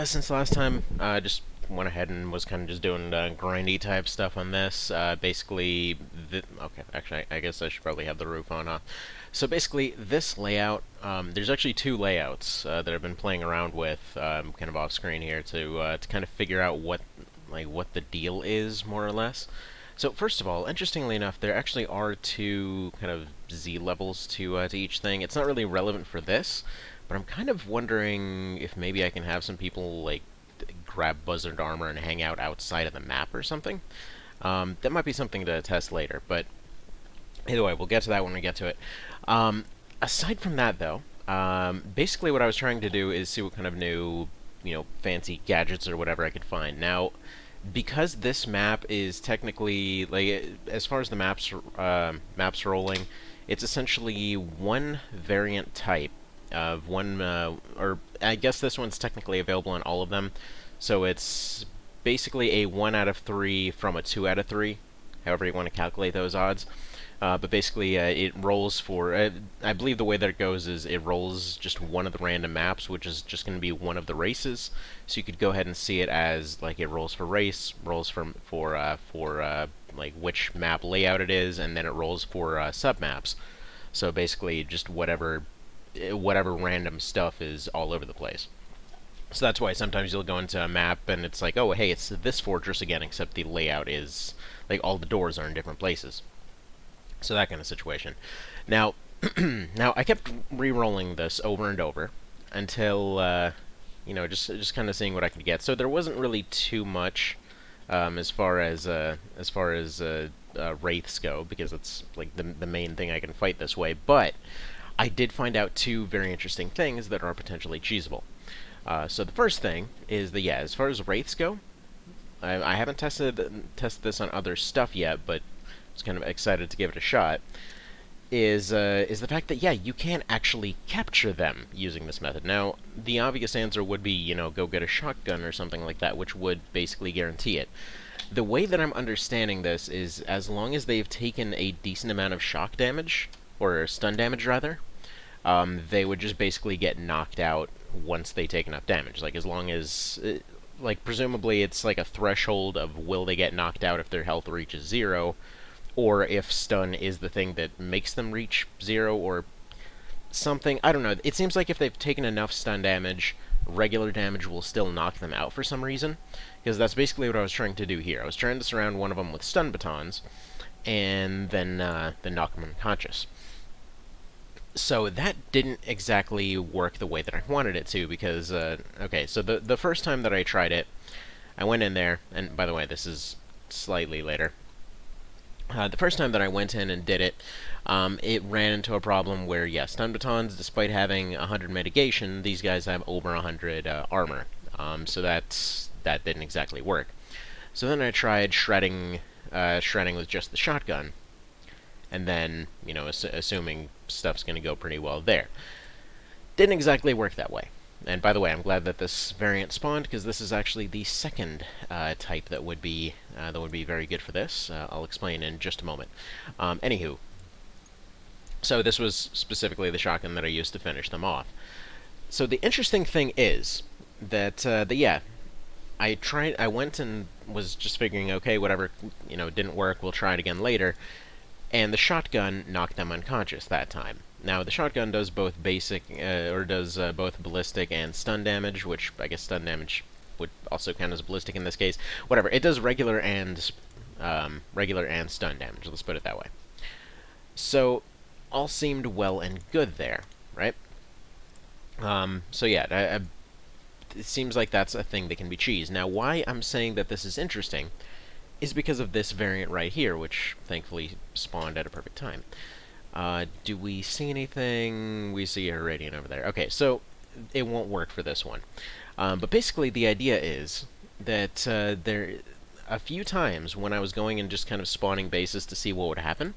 Since last time, just went ahead and was kind of just doing grindy type stuff on this. Okay, actually, I guess I should probably have the roof on. So basically, this layout, there's actually two layouts that I've been playing around with, kind of off screen here to kind of figure out what the deal is, more or less. So first of all, interestingly enough, there actually are two kind of Z levels to each thing. It's not really relevant for this, but I'm kind of wondering if maybe I can have some people like grab buzzard armor and hang out outside of the map or something. That might be something to test later, but either way, we'll get to that when we get to it. Aside from that, though, basically what I was trying to do is see what kind of new, fancy gadgets or whatever I could find. Now, because this map is technically, like, as far as the maps rolling, it's essentially one variant type of one, or I guess this one's technically available on all of them. So it's basically a 1 out of 3 from a 2 out of 3, however you want to calculate those odds. But basically, it rolls for, I believe the way that it goes is it rolls just one of the random maps, which is just going to be one of the races. So you could go ahead and see it as, like, it rolls for race, rolls for like, which map layout it is, and then it rolls for sub-maps. So basically, just whatever random stuff is all over the place. So that's why sometimes you'll go into a map and it's like, oh, hey, it's this fortress again, except the layout is, like, all the doors are in different places. So that kind of situation. Now, now I kept re-rolling this over and over until, just kind of seeing what I could get. So there wasn't really too much as far as wraiths go, because it's like the main thing I can fight this way. But I did find out two very interesting things that are potentially cheesable. So the first thing is that, yeah, as far as wraiths go, I haven't tested this on other stuff yet, but I was kind of excited to give it a shot. Is the fact that, yeah, you can actually capture them using this method. Now, the obvious answer would be, go get a shotgun or something like that, which would basically guarantee it. The way that I'm understanding this is, as long as they've taken a decent amount of shock damage, or stun damage rather, they would just basically get knocked out once they take enough damage. Like, as long as, like, presumably it's like a threshold of will they get knocked out if their health reaches 0, or if stun is the thing that makes them reach 0, or something. I don't know. It seems like if they've taken enough stun damage, regular damage will still knock them out for some reason, because that's basically what I was trying to do here. I was trying to surround one of them with stun batons, and then knock them unconscious. So that didn't exactly work the way that I wanted it to, because, okay, so the first time that I tried it, I went in there, and by the way, this is slightly later. The first time that I went in and did it, it ran into a problem where, yeah, stun batons, despite having 100 mitigation, these guys have over 100 armor. So that didn't exactly work. So then I tried shredding with just the shotgun, and then, assuming stuff's going to go pretty well there. Didn't exactly work that way. And by the way, I'm glad that this variant spawned, because this is actually the second type that would be very good for this. I'll explain in just a moment. Anywho, so this was specifically the shotgun that I used to finish them off. So the interesting thing is that, yeah, I went and was just figuring, okay, whatever, didn't work, we'll try it again later. And the shotgun knocked them unconscious that time. Now, the shotgun does both both ballistic and stun damage, which I guess stun damage would also count as ballistic in this case. Whatever, it does regular and stun damage, let's put it that way. So, all seemed well and good there, right? So yeah, it seems like that's a thing that can be cheesed. Now, why I'm saying that this is interesting is because of this variant right here, which thankfully spawned at a perfect time. Do we see anything? We see a Heradian over there. Okay, so it won't work for this one. But basically the idea is that a few times when I was going and just kind of spawning bases to see what would happen,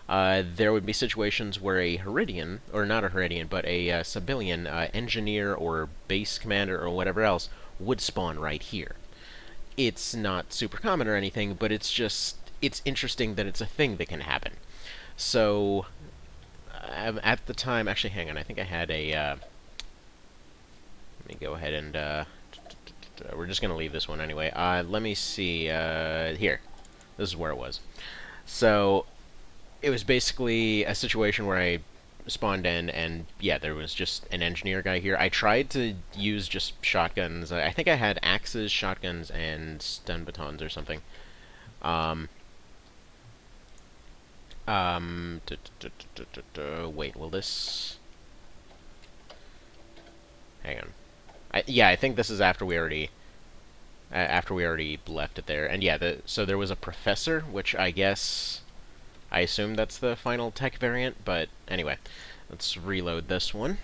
there would be situations where a Heradian, or not a Heradian, but a civilian engineer or base commander or whatever else would spawn right here. It's not super common or anything, but it's interesting that it's a thing that can happen. So, at the time, actually, hang on, I think I had a, let me go ahead and, we're just gonna leave this one anyway. Let me see. Here, this is where it was. So it was basically a situation where I spawned in, and yeah, there was just an engineer guy here. I tried to use just shotguns. I think I had axes, shotguns, and stun batons or something. Um, wait, will this... Hang on. Yeah, I think this is after we already left it there. And yeah, so there was a professor, which I guess I assume that's the final tech variant, but anyway, let's reload this one.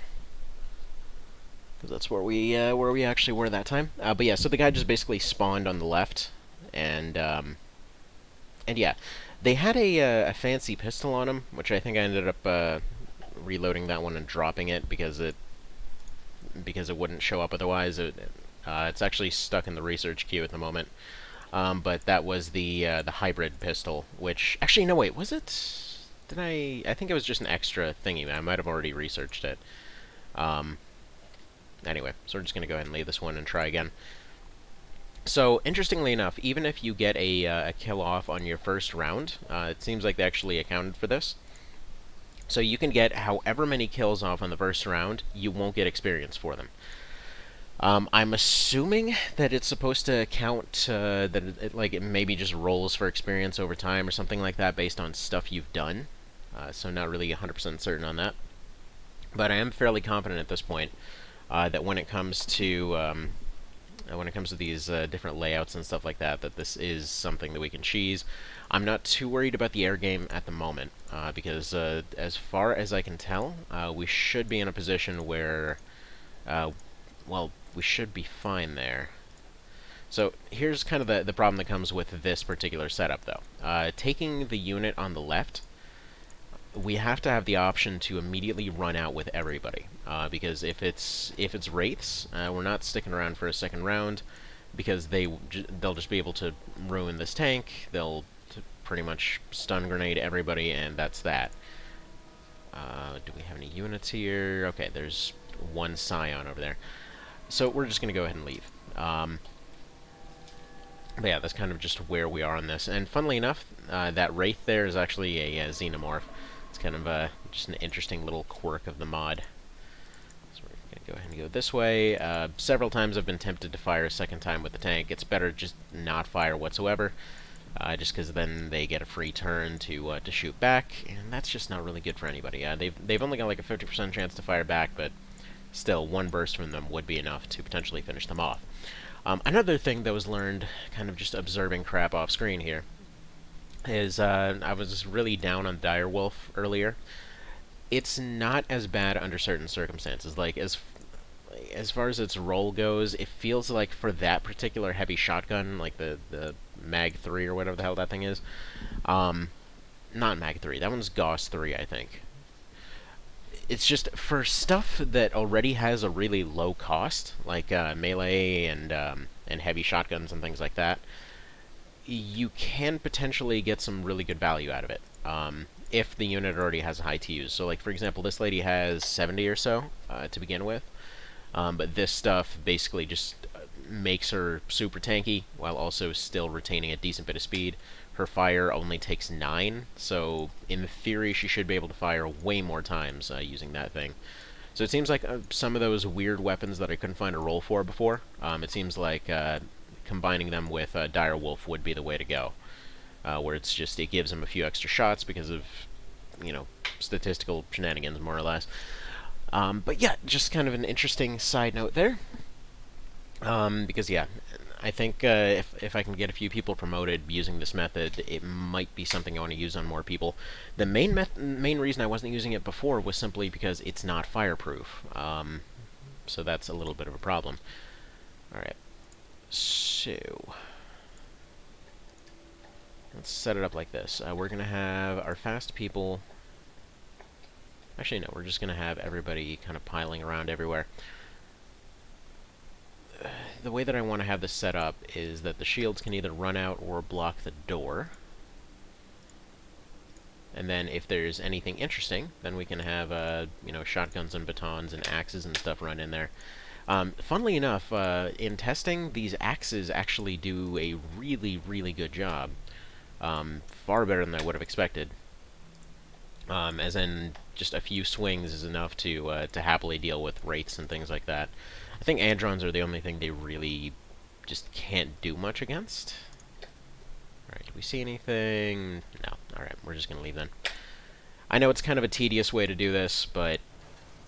Because that's where we actually were that time. But yeah, so the guy just basically spawned on the left, and yeah, they had a fancy pistol on him, which I think I ended up reloading that one and dropping it because it wouldn't show up otherwise. It's actually stuck in the research queue at the moment. But that was the hybrid pistol, which actually no wait, was it? Did I think it was just an extra thingy. I might have already researched it. Anyway, so we're just gonna go ahead and leave this one and try again. So interestingly enough, even if you get a kill off on your first round, it seems like they actually accounted for this. So you can get however many kills off on the first round, you won't get experience for them. I'm assuming that it's supposed to count, that it maybe just rolls for experience over time or something like that based on stuff you've done. So not really 100% certain on that. But I am fairly confident at this point that when it comes to these different layouts and stuff like that, that this is something that we can cheese. I'm not too worried about the air game at the moment, because as far as I can tell, we should be in a position where, well, we should be fine there. So here's kind of the problem that comes with this particular setup, though. Taking the unit on the left, we have to have the option to immediately run out with everybody, because if it's wraiths, we're not sticking around for a second round, because they'll just be able to ruin this tank. They'll pretty much stun grenade everybody, and that's that. Do we have any units here? Okay, there's one Scion over there. So we're just going to go ahead and leave. But yeah, that's kind of just where we are on this. And funnily enough, that Wraith there is actually a Xenomorph. It's kind of just an interesting little quirk of the mod. So we're going to go ahead and go this way. Several times I've been tempted to fire a second time with the tank. It's better just not fire whatsoever, just because then they get a free turn to shoot back, and that's just not really good for anybody. They've only got like a 50% chance to fire back, but still, one burst from them would be enough to potentially finish them off. Another thing that was learned, kind of just observing crap off screen here, is I was really down on Direwolf earlier. It's not as bad under certain circumstances. Like, as far as its role goes, it feels like for that particular heavy shotgun, like the Mag 3 or whatever the hell that thing is, not Mag 3, that one's Gauss 3, I think. It's just, for stuff that already has a really low cost, like melee and heavy shotguns and things like that, you can potentially get some really good value out of it, if the unit already has a high TUs. So, like, for example, this lady has 70 or so to begin with, but this stuff basically just makes her super tanky while also still retaining a decent bit of speed. Her fire only takes 9, so in theory she should be able to fire way more times using that thing. So it seems like some of those weird weapons that I couldn't find a role for before, it seems like combining them with Direwolf would be the way to go. Where it gives him a few extra shots because of, statistical shenanigans, more or less. But yeah, just kind of an interesting side note there. Because yeah, I think if I can get a few people promoted using this method, it might be something I want to use on more people. The main reason I wasn't using it before was simply because it's not fireproof. So that's a little bit of a problem. Alright, so let's set it up like this. We're going to have our fast people... Actually, no, we're just going to have everybody kind of piling around everywhere. The way that I want to have this set up is that the shields can either run out or block the door. And then if there's anything interesting, then we can have, shotguns and batons and axes and stuff run in there. Funnily enough, in testing, these axes actually do a really, really good job. Far better than I would have expected. As in, just a few swings is enough to happily deal with wraiths and things like that. I think Androns are the only thing they really just can't do much against. Alright, do we see anything? No. Alright, we're just going to leave then. I know it's kind of a tedious way to do this, but,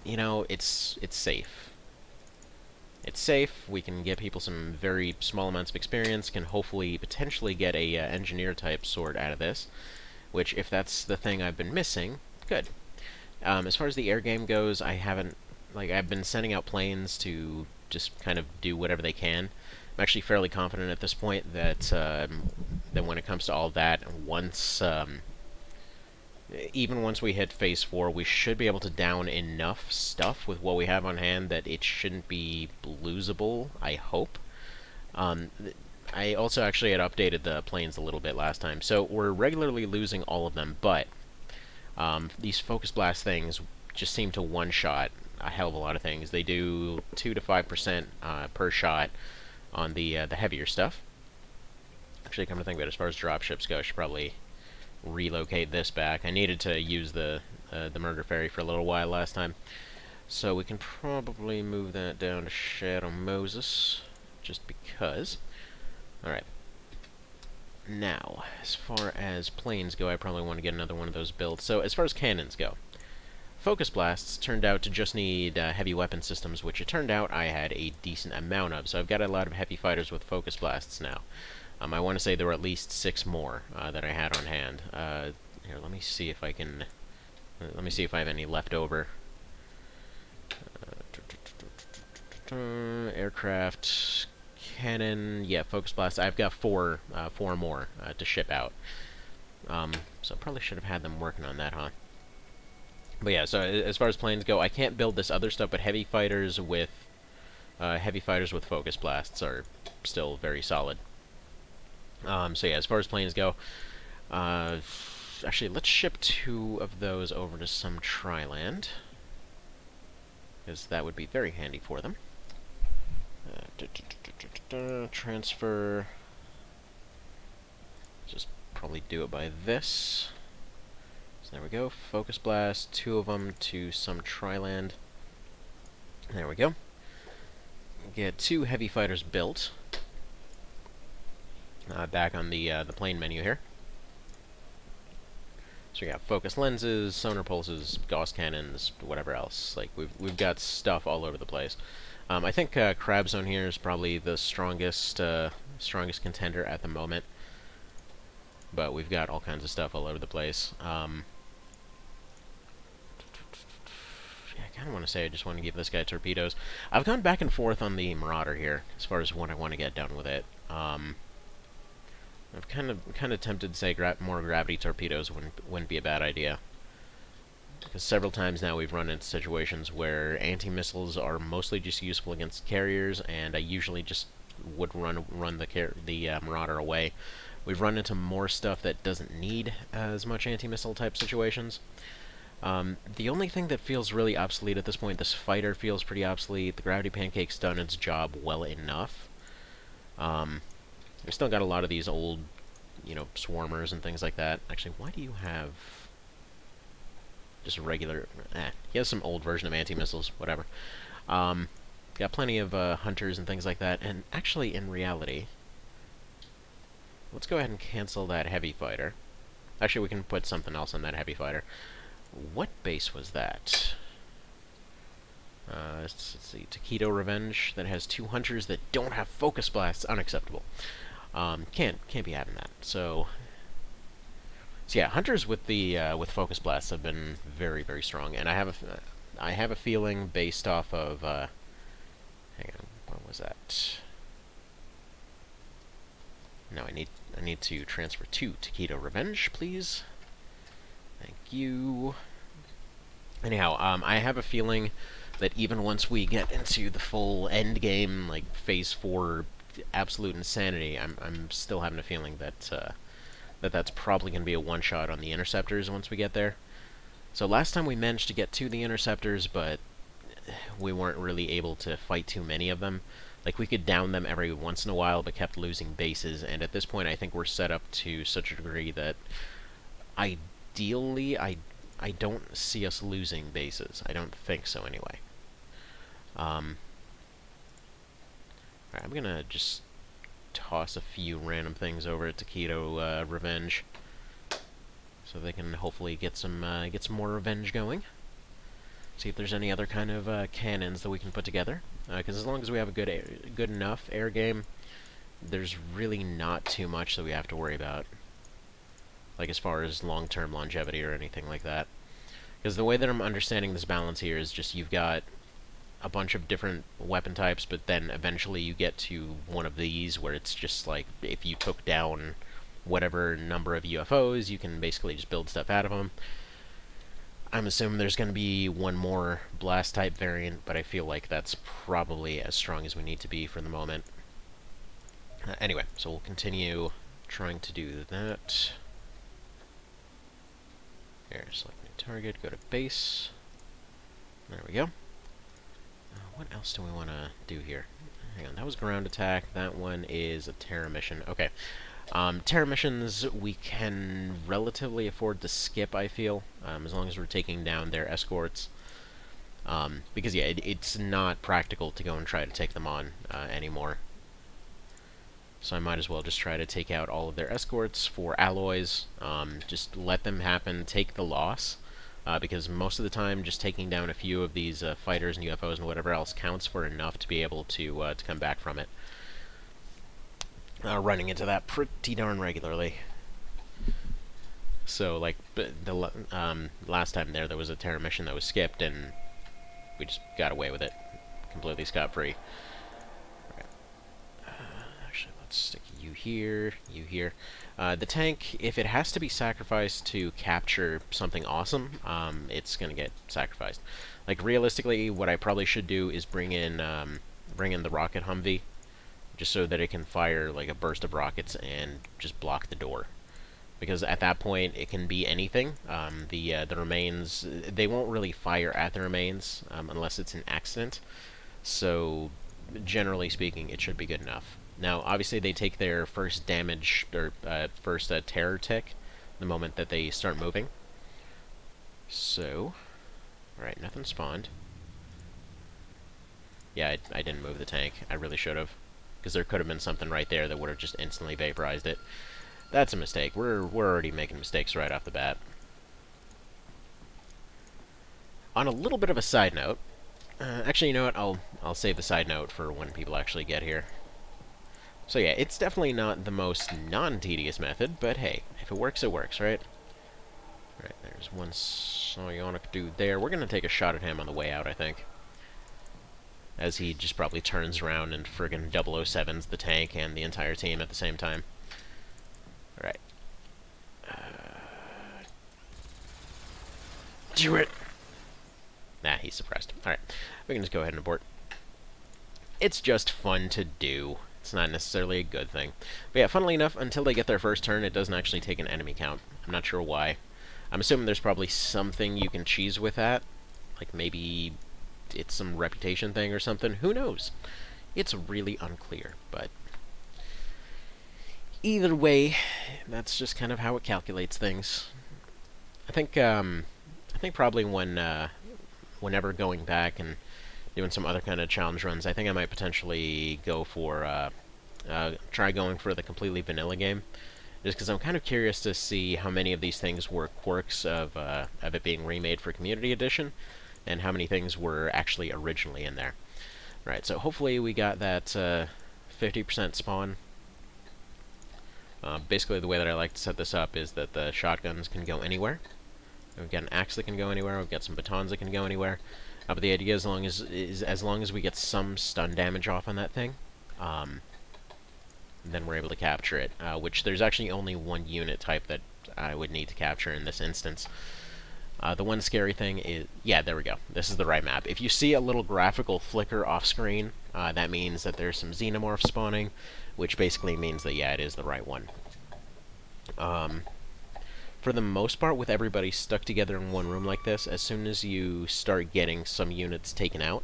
you know, it's safe. It's safe, we can get people some very small amounts of experience, can hopefully potentially get a engineer type sword out of this, which, if that's the thing I've been missing, good. As far as the air game goes, I've been sending out planes to just kind of do whatever they can. I'm actually fairly confident at this point that that when it comes to all that, even once we hit Phase 4, we should be able to down enough stuff with what we have on hand that it shouldn't be losable, I hope. I also actually had updated the planes a little bit last time, so we're regularly losing all of them, but these Focus Blast things just seem to one-shot a hell of a lot of things. They do 2 to 5% per shot on the heavier stuff. Actually, come to think of it, as far as dropships go, I should probably relocate this back. I needed to use the Murder Ferry for a little while last time, so we can probably move that down to Shadow Moses, just because. Alright. Now, as far as planes go, I probably want to get another one of those built. So, as far as cannons go, Focus Blasts turned out to just need heavy weapon systems, which it turned out I had a decent amount of. So I've got a lot of heavy fighters with Focus Blasts now. I want to say there were at least 6 more that I had on hand. Here, let me see if I can... Let me see if I have any left over. Aircraft... Cannon... Yeah, Focus Blast. I've got 4 more to ship out. So I probably should have had them working on that, huh? But yeah, so as far as planes go, I can't build this other stuff, but heavy fighters with Focus Blasts are still very solid. So yeah, as far as planes go, actually, let's ship 2 of those over to some Triland, because that would be very handy for them. Transfer. Just probably do it by this. So there we go. Focus Blast, 2 of them to some Triland. There we go. Get 2 heavy fighters built. Back on the plane menu here. So we got focus lenses, sonar pulses, Gauss cannons, whatever else. Like we've got stuff all over the place. I think Crab Zone here is probably the strongest contender at the moment. But we've got all kinds of stuff all over the place. Yeah, I kind of want to say I just want to give this guy torpedoes. I've gone back and forth on the Marauder here as far as what I want to get done with it. I've kind of tempted to say more gravity torpedoes wouldn't be a bad idea, because several times now we've run into situations where anti-missiles are mostly just useful against carriers, and I usually just would run the Marauder away. We've run into more stuff that doesn't need as much anti-missile type situations. The only thing that feels really obsolete at this point, this fighter feels pretty obsolete. The Gravity Pancake's done its job well enough. We've still got a lot of these old, swarmers and things like that. Actually, why do you have just a regular... he has some old version of anti-missiles, whatever. Got plenty of hunters and things like that. And actually, in reality, let's go ahead and cancel that heavy fighter. Actually, we can put something else on that heavy fighter. What base was that? Let's see. Taquito Revenge that has 2 hunters that don't have focus blasts. Unacceptable. Can't be having that. So yeah, hunters with focus blasts have been very, very strong, and I have a feeling based off of hang on, what was that? No, I need to transfer to Taquito Revenge, please. Thank you. Anyhow, I have a feeling that even once we get into the full end game, like Phase 4, absolute insanity, I'm still having a feeling that that's probably going to be a one-shot on the Interceptors once we get there. So last time we managed to get to the Interceptors, but we weren't really able to fight too many of them. Like, we could down them every once in a while, but kept losing bases, and at this point I think we're set up to such a degree that ideally I don't see us losing bases. I don't think so, anyway. Alright, I'm gonna just toss a few random things over to Taquito Revenge, so they can hopefully get some more revenge going. See if there's any other kind of cannons that we can put together. Because as long as we have a good enough air game, there's really not too much that we have to worry about. Like as far as long-term longevity or anything like that. Because the way that I'm understanding this balance here is just you've got a bunch of different weapon types, but then eventually you get to one of these where it's just like if you took down whatever number of UFOs, you can basically just build stuff out of them. I'm assuming there's going to be one more blast type variant, but I feel like that's probably as strong as we need to be for the moment. Anyway, so we'll continue trying to do that. Here, select new target, go to base. There we go. What else do we want to do here? Hang on, that was ground attack. That one is a terror mission. Okay. Terror missions we can relatively afford to skip, I feel, as long as we're taking down their escorts. Because, yeah, it's not practical to go and try to take them on anymore. So I might as well just try to take out all of their escorts for alloys. Just let them happen, take the loss. Because most of the time, just taking down a few of these fighters and UFOs and whatever else counts for enough to be able to come back from it. Running into that pretty darn regularly. So, like, the last time there was a terror mission that was skipped, and we just got away with it. Completely scot-free. Right. Actually, let's stick you here, you here. The tank, if it has to be sacrificed to capture something awesome, it's going to get sacrificed. Like, realistically, what I probably should do is bring in the rocket Humvee, just so that it can fire like a burst of rockets and just block the door. Because at that point, it can be anything. The remains, they won't really fire at the remains unless it's an accident. So, generally speaking, it should be good enough. Now, obviously, they take their first damage, or first terror tick the moment that they start moving. So, alright, nothing spawned. Yeah, I didn't move the tank. I really should have. Because there could have been something right there that would have just instantly vaporized it. That's a mistake. We're already making mistakes right off the bat. On a little bit of a side note, actually, you know what? I'll save the side note for when people actually get here. So yeah, it's definitely not the most non-tedious method, but hey, if it works, it works, right? Right, there's one psionic dude there. We're gonna take a shot at him on the way out, I think. As he just probably turns around and friggin' 007's the tank and the entire team at the same time. Alright. Do it! Nah, he's suppressed. Alright, we can just go ahead and abort. It's just fun to do. It's not necessarily a good thing. But yeah, funnily enough, until they get their first turn, it doesn't actually take an enemy count. I'm not sure why. I'm assuming there's probably something you can cheese with that. Like maybe it's some reputation thing or something. Who knows? It's really unclear, but either way, that's just kind of how it calculates things. I think probably whenever going back and doing some other kind of challenge runs, I think I might potentially go for try going for the completely vanilla game, just because I'm kind of curious to see how many of these things were quirks of it being remade for Community Edition, and how many things were actually originally in there. Right, so hopefully we got that 50% spawn. Basically, the way that I like to set this up is that the shotguns can go anywhere. We've got an axe that can go anywhere. We've got some batons that can go anywhere. But the idea, as long as we get some stun damage off on that thing, then we're able to capture it. Which there's actually only one unit type that I would need to capture in this instance. The one scary thing is... Yeah, there we go. This is the right map. If you see a little graphical flicker off-screen, that means that there's some xenomorphs spawning, which basically means that, yeah, it is the right one. For the most part, with everybody stuck together in one room like this, as soon as you start getting some units taken out,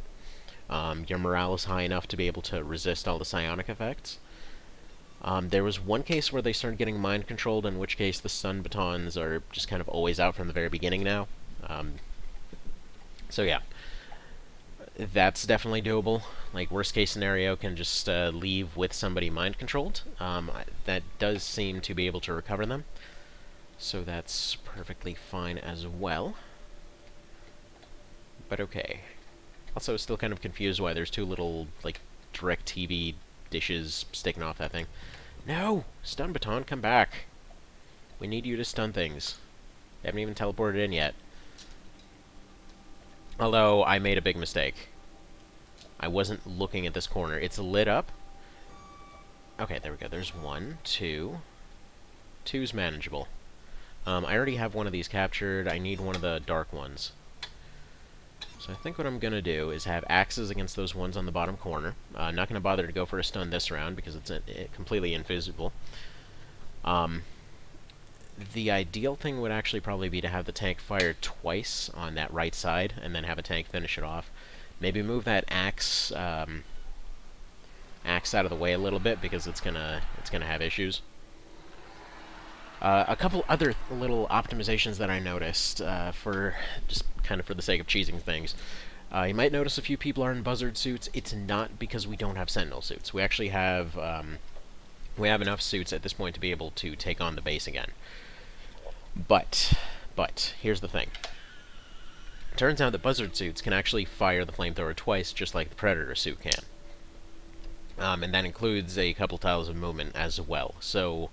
your morale is high enough to be able to resist all the psionic effects. There was one case where they started getting mind-controlled, in which case the stun batons are just kind of always out from the very beginning now. So yeah, that's definitely doable. Like, worst-case scenario, can just leave with somebody mind-controlled. That does seem to be able to recover them. So that's perfectly fine as well. But okay. Also, still kind of confused why there's two little, like, DirecTV dishes sticking off that thing. No! Stun baton, come back! We need you to stun things. They haven't even teleported in yet. Although, I made a big mistake. I wasn't looking at this corner. It's lit up. Okay, there we go. There's one, two. Two's manageable. I already have one of these captured. I need one of the dark ones. So I think what I'm going to do is have axes against those ones on the bottom corner. Not going to bother to go for a stun this round because it's completely invisible. The ideal thing would actually probably be to have the tank fire twice on that right side and then have a tank finish it off. Maybe move that axe axe out of the way a little bit because it's gonna have issues. A couple other little optimizations that I noticed, for just kind of for the sake of cheesing things. You might notice a few people are in buzzard suits. It's not because we don't have sentinel suits. We actually have enough suits at this point to be able to take on the base again. But here's the thing. Turns out that buzzard suits can actually fire the flamethrower twice, just like the predator suit can. And that includes a couple tiles of movement as well. So,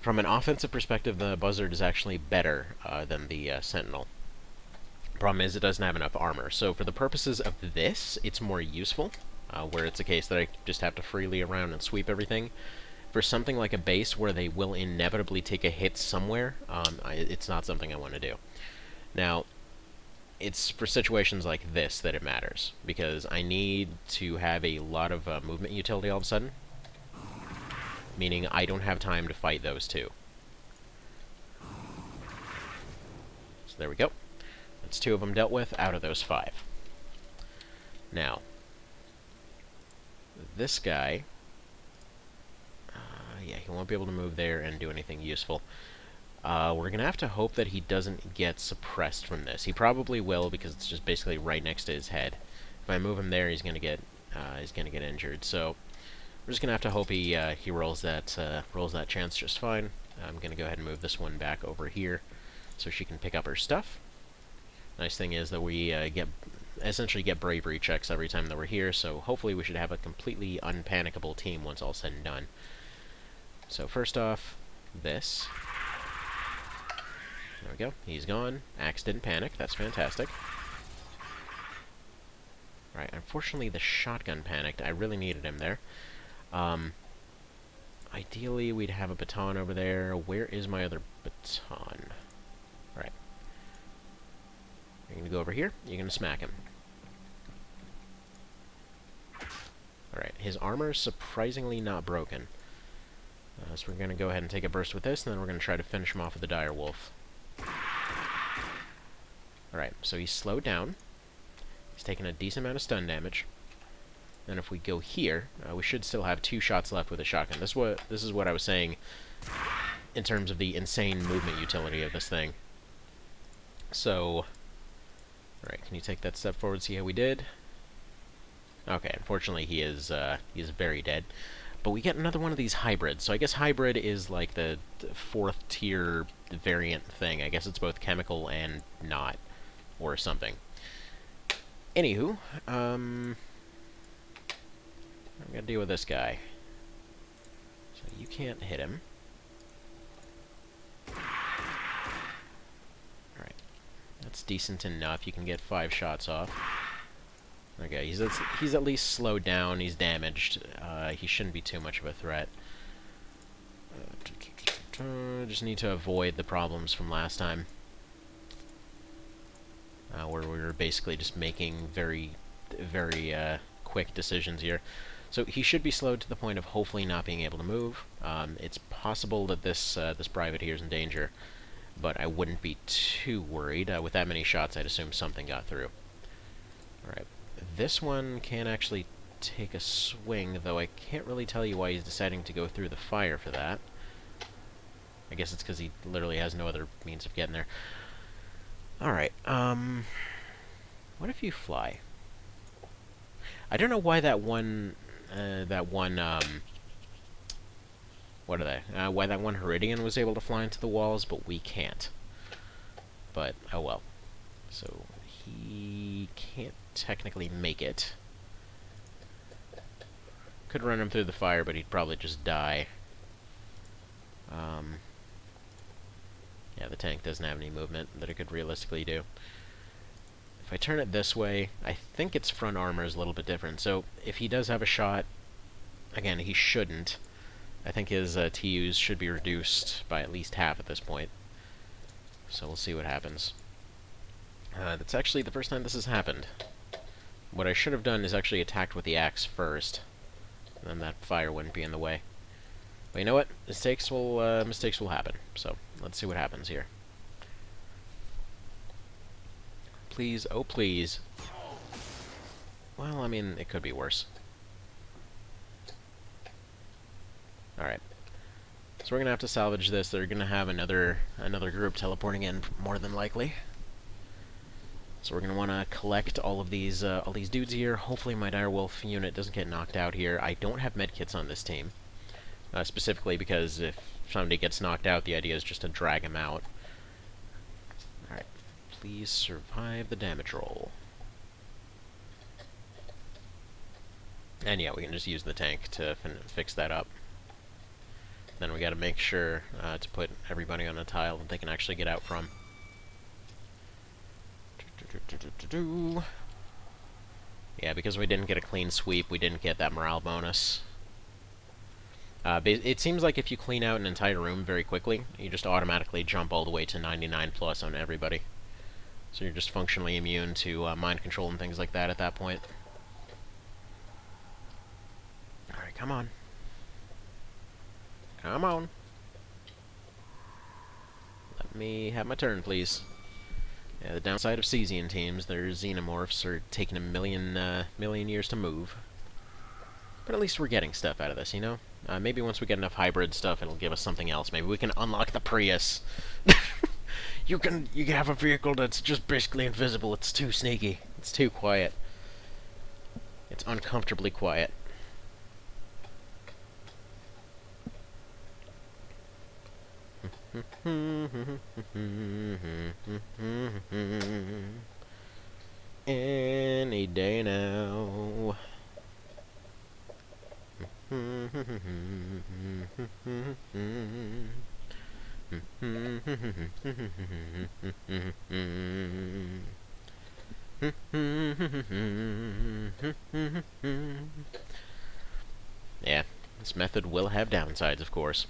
from an offensive perspective, the buzzard is actually better than the sentinel. Problem is, it doesn't have enough armor. So, for the purposes of this, it's more useful, where it's a case that I just have to freely around and sweep everything. For something like a base where they will inevitably take a hit somewhere, it's not something I want to do. Now, it's for situations like this that it matters, because I need to have a lot of movement utility all of a sudden, meaning I don't have time to fight those two. So there we go. That's 2 of them dealt with out of those 5. Now, this guy, yeah, he won't be able to move there and do anything useful. We're going to have to hope that he doesn't get suppressed from this. He probably will, because it's just basically right next to his head. If I move him there, he's going to get injured. So we're just going to have to hope he rolls that chance just fine. I'm going to go ahead and move this one back over here so she can pick up her stuff. Nice thing is that we essentially get bravery checks every time that we're here, so hopefully we should have a completely unpanicable team once all said and done. So first off, this. There we go. He's gone. Axe didn't panic. That's fantastic. Right, unfortunately the shotgun panicked. I really needed him there. Ideally, we'd have a baton over there. Where is my other baton? Right. You're going to go over here. You're going to smack him. Alright, his armor is surprisingly not broken. So we're going to go ahead and take a burst with this, and then we're going to try to finish him off with the dire wolf. Alright, so he's slowed down. He's taken a decent amount of stun damage. And if we go here, we should still have 2 shots left with a shotgun. This is what I was saying in terms of the insane movement utility of this thing. So, alright, can you take that step forward, see how we did? Okay, unfortunately he is very dead. But we get another one of these hybrids. So I guess hybrid is like the 4th tier variant thing. I guess it's both chemical and not, or something. Anywho, I'm gonna deal with this guy. So you can't hit him. Alright. That's decent enough. You can get 5 shots off. Okay, he's at least slowed down. He's damaged. He shouldn't be too much of a threat. Just need to avoid the problems from last time, where we were basically just making very quick decisions here. So he should be slowed to the point of hopefully not being able to move. It's possible that this private here is in danger. but I wouldn't be too worried. With that many shots, I'd assume something got through. Alright, this one can actually take a swing, though I can't really tell you why he's deciding to go through the fire for that. I guess it's because he literally has no other means of getting there. Alright, what if you fly? I don't know why what are they? Why that one Heridian was able to fly into the walls, but we can't. But, oh well. So, he can't technically make it. Could run him through the fire, but he'd probably just die. Yeah, the tank doesn't have any movement that it could realistically do. If I turn it this way, I think its front armor is a little bit different. So, if he does have a shot, again, he shouldn't. I think his TUs should be reduced by at least half at this point. So we'll see what happens. That's actually the first time this has happened. What I should have done is actually attacked with the axe first. And then that fire wouldn't be in the way. But you know what? Mistakes will happen. So let's see what happens here. Please, oh please. Well, I mean, it could be worse. Alright. So we're gonna have to salvage this. They're gonna have another group teleporting in, more than likely. So we're gonna want to collect all these dudes here. Hopefully my direwolf unit doesn't get knocked out here. I don't have medkits on this team, specifically because if somebody gets knocked out, the idea is just to drag him out. Alright. Please survive the damage roll. And yeah, we can just use the tank to fix that up. Then we gotta make sure to put everybody on a tile that they can actually get out from. Yeah, because we didn't get a clean sweep, we didn't get that morale bonus. It seems like if you clean out an entire room very quickly, you just automatically jump all the way to 99 plus on everybody. So you're just functionally immune to mind control and things like that at that point. Alright, come on. Come on. Let me have my turn, please. Yeah, the downside of Cesian teams, their xenomorphs are taking a million years to move. But at least we're getting stuff out of this, you know? Maybe once we get enough hybrid stuff, it'll give us something else. Maybe we can unlock the Prius. You can have a vehicle that's just basically invisible. It's too sneaky. It's too quiet. It's uncomfortably quiet. Any day now. Yeah, this method will have downsides, of course.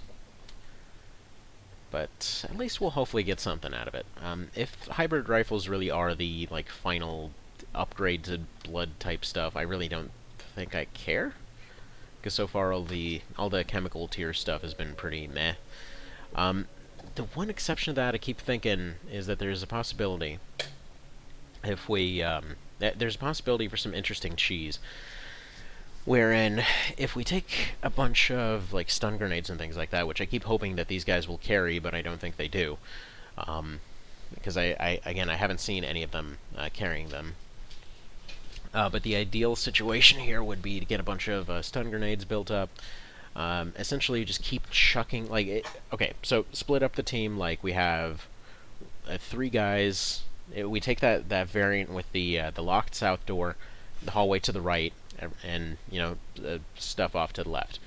But at least we'll hopefully get something out of it. If hybrid rifles really are the final upgrade to blood type stuff, I really don't think I care, because so far all the chemical tier stuff has been pretty meh. The one exception to that I keep thinking is that there's a possibility if we there's a possibility for some interesting cheese. Wherein, if we take a bunch of, stun grenades and things like that, which I keep hoping that these guys will carry, but I don't think they do, because I haven't seen any of them carrying them. But the ideal situation here would be to get a bunch of stun grenades built up, essentially just keep chucking, okay, so split up the team, we have 3 guys, we take that variant with the locked south door, the hallway to the right, and, stuff off to the left.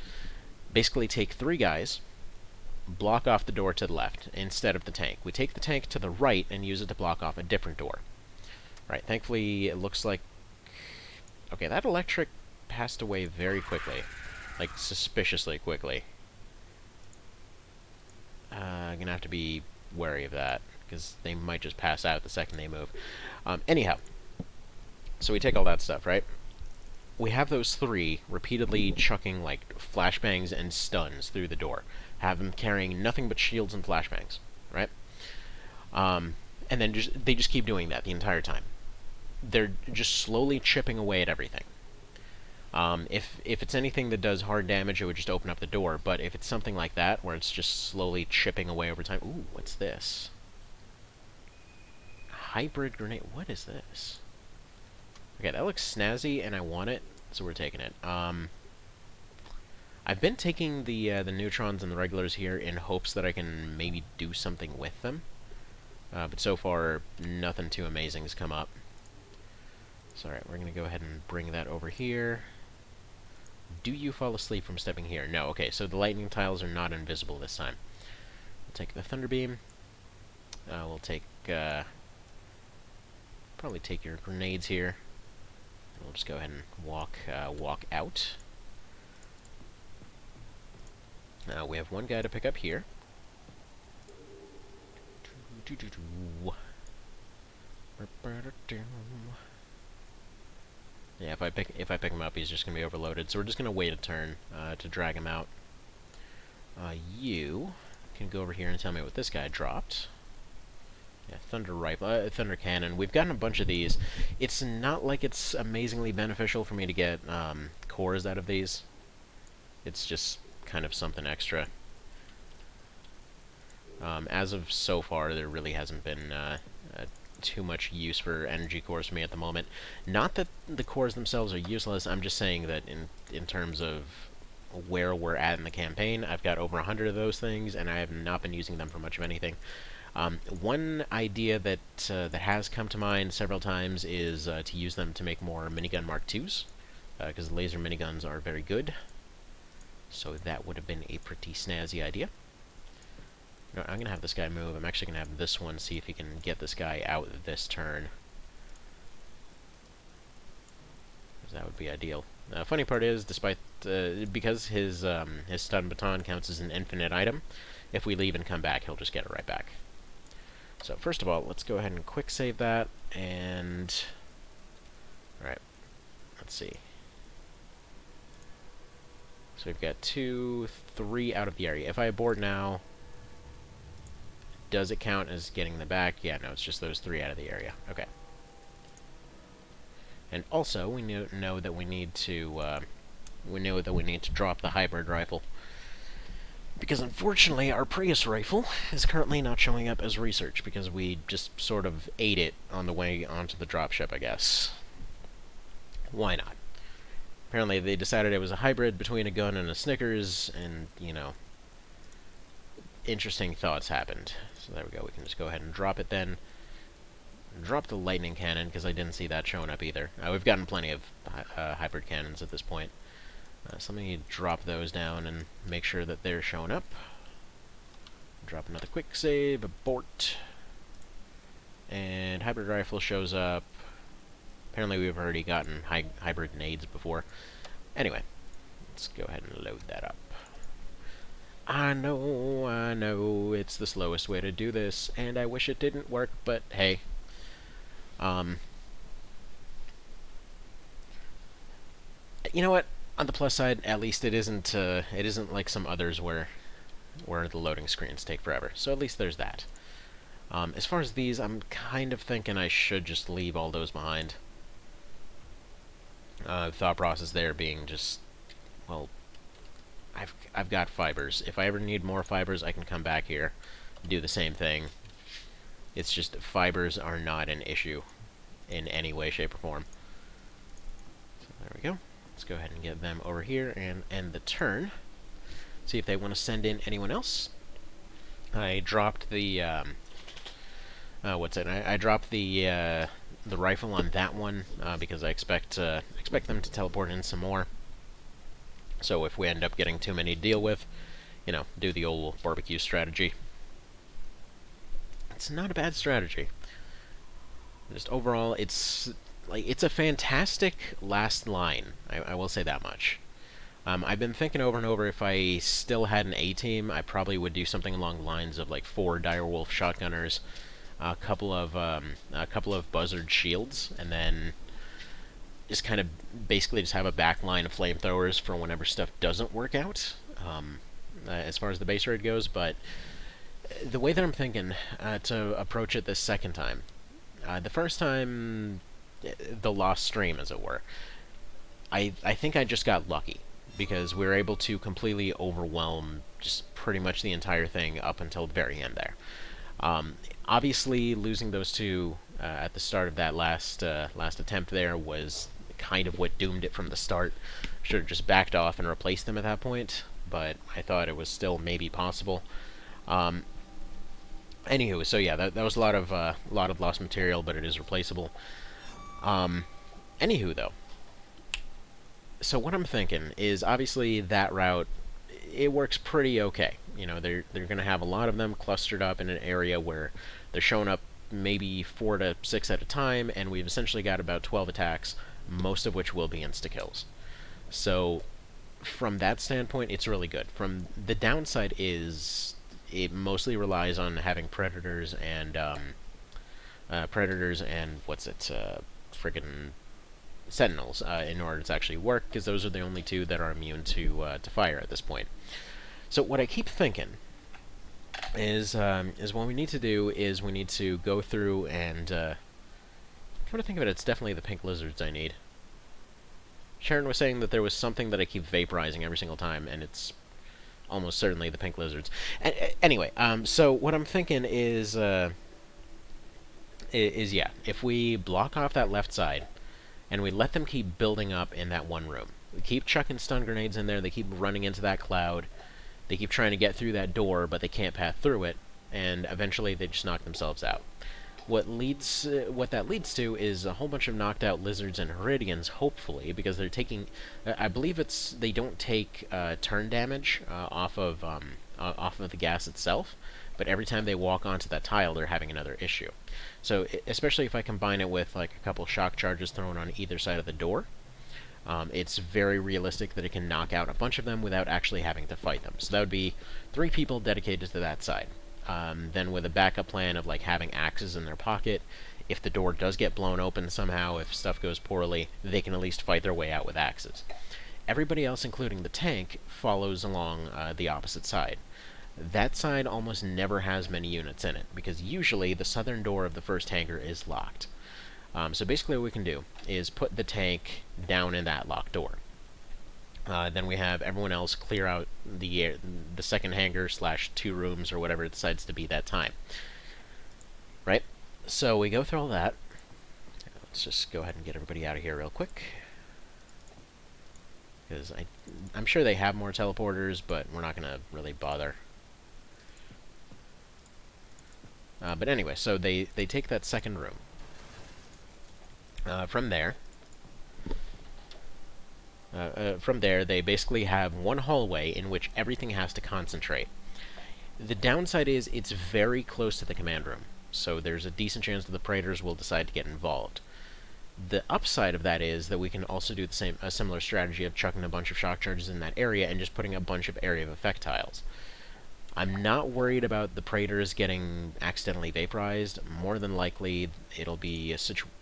Basically take 3 guys, block off the door to the left instead of the tank. We take the tank to the right and use it to block off a different door. Right, thankfully it looks like... Okay, that electric passed away very quickly. Suspiciously quickly. I'm gonna have to be wary of that, because they might just pass out the second they move. Anyhow, so we take all that stuff, right? We have those 3 repeatedly chucking, flashbangs and stuns through the door. Have them carrying nothing but shields and flashbangs, right? And then they just keep doing that the entire time. They're just slowly chipping away at everything. If it's anything that does hard damage, it would just open up the door. But if it's something like that, where it's just slowly chipping away over time... Ooh, what's this? Hybrid grenade. What is this? Okay, that looks snazzy, and I want it, so we're taking it. I've been taking the neutrons and the regulars here in hopes that I can maybe do something with them. But so far, nothing too amazing has come up. So, alright, we're going to go ahead and bring that over here. Do you fall asleep from stepping here? No, okay, so the lightning tiles are not invisible this time. We'll take the thunder beam. We'll take, probably take your grenades here. We'll just go ahead and walk out. We have one guy to pick up here. Yeah, if I pick him up, he's just gonna be overloaded. So we're just gonna wait a turn to drag him out. You can go over here and tell me what this guy dropped. Yeah, thunder rifle, thunder cannon. We've gotten a bunch of these. It's not like it's amazingly beneficial for me to get cores out of these. It's just kind of something extra. As of so far, there really hasn't been too much use for energy cores for me at the moment. Not that the cores themselves are useless, I'm just saying that in terms of where we're at in the campaign, I've got over 100 of those things, and I have not been using them for much of anything. One idea that that has come to mind several times is to use them to make more minigun Mark IIs, because laser miniguns are very good. So that would have been a pretty snazzy idea. No, I'm going to have this guy move. I'm actually going to have this one see if he can get this guy out this turn. That would be ideal. Funny part is, despite because his stun baton counts as an infinite item, if we leave and come back, he'll just get it right back. So first of all, let's go ahead and quick save that, and... Alright, let's see. So we've got 2, 3 out of the area. If I abort now, does it count as getting them back? Yeah, no, it's just those 3 out of the area. Okay. And also, we know that we need to drop the hybrid rifle, because unfortunately our Prius rifle is currently not showing up as research because we just sort of ate it on the way onto the dropship, I guess. Why not? Apparently they decided it was a hybrid between a gun and a Snickers, and, you know, interesting thoughts happened. So there we go, we can just go ahead and drop it then. Drop the lightning cannon, because I didn't see that showing up either. We've gotten plenty of hybrid cannons at this point. So let me drop those down and make sure that they're showing up. Drop another quick save, abort. And hybrid rifle shows up. Apparently we've already gotten hybrid nades before. Anyway, let's go ahead and load that up. I know, it's the slowest way to do this, and I wish it didn't work, but hey. You know what? On the plus side, at least it isn't like some others where the loading screens take forever. So at least there's that. As far as these, I'm kind of thinking I should just leave all those behind. Thought process there being just, well, I've got fibers. If I ever need more fibers, I can come back here, do the same thing. It's just fibers are not an issue in any way, shape, or form. So there we go. Let's go ahead and get them over here and end the turn. See if they want to send in anyone else. I dropped the I dropped the rifle on that one because I expect them to teleport in some more. So if we end up getting too many to deal with, you know, do the old barbecue strategy. It's not a bad strategy. Just overall, it's a fantastic last line. I will say that much. I've been thinking over and over, if I still had an A-team, I probably would do something along the lines of like 4 direwolf shotgunners, a couple of buzzard shields, and then just kind of basically just have a back line of flamethrowers for whenever stuff doesn't work out. As far as the base raid goes, but The way that I'm thinking to approach it this second time, the first time, the lost stream, as it were, I think I just got lucky because we were able to completely overwhelm just pretty much the entire thing up until the very end there. Obviously, losing those two at the start of that last attempt there was kind of what doomed it from the start. Should have just backed off and replaced them at that point, but I thought it was still maybe possible. Um, Anywho, so yeah, that was a lot of lost material, but it is replaceable. Um, Anywho, though, so what I'm thinking is obviously that route, it works pretty okay. You know, they're going to have a lot of them clustered up in an area where they're showing up maybe 4 to 6 at a time, and we've essentially got about 12 attacks, most of which will be insta kills. So from that standpoint, it's really good. From the downside is it mostly relies on having predators and what's it, friggin' sentinels in order to actually work, because those are the only two that are immune to fire at this point. So what I keep thinking is what we need to do is we need to go through and come to think of it, it's definitely the pink lizards I need. Sharon was saying that there was something that I keep vaporizing every single time, and it's almost certainly the pink lizards. Anyway, so what I'm thinking is yeah, if we block off that left side and we let them keep building up in that one room, we keep chucking stun grenades in there, they keep running into that cloud, they keep trying to get through that door, but they can't pass through it, and eventually they just knock themselves out. What that leads to is a whole bunch of knocked out lizards and Heridians, hopefully, because they're taking, I believe they don't take turn damage off of the gas itself, but every time they walk onto that tile, they're having another issue. So especially if I combine it with like a couple shock charges thrown on either side of the door, it's very realistic that it can knock out a bunch of them without actually having to fight them. So that would be 3 people dedicated to that side. Then with a backup plan of like having axes in their pocket, if the door does get blown open somehow, if stuff goes poorly, they can at least fight their way out with axes. Everybody else, including the tank, follows along the opposite side. That side almost never has many units in it, because usually the southern door of the first hangar is locked. So basically what we can do is put the tank down in that locked door. Then we have everyone else clear out the second hangar / 2 rooms or whatever it decides to be that time. Right? So we go through all that. Let's just go ahead and get everybody out of here real quick. Because I'm sure they have more teleporters, but we're not going to really bother. But anyway, so they take that second room. From there, they basically have one hallway in which everything has to concentrate. The downside is it's very close to the command room, so there's a decent chance that the Praetors will decide to get involved. The upside of that is that we can also do a similar strategy of chucking a bunch of shock charges in that area and just putting a bunch of area of effect tiles. I'm not worried about the Praetors getting accidentally vaporized. More than likely, it'll be a situation.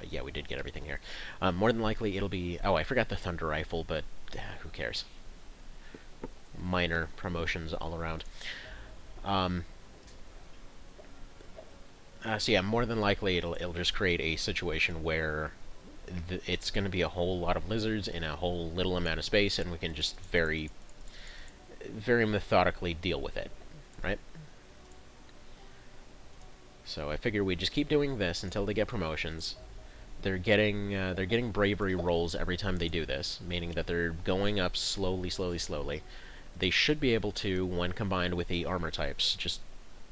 Yeah, we did get everything here. More than likely, it'll be... Oh, I forgot the Thunder Rifle, but who cares? Minor promotions all around. So yeah, more than likely, it'll just create a situation where it's going to be a whole lot of lizards in a whole little amount of space, and we can just very, very methodically deal with it, right? So I figure we just keep doing this until they get promotions. They're getting bravery rolls every time they do this, meaning that they're going up slowly, slowly, slowly. They should be able to, when combined with the armor types,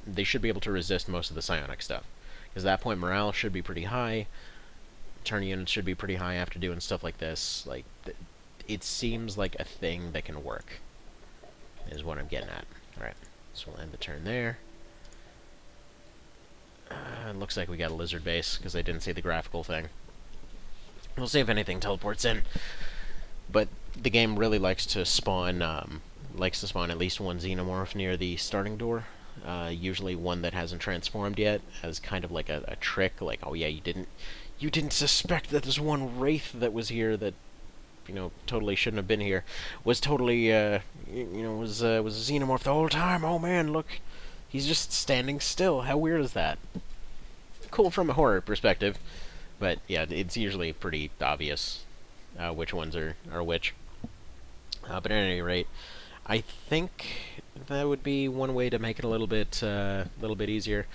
they should be able to resist most of the psionic stuff. Because at that point, morale should be pretty high. Turn units should be pretty high after doing stuff like this. Like, it seems like a thing that can work, is what I'm getting at. Alright, so we'll end the turn there. It looks like we got a lizard base, because I didn't see the graphical thing. We'll see if anything teleports in. But the game really likes to spawn at least one xenomorph near the starting door. Usually one that hasn't transformed yet, as kind of like a trick, like, oh yeah, you didn't suspect that this one wraith that was here that, totally shouldn't have been here, was totally, was a xenomorph the whole time. Oh man, look, He's just standing still. How weird is that? Cool from a horror perspective, but yeah, it's usually pretty obvious which ones are which. But at any rate, I think that would be one way to make it a little bit easier.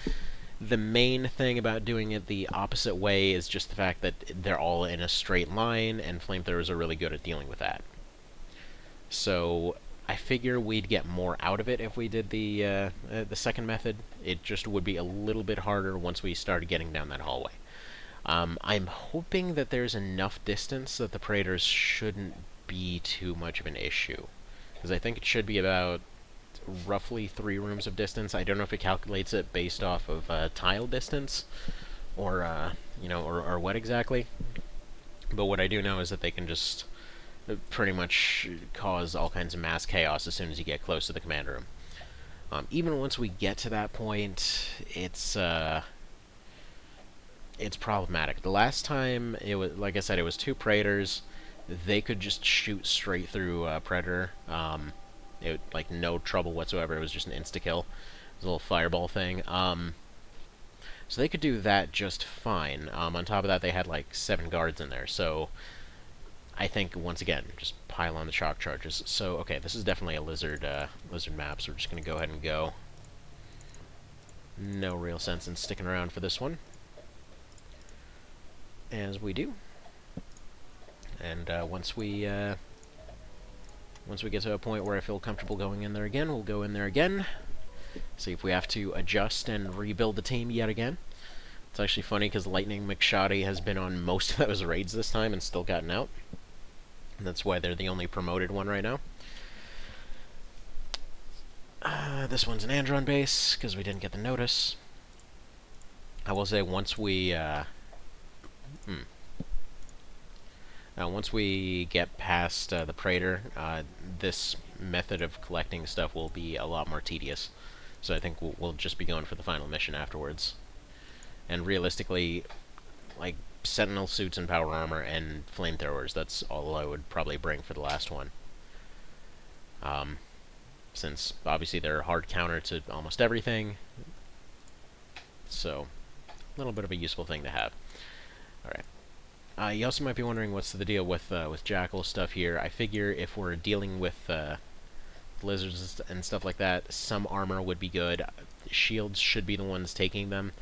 The main thing about doing it the opposite way is just the fact that they're all in a straight line, and flamethrowers are really good at dealing with that. So I figure we'd get more out of it if we did the second method. It just would be a little bit harder once we started getting down that hallway. I'm hoping that there's enough distance that the Praetors shouldn't be too much of an issue, because I think it should be about roughly 3 rooms of distance. I don't know if it calculates it based off of tile distance, or or what exactly. But what I do know is that they can just pretty much cause all kinds of mass chaos as soon as you get close to the command room. Even once we get to that point, it's problematic. The last time it was, like I said, it was 2 Praetors. They could just shoot straight through Predator. Like no trouble whatsoever. It was just an insta-kill. It was a little fireball thing. So they could do that just fine. On top of that, they had like 7 guards in there. So I think, once again, just pile on the shock charges. So, okay, this is definitely a lizard map, so we're just going to go ahead and go. No real sense in sticking around for this one. As we do. And once we get to a point where I feel comfortable going in there again, we'll go in there again. See if we have to adjust and rebuild the team yet again. It's actually funny because Lightning McShoddy has been on most of those raids this time and still gotten out. And that's why they're the only promoted one right now. This one's an Andron base because we didn't get the notice. I will say once we once we get past the Praetor, this method of collecting stuff will be a lot more tedious. So I think we'll just be going for the final mission afterwards. And realistically, like, Sentinel suits and power armor and flamethrowers, that's all I would probably bring for the last one. Since, obviously, they're a hard counter to almost everything. So, a little bit of a useful thing to have. Alright. You also might be wondering what's the deal with Jackal stuff here. I figure if we're dealing with lizards and stuff like that, some armor would be good. Shields should be the ones taking them.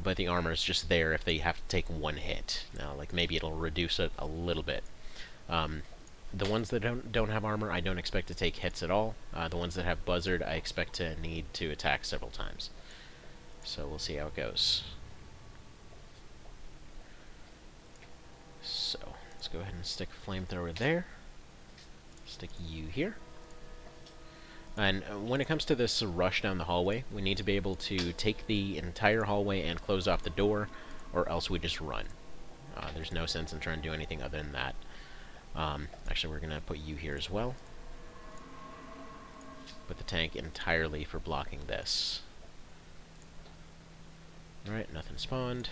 But the armor is just there if they have to take 1 hit. Now, like, maybe it'll reduce it a little bit. The ones that don't have armor, I don't expect to take hits at all. The ones that have Buzzard, I expect to need to attack several times. So we'll see how it goes. So, let's go ahead and stick Flamethrower there. Stick you here. And when it comes to this rush down the hallway, we need to be able to take the entire hallway and close off the door, or else we just run. There's no sense in trying to do anything other than that. Actually, we're going to put you here as well. Put the tank entirely for blocking this. Alright, nothing spawned.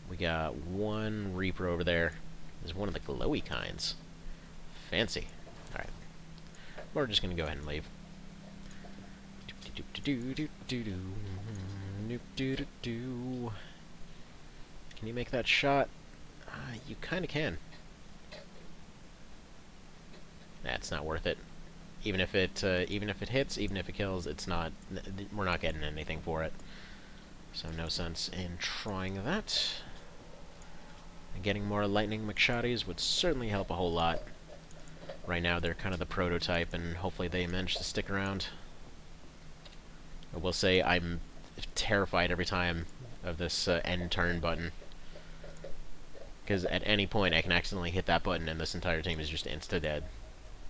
We got 1 Reaper over there. There's one of the glowy kinds. Fancy. Alright. We're just going to go ahead and leave. Can you make that shot? You kind of can. That's not worth it. Even if it hits, even if it kills, it's not. We're not getting anything for it. So no sense in trying that. And getting more Lightning McShoddies would certainly help a whole lot. Right now, they're kind of the prototype, and hopefully they manage to stick around. I will say I'm terrified every time of this end turn button. Because at any point I can accidentally hit that button and this entire team is just insta-dead.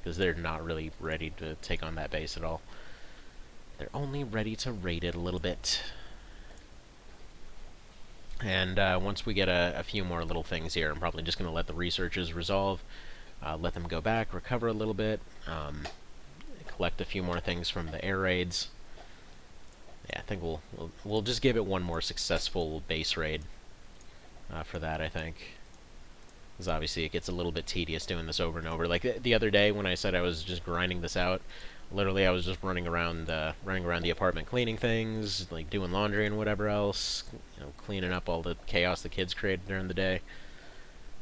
Because they're not really ready to take on that base at all. They're only ready to raid it a little bit. And once we get a few more little things here, I'm probably just going to let the researchers resolve. Let them go back, recover a little bit. Collect a few more things from the air raids. Yeah, I think we'll just give it one more successful base raid for that, I think. Because obviously it gets a little bit tedious doing this over and over. Like the other day when I said I was just grinding this out, literally I was just running around the apartment cleaning things, like doing laundry and whatever else, cleaning up all the chaos the kids created during the day,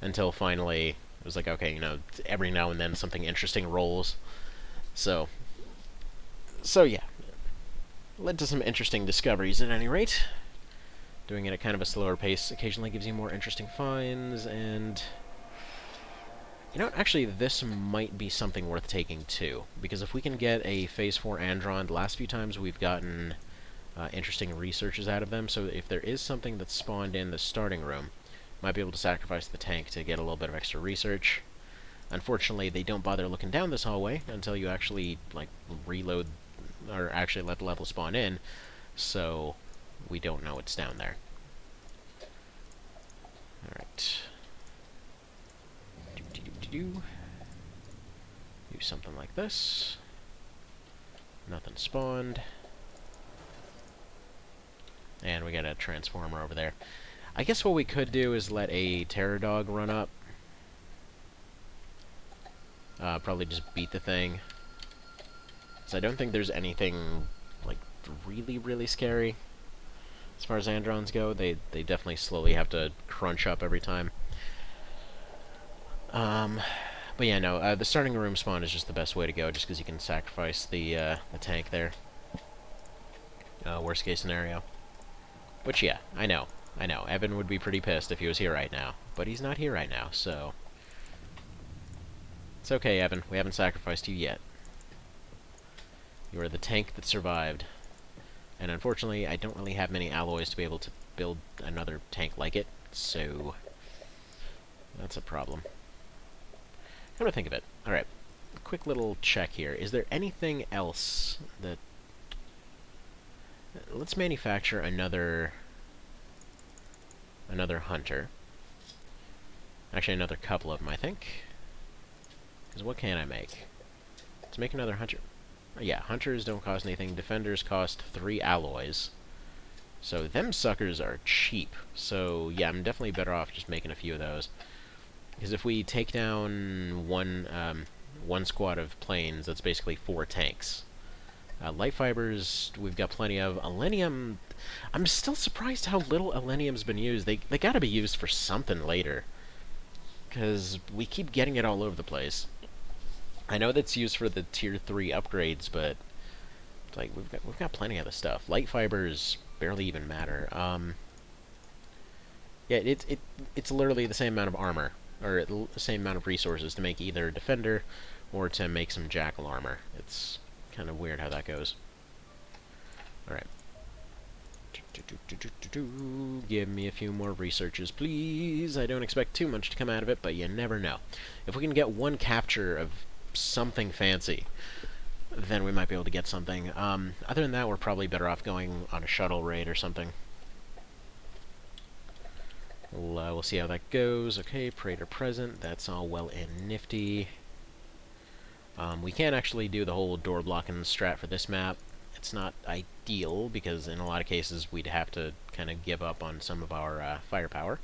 until finally it was like, okay, every now and then something interesting rolls. So yeah, led to some interesting discoveries at any rate. Doing it at kind of a slower pace occasionally gives you more interesting finds, and actually this might be something worth taking too, because if we can get a Phase 4 Andron, the last few times we've gotten interesting researches out of them, so if there is something that's spawned in the starting room, might be able to sacrifice the tank to get a little bit of extra research. Unfortunately, they don't bother looking down this hallway until you actually, reload, or actually let the level spawn in, so we don't know it's down there. Alright. Do something like this. Nothing spawned. And we got a transformer over there. I guess what we could do is let a terror dog run up. Probably just beat the thing. So I don't think there's anything, really, really scary. As far as Androns go, they definitely slowly have to crunch up every time. But yeah, no, the starting room spawn is just the best way to go, just because you can sacrifice the tank there. Worst case scenario. Which, yeah, I know. Evan would be pretty pissed if he was here right now. But he's not here right now, so... It's okay, Evan. We haven't sacrificed you yet. You are the tank that survived. And unfortunately, I don't really have many alloys to be able to build another tank like it, so... That's a problem. Come to think of it. Alright. Quick little check here. Is there anything else that... Let's manufacture another hunter. Actually, another couple of them, I think. Because what can I make? Let's make another hunter. Yeah, hunters don't cost anything. Defenders cost 3 alloys. So them suckers are cheap. So yeah, I'm definitely better off just making a few of those. Because if we take down one squad of planes, that's basically 4 tanks. Light fibers, we've got plenty of. Alenium, I'm still surprised how little alenium's been used. They gotta be used for something later. Because we keep getting it all over the place. I know that's used for the tier 3 upgrades, but we've got plenty of the stuff. Light fibers barely even matter. Yeah, it's literally the same amount of armor, or the same amount of resources to make either defender or to make some jackal armor. It's kind of weird how that goes. Alright. Give me a few more researches, please. I don't expect too much to come out of it, but you never know. If we can get one capture of something fancy, then we might be able to get something. Other than that, we're probably better off going on a shuttle raid or something. We'll see how that goes. Okay, Praetor present. That's all well and nifty. We can actually do the whole door blocking strat for this map. It's not ideal, because in a lot of cases we'd have to kind of give up on some of our firepower.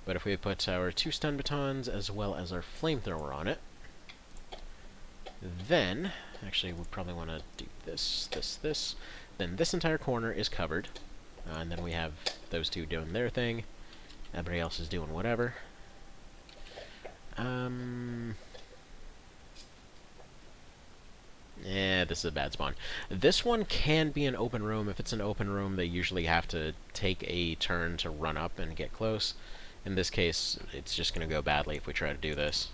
But if we put our 2 stun batons as well as our flamethrower on it, then, actually we probably want to do this, this. Then this entire corner is covered. And then we have those 2 doing their thing. Everybody else is doing whatever. Yeah, this is a bad spawn. This one can be an open room. If it's an open room, they usually have to take a turn to run up and get close. In this case, it's just going to go badly if we try to do this.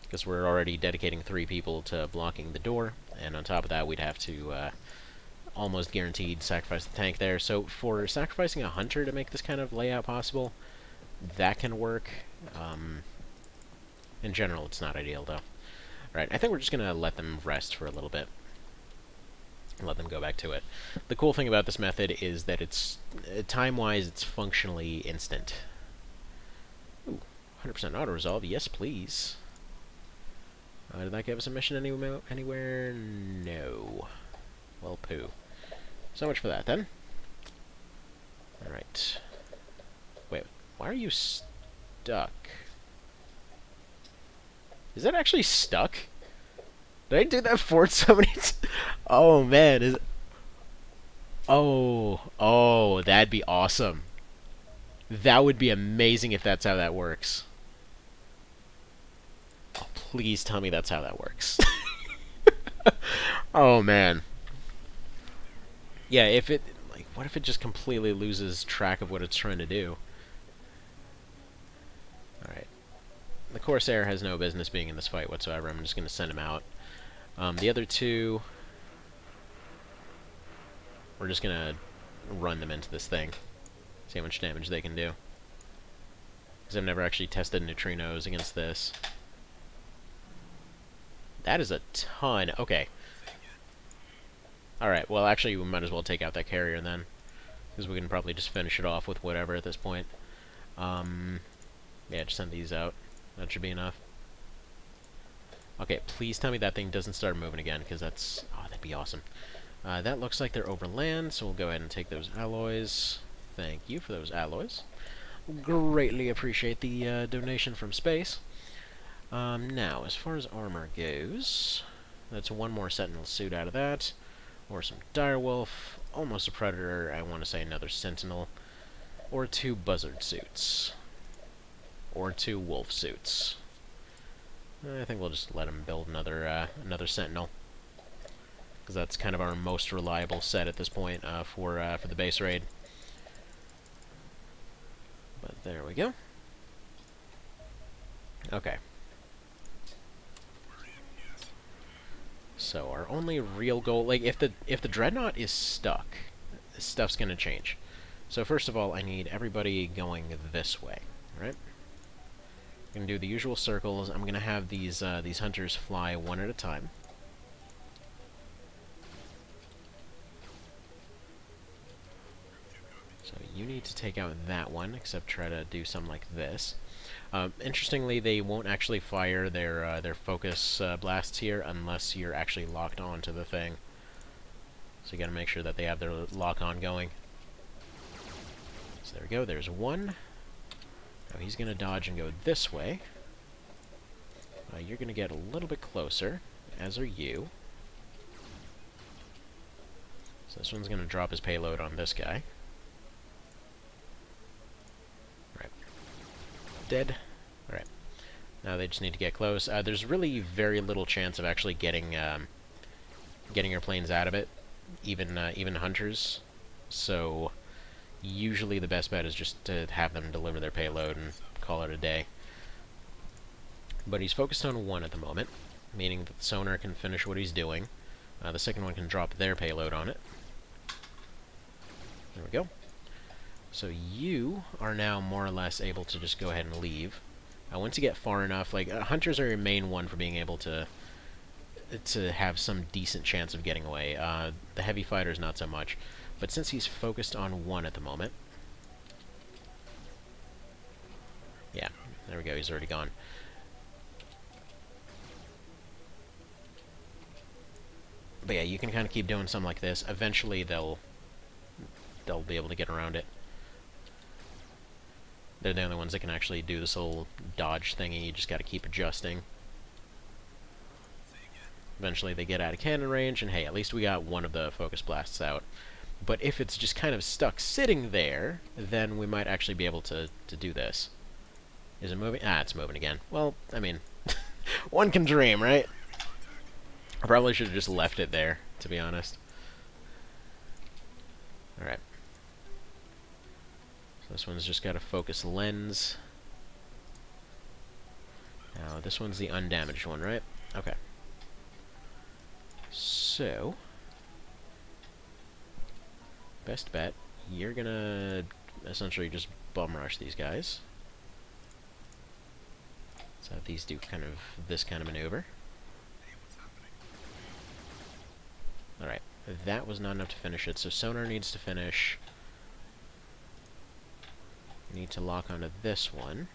Because we're already dedicating 3 people to blocking the door, and on top of that, we'd have to almost guaranteed sacrifice the tank there. So for sacrificing a hunter to make this kind of layout possible, that can work. In general, it's not ideal, though. Alright, I think we're just going to let them rest for a little bit. Let them go back to it. The cool thing about this method is that it's, time-wise, it's functionally instant. Ooh, 100% auto-resolve, yes please. Did that give us a mission anywhere? No. Well, poo. So much for that, then. Alright. Wait, why are you stuck. Is that actually stuck? Did I do that fort so many times? Oh, man. Is it... Oh, that'd be awesome. That would be amazing if that's how that works. Oh, please tell me that's how that works. Oh, man. Yeah, if it... Like, what if it just completely loses track of what it's trying to do? Alright. The Corsair has no business being in this fight whatsoever. I'm just going to send him out. The other two... We're just going to run them into this thing. See how much damage they can do. Because I've never actually tested neutrinos against this. That is a ton. Okay. Alright, well actually we might as well take out that carrier then. Because we can probably just finish it off with whatever at this point. Yeah, just send these out. That should be enough. Okay, please tell me that thing doesn't start moving again, because that's... Oh, that'd be awesome. That looks like they're over land, so we'll go ahead and take those alloys. Thank you for those alloys. Greatly appreciate the donation from space. Now, as far as armor goes, that's one more sentinel suit out of that, or some direwolf, almost a predator, I want to say another sentinel, or 2 buzzard suits, or 2 wolf suits. I think we'll just let him build another sentinel, because that's kind of our most reliable set at this point for the base raid. But there we go. Okay. So our only real goal, like if the dreadnought is stuck, stuff's gonna change. So first of all, I need everybody going this way, right? I'm gonna do the usual circles. I'm gonna have these hunters fly one at a time. So you need to take out that one, except try to do something like this. Interestingly, they won't actually fire their focus blasts here unless you're actually locked on to the thing. So you gotta make sure that they have their lock-on going. So there we go, there's one. Now he's gonna dodge and go this way. You're gonna get a little bit closer, as are you. So this one's gonna drop his payload on this guy. Right. Dead. Alright. Now they just need to get close. There's really very little chance of actually getting your planes out of it, even hunters. So usually the best bet is just to have them deliver their payload and call it a day. But he's focused on one at the moment, meaning that the sonar can finish what he's doing. The second one can drop their payload on it. There we go. So you are now more or less able to just go ahead and leave. Once you get far enough, like hunters are your main one for being able to have some decent chance of getting away. The heavy fighters not so much, but since he's focused on one at the moment, yeah, there we go. He's already gone. But yeah, you can kind of keep doing something like this. Eventually, they'll be able to get around it. They're the only ones that can actually do this little dodge thingy. You just got to keep adjusting. Eventually they get out of cannon range, and hey, at least we got one of the focus blasts out. But if it's just kind of stuck sitting there, then we might actually be able to do this. Is it moving? Ah, it's moving again. Well, I mean, one can dream, right? I probably should have just left it there, to be honest. Alright. So this one's just got a focus lens. Now, this one's the undamaged one, right? Okay. So, best bet, you're gonna essentially just bum rush these guys. Let's have these do kind of this kind of maneuver. Alright, that was not enough to finish it, so sonar needs to finish. We need to lock onto this one.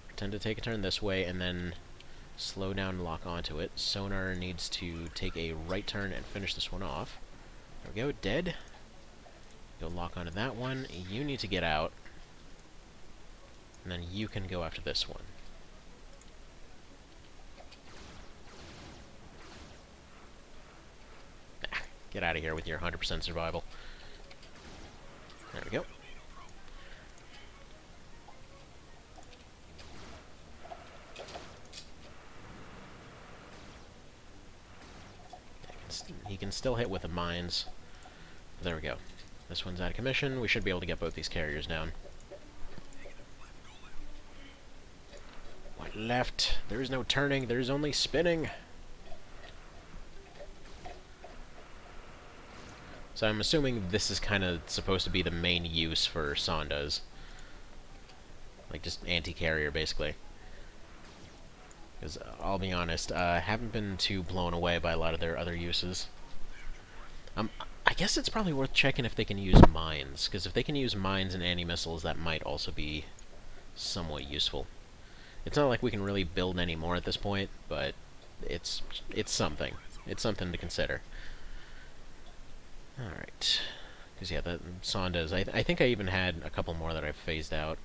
Pretend to take a turn this way, and then slow down and lock onto it. Sonar needs to take a right turn and finish this one off. There we go, dead. Go lock onto that one. You need to get out. And then you can go after this one. Ah, get out of here with your 100% survival. There we go. He can still hit with the mines. There we go. This one's out of commission. We should be able to get both these carriers down. White left. There is no turning. There is only spinning. So I'm assuming this is kind of supposed to be the main use for Sondas. Like, just anti-carrier, basically. Because, I'll be honest, I haven't been too blown away by a lot of their other uses. I guess it's probably worth checking if they can use mines, because if they can use mines and anti-missiles, that might also be somewhat useful. It's not like we can really build any more at this point, but it's something. It's something to consider. Alright. Because, yeah, the Sondas, I think I even had a couple more that I've phased out.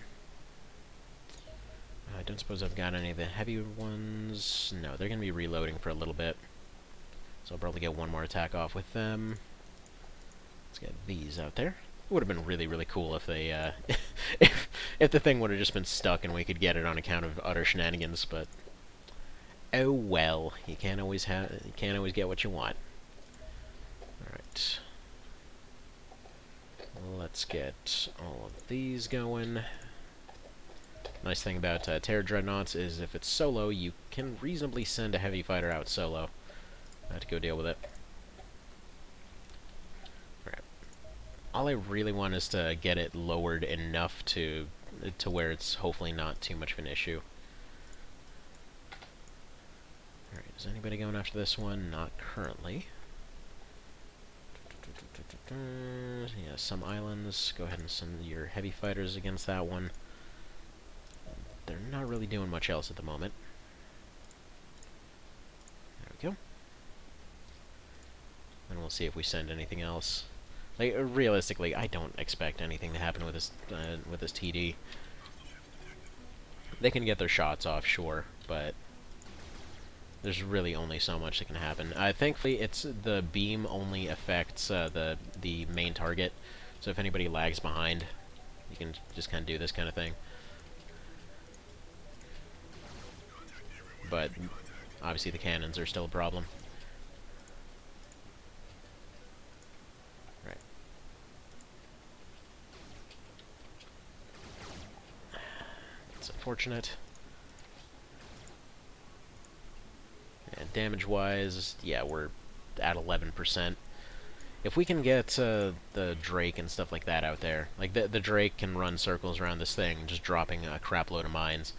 I don't suppose I've got any of the heavier ones. No, they're going to be reloading for a little bit. So I'll probably get one more attack off with them. Let's get these out there. It would have been really, really cool if they, if the thing would have just been stuck and we could get it on account of utter shenanigans, but oh well. You can't always get what you want. Alright. Let's get all of these going. Nice thing about Terror Dreadnoughts is if it's solo, you can reasonably send a heavy fighter out solo to go deal with it. Alright. All I really want is to get it lowered enough to where it's hopefully not too much of an issue. Alright, is anybody going after this one? Not currently. Yeah, some islands. Go ahead and send your heavy fighters against that one. They're not really doing much else at the moment. There we go. And we'll see if we send anything else. Like, realistically, I don't expect anything to happen with this TD. They can get their shots off, sure, but there's really only so much that can happen. Thankfully, the beam only affects the main target, so if anybody lags behind, you can just kind of do this kind of thing. But obviously the cannons are still a problem. Right. It's unfortunate. And damage-wise, yeah, we're at 11%. If we can get the Drake and stuff like that out there, like the Drake can run circles around this thing, just dropping a crap load of mines,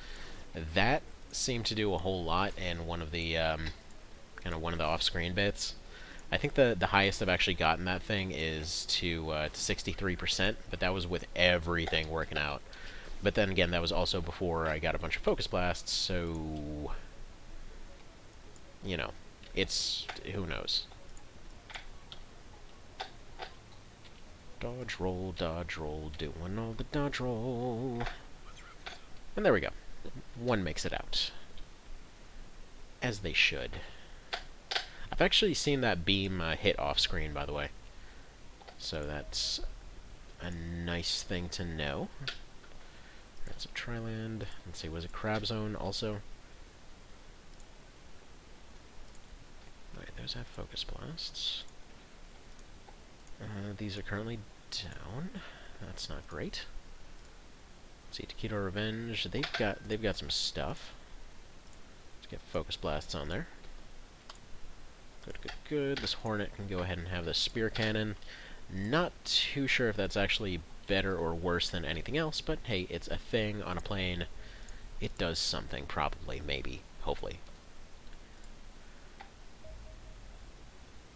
that seemed to do a whole lot in one of the kind of one of the off-screen bits. I think the highest I've actually gotten that thing is to 63%, but that was with everything working out. But then again, that was also before I got a bunch of focus blasts, so you know, it's who knows. Dodge roll, doing all the dodge roll. And there we go. One makes it out. As they should. I've actually seen that beam hit off-screen, by the way. So that's a nice thing to know. That's a Triland. Let's see, was it Crab Zone also? Alright, those have focus blasts. These are currently down. That's not great. Let's see, Taquito Revenge. They've got some stuff. Let's get focus blasts on there. Good. This Hornet can go ahead and have the spear cannon. Not too sure if that's actually better or worse than anything else, but hey, it's a thing on a plane. It does something, probably, maybe, hopefully.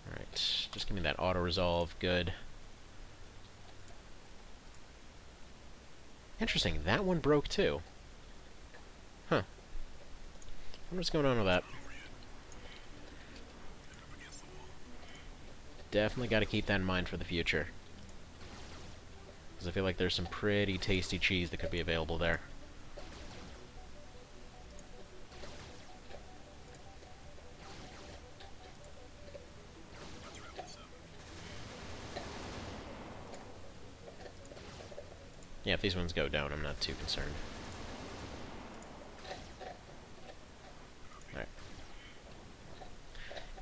Alright, just give me that auto-resolve, good. Interesting, that one broke too. Huh. I wonder what's going on with that. Definitely got to keep that in mind for the future. Because I feel like there's some pretty tasty cheese that could be available there. Yeah, if these ones go down, I'm not too concerned. Alright.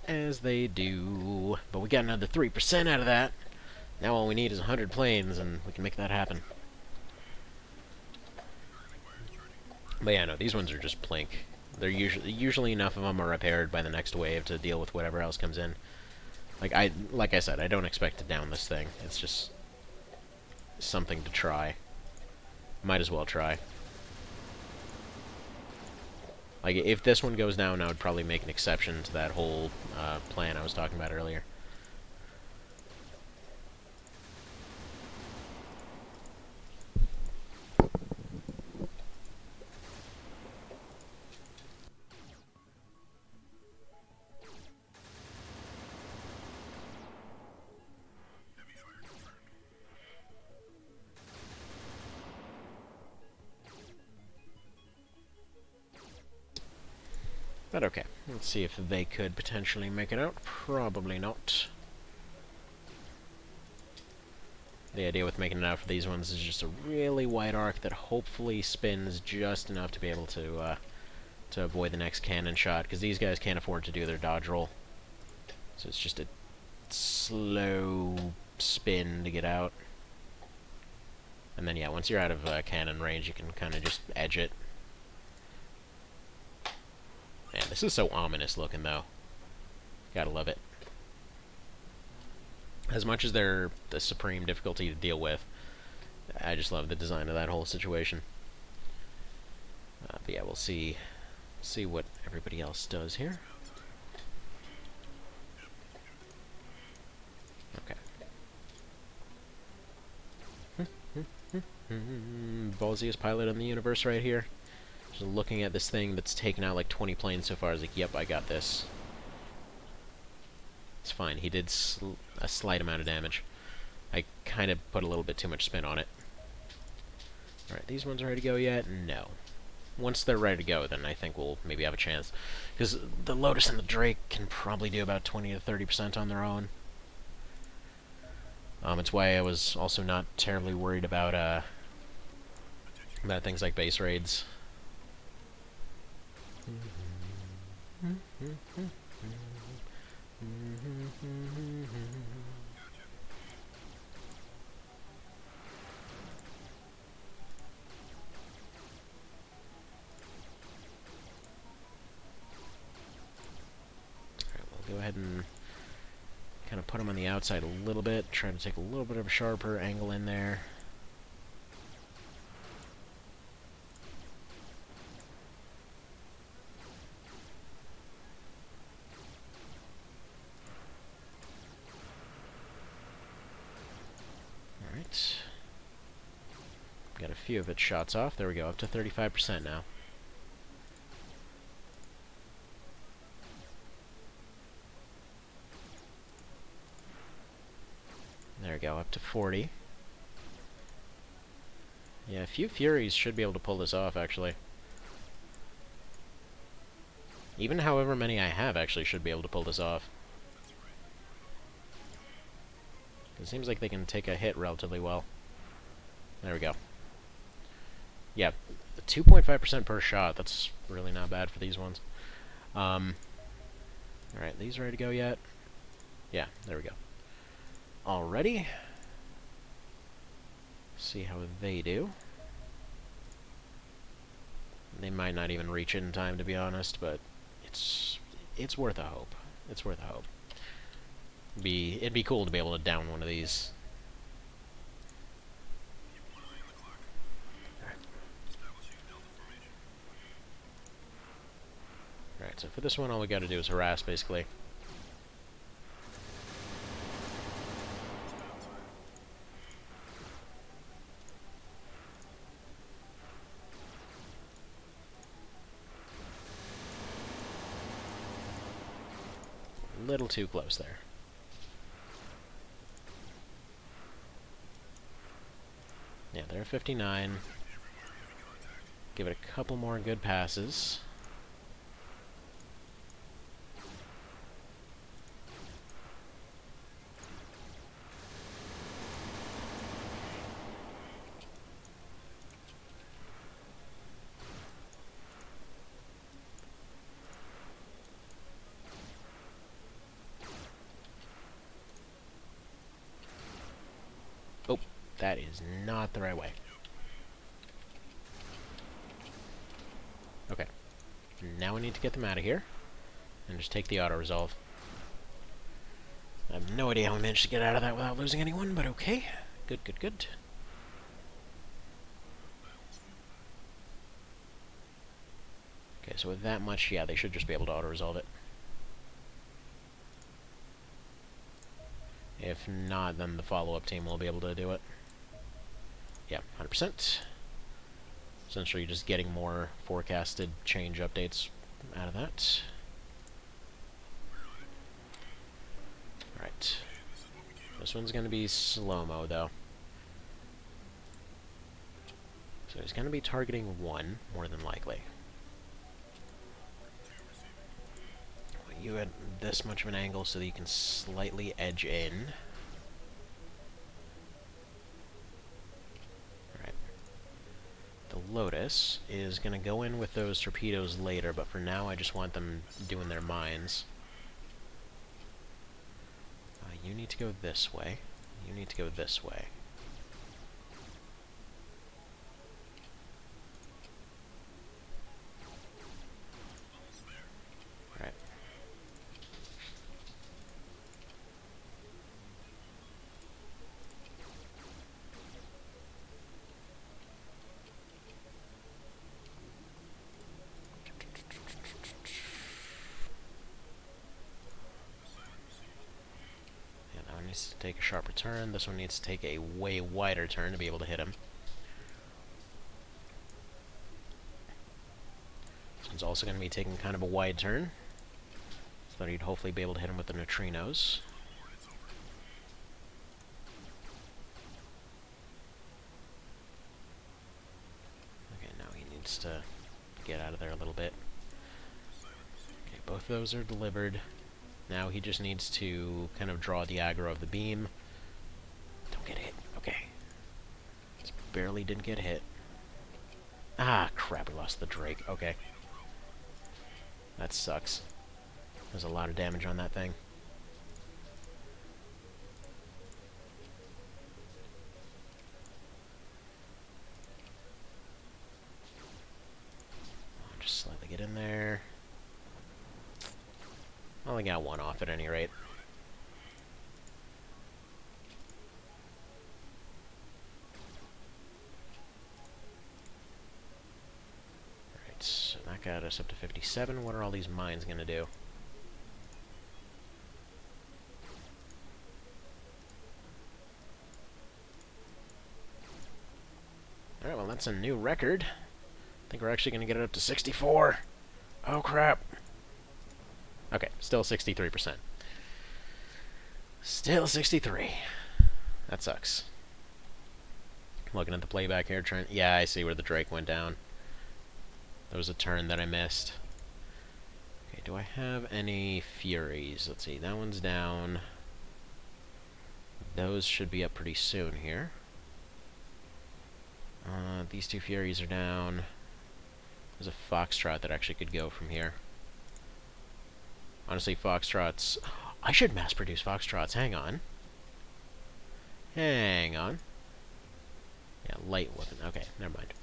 As they do. But we got another 3% out of that. Now all we need is 100 planes, and we can make that happen. But yeah, no, these ones are just plink. They're usually enough of them are repaired by the next wave to deal with whatever else comes in. Like I said, I don't expect to down this thing. It's just something to try. Might as well try. Like, if this one goes down, I would probably make an exception to that whole plan I was talking about earlier. But okay, let's see if they could potentially make it out. Probably not. The idea with making it out for these ones is just a really wide arc that hopefully spins just enough to be able to avoid the next cannon shot, because these guys can't afford to do their dodge roll. So it's just a slow spin to get out. And then, yeah, once you're out of cannon range, you can kind of just edge it. Man, this is so ominous looking, though. Gotta love it. As much as they're the supreme difficulty to deal with, I just love the design of that whole situation. But yeah, we'll see what everybody else does here. Okay. Ballsiest pilot in the universe right here. Just looking at this thing that's taken out like 20 planes so far, I was like, yep, I got this. It's fine. He did a slight amount of damage. I kind of put a little bit too much spin on it. Alright, these ones are ready to go yet? No. Once they're ready to go, then I think we'll maybe have a chance. Because the Lotus and the Drake can probably do about 20 to 30% on their own. It's why I was also not terribly worried about things like base raids. Go ahead and kind of put them on the outside a little bit, try to take a little bit of a sharper angle in there. Alright. Got a few of its shots off. There we go, up to 35% now. There we go, up to 40. Yeah, a few Furies should be able to pull this off, actually. Even however many I have actually should be able to pull this off. It seems like they can take a hit relatively well. There we go. Yeah, 2.5% per shot. That's really not bad for these ones. Alright, these ready to go yet? Yeah, there we go. Already. See how they do. They might not even reach it in time, to be honest, but it's worth a hope. It's worth a hope. It'd be cool to be able to down one of these. Alright, so for this one, all we gotta do is harass, basically. A little too close there. Yeah, they're 59. Give it a couple more good passes. That is not the right way. Okay. Now we need to get them out of here. And just take the auto-resolve. I have no idea how we managed to get out of that without losing anyone, but okay. Good, good, good. Okay, so with that much, yeah, they should just be able to auto-resolve it. If not, then the follow-up team will be able to do it. Yeah, 100%. Essentially just getting more forecasted change updates out of that. Alright. This one's going to be slow-mo, though. So he's going to be targeting 1, more than likely. You at this much of an angle so that you can slightly edge in. Alright. The Lotus is going to go in with those torpedoes later, but for now I just want them doing their mines. You need to go this way. You need to go this way. Alright. Needs to take a sharper turn. This one needs to take a way wider turn to be able to hit him. This one's also going to be taking kind of a wide turn, so that he'd hopefully be able to hit him with the neutrinos. Okay, now he needs to get out of there a little bit. Okay, both of those are delivered. Now he just needs to kind of draw the aggro of the beam. Don't get hit. Okay. Just barely didn't get hit. Ah, crap, we lost the Drake. Okay. That sucks. There's a lot of damage on that thing. I'll just slightly get in there. Only got one off at any rate. Alright, so that got us up to 57. What are all these mines going to do? Alright, well that's a new record. I think we're actually going to get it up to 64. Oh crap. Okay, still 63%. Still 63. That sucks. Looking at the playback here, trying... Yeah, I see where the Drake went down. There was a turn that I missed. Okay, do I have any Furies? Let's see, that one's down. Those should be up pretty soon here. These two Furies are down. There's a Foxtrot that actually could go from here. Honestly, Foxtrots... I should mass-produce Foxtrots. Hang on. Hang on. Yeah, light weapon. Okay, never mind.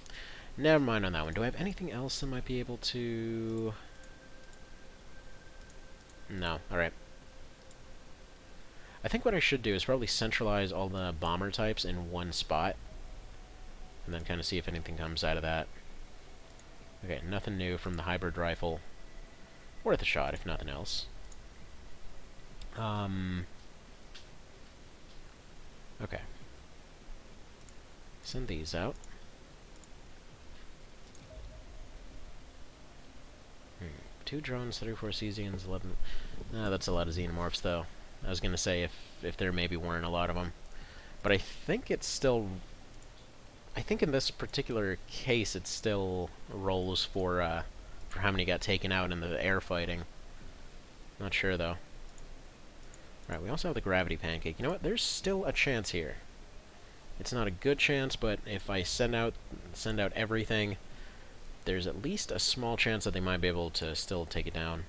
Never mind on that one. Do I have anything else that might be able to... No. Alright. I think what I should do is probably centralize all the bomber types in one spot. And then kind of see if anything comes out of that. Okay, nothing new from the hybrid rifle. Worth a shot, if nothing else. Okay. Send these out. 2 drones, 34 Cesians, 11... that's a lot of xenomorphs, though. I was gonna say if there maybe weren't a lot of them. But I think it's still... I think in this particular case it still rolls for how many got taken out in the air fighting. Not sure, though. Right, we also have the gravity pancake. You know what? There's still a chance here. It's not a good chance, but if I send out everything, there's at least a small chance that they might be able to still take it down.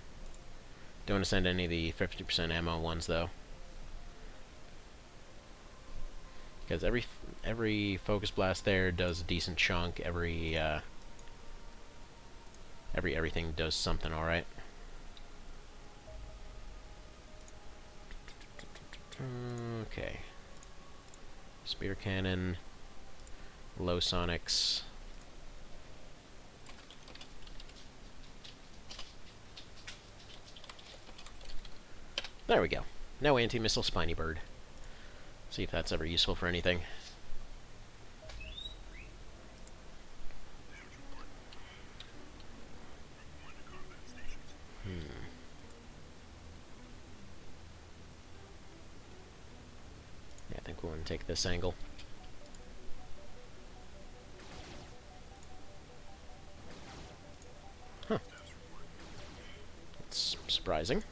Don't want to send any of the 50% ammo ones, though. Because every focus blast there does a decent chunk. Everything does something all right. Okay. Spear cannon, low sonics. There we go. No anti-missile spiny bird. See if that's ever useful for anything. Yeah, I think we'll want to take this angle. Huh. That's surprising.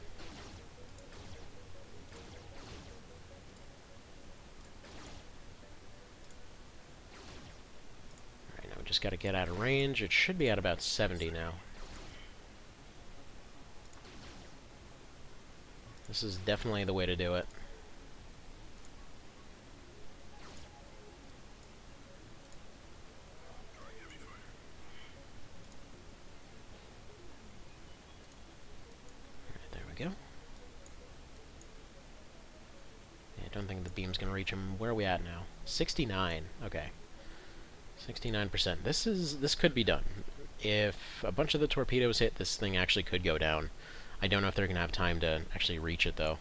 Alright, now we just got to get out of range. It should be at about 70 now. This is definitely the way to do it. Alright, there we go. Yeah, I don't think the beam's going to reach him. Where are we at now? 69. Okay. 69%. This could be done. If a bunch of the torpedoes hit, this thing actually could go down. I don't know if they're going to have time to actually reach it, though.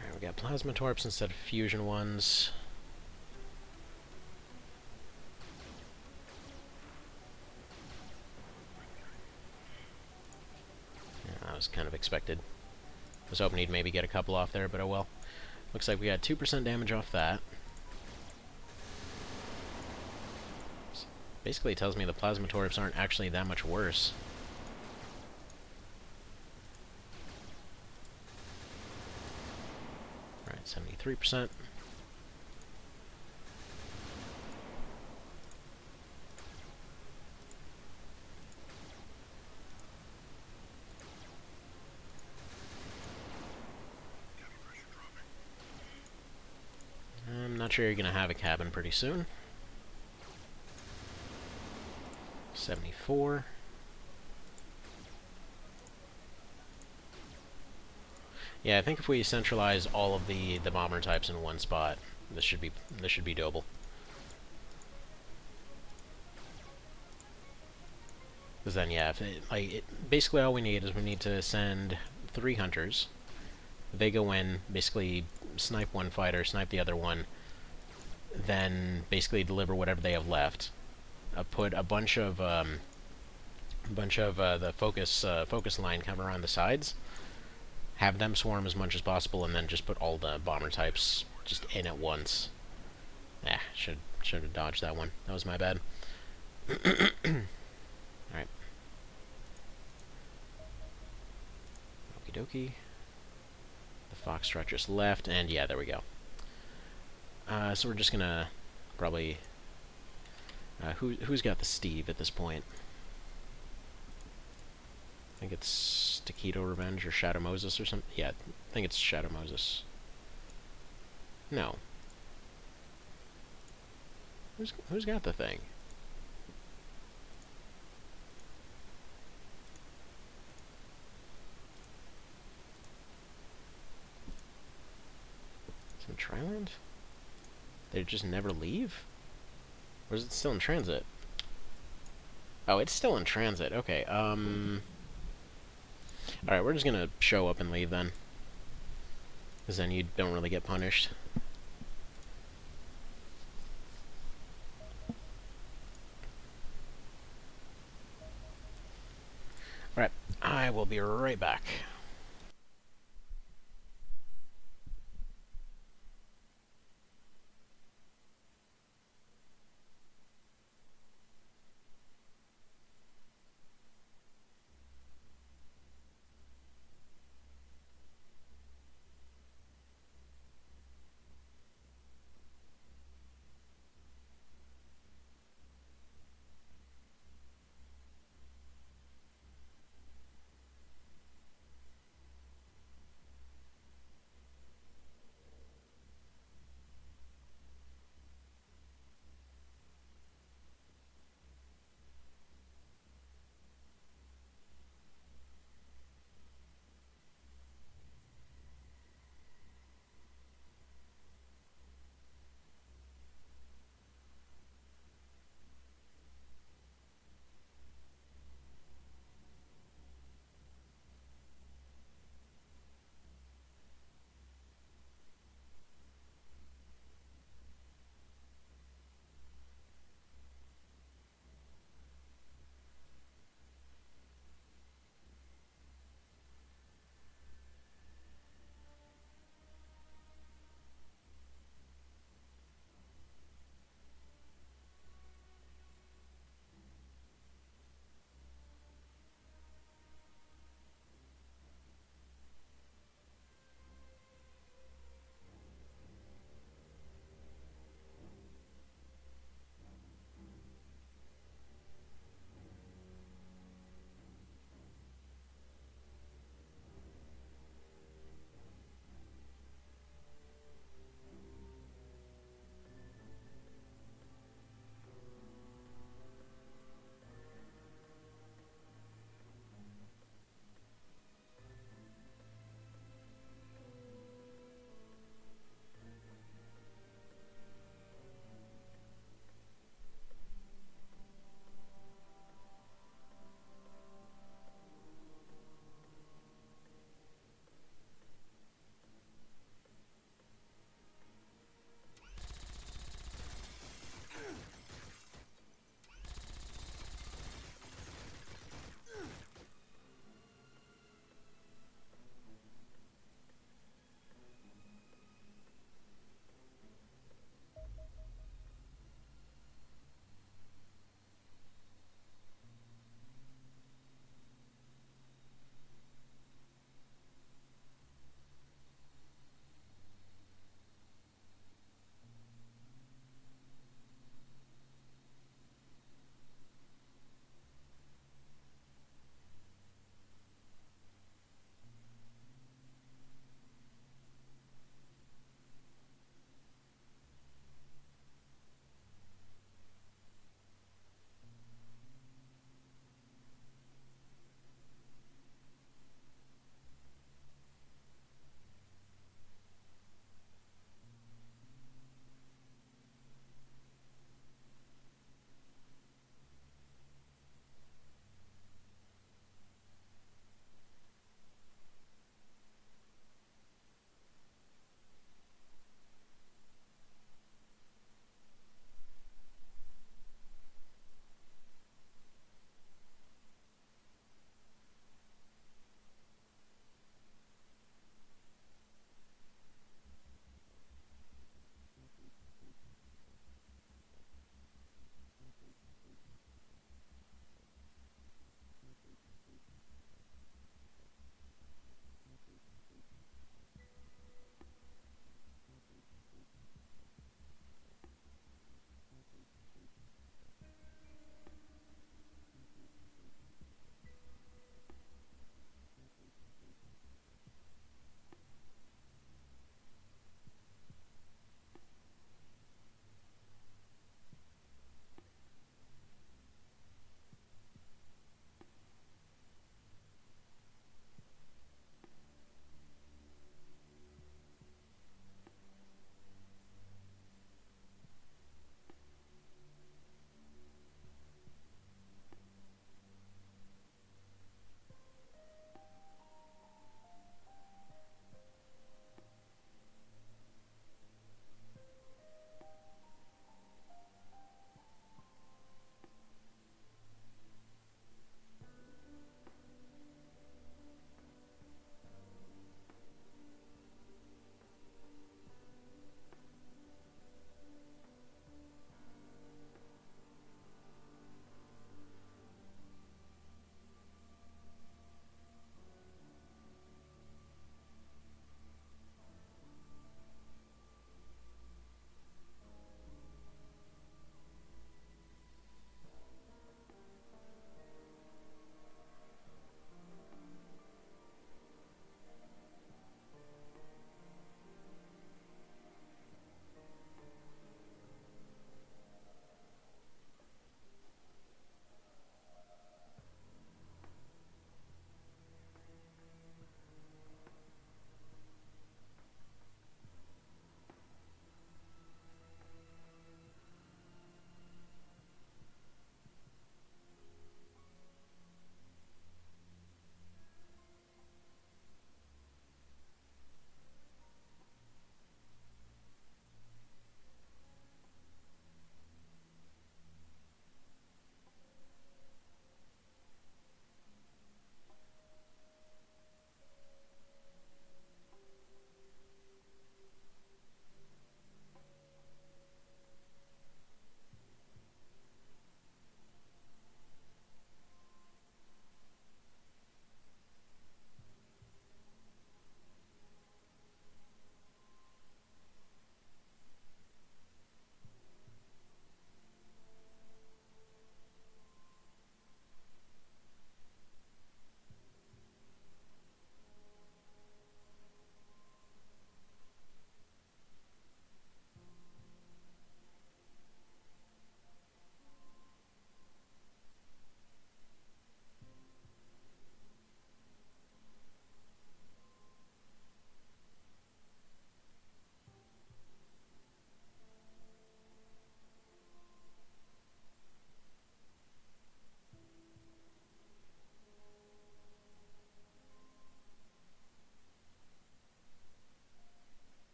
Alright, we got plasma torps instead of fusion ones. That was kind of expected. I was hoping he'd maybe get a couple off there, but oh well. Looks like we got 2% damage off that. Basically tells me the plasma torps aren't actually that much worse. Alright, 73%. I'm not sure you're going to have a cabin pretty soon. 74. Yeah, I think if we centralize all of the bomber types in one spot, this should be doable. Because then, yeah, basically all we need is we need to send 3 hunters. They go in, basically snipe one fighter, snipe the other one, then basically deliver whatever they have left. Put a bunch of the focus line cover on the sides. Have them swarm as much as possible, and then just put all the bomber types just in at once. Should have dodged that one. That was my bad. Alright. Okie dokie. The Foxtrot just left, and yeah, there we go. So we're just gonna probably... who's got the Steve at this point? I think it's Taquito Revenge or Shadow Moses or something. Yeah, I think it's Shadow Moses. No. Who's got the thing? Some Triland? They just never leave? Or is it still in transit? Oh, it's still in transit. Okay, alright, we're just gonna show up and leave then. Because then you don't really get punished. Alright, I will be right back.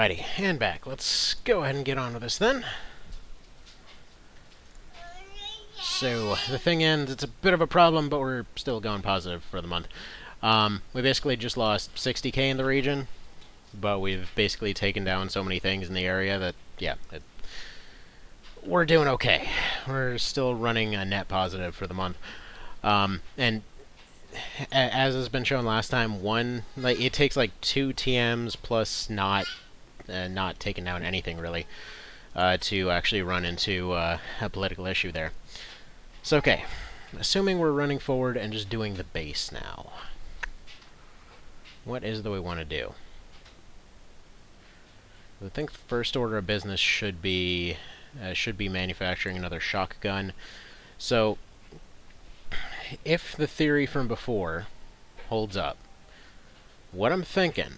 Alrighty, and back. Let's go ahead and get on with this then. So, the thing ends, it's a bit of a problem, but we're still going positive for the month. We basically just lost 60k in the region, but we've basically taken down so many things in the area that, yeah, we're doing okay. We're still running a net positive for the month. And as has been shown last time, it takes like 2 TMs plus not taking down anything really to actually run into a political issue there. So okay, assuming we're running forward and just doing the base now, what is it that we want to do? I think the first order of business should be manufacturing another shotgun. So if the theory from before holds up, what I'm thinking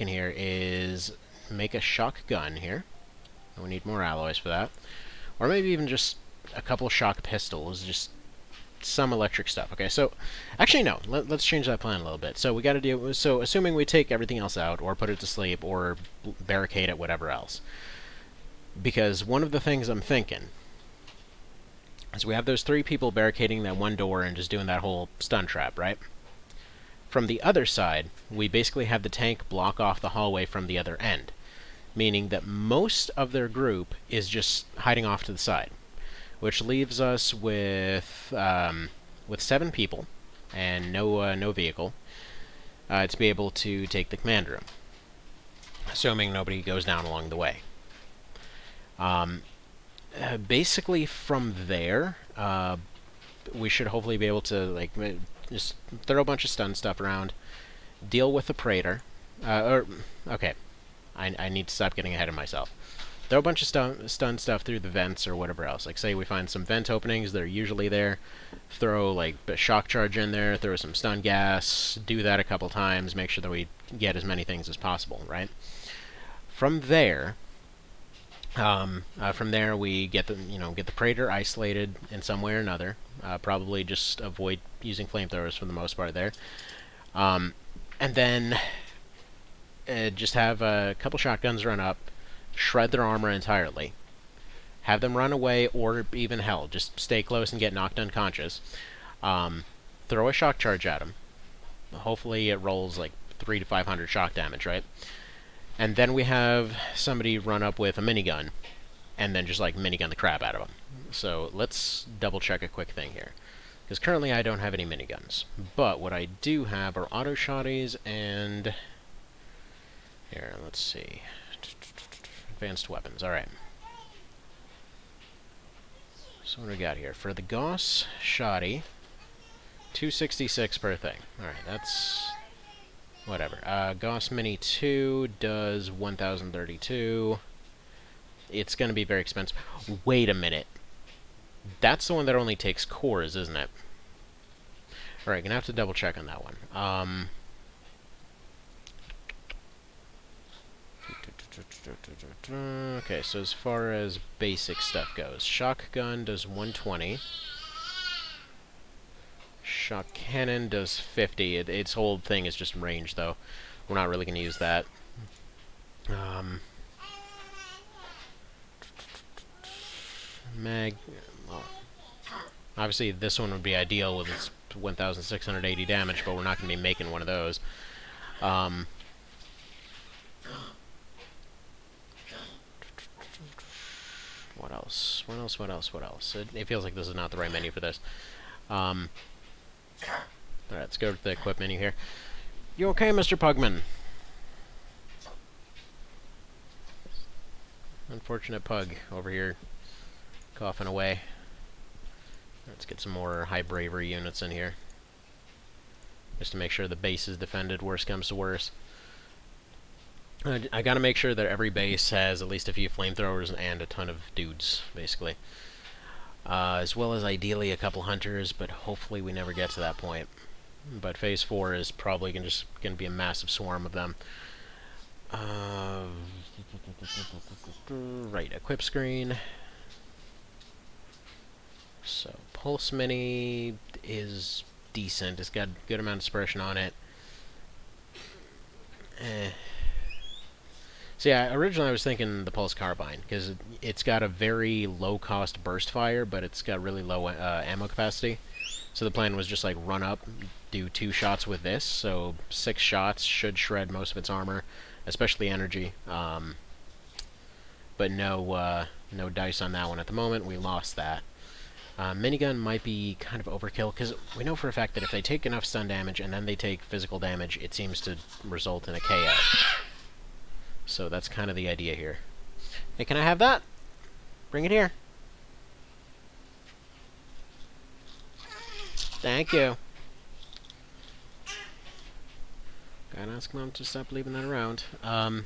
here is make a shotgun here. We need more alloys for that, or maybe even just a couple shock pistols, just some electric stuff. Okay, so actually no, let's change that plan a little bit. So we got to do assuming we take everything else out, or put it to sleep, or barricade it, whatever else. Because one of the things I'm thinking is we have those 3 people barricading that one door and just doing that whole stun trap, right? From the other side, we basically have the tank block off the hallway from the other end, meaning that most of their group is just hiding off to the side, which leaves us with 7 people and no vehicle to be able to take the command room, assuming nobody goes down along the way. Basically, from there, we should hopefully be able to just throw a bunch of stun stuff around, deal with the Praetor. Okay, I need to stop getting ahead of myself. Throw a bunch of stun stuff through the vents or whatever else. Like, say we find some vent openings that are usually there, throw like a shock charge in there, throw some stun gas, do that a couple times, make sure that we get as many things as possible, right? From there, we get the Praetor isolated in some way or another. Probably just avoid using flamethrowers for the most part there. And then just have a couple shotguns run up, shred their armor entirely, have them run away, or even hell, just stay close and get knocked unconscious. Throw a shock charge at them. Hopefully it rolls like 300 to 500 shock damage, right? And then we have somebody run up with a minigun, and then just like minigun the crap out of them. So let's double check a quick thing here, because currently I don't have any miniguns. But what I do have are auto shotties and here, let's see, advanced weapons. All right. So what do we got here for the Gauss shoddy? 266 per thing. All right, that's whatever. Gauss Mini 2 does 1,032. It's going to be very expensive. Wait a minute. That's the one that only takes cores, isn't it? Alright, gonna have to double check on that one. Okay, so as far as basic stuff goes, shotgun does 120. Shock cannon does 50. Its whole thing is just range, though. We're not really going to use that. Well, obviously this one would be ideal with its 1,680 damage, but we're not going to be making one of those. What else? What else? It feels like this is not the right menu for this. Alright, let's go to the equip menu here. You okay, Mr. Pugman? Unfortunate pug over here coughing away. Let's get some more high bravery units in here, just to make sure the base is defended, worst comes to worst. I gotta make sure that every base has at least a few flamethrowers and a ton of dudes, basically. As well as ideally a couple hunters, but hopefully we never get to that point. But Phase 4 is probably just going to be a massive swarm of them. Right, equip screen. So, Pulse Mini is decent. It's got a good amount of suppression on it. So yeah, originally I was thinking the pulse carbine because it's got a very low cost burst fire, but it's got really low ammo capacity. So the plan was just like run up, do 2 shots with this. So 6 shots should shred most of its armor, especially energy. But no dice on that one at the moment. We lost that. Minigun might be kind of overkill because we know for a fact that if they take enough stun damage and then they take physical damage, it seems to result in a KO. So that's kind of the idea here. Hey, can I have that? Bring it here. Thank you. Gotta ask Mom to stop leaving that around. Alright.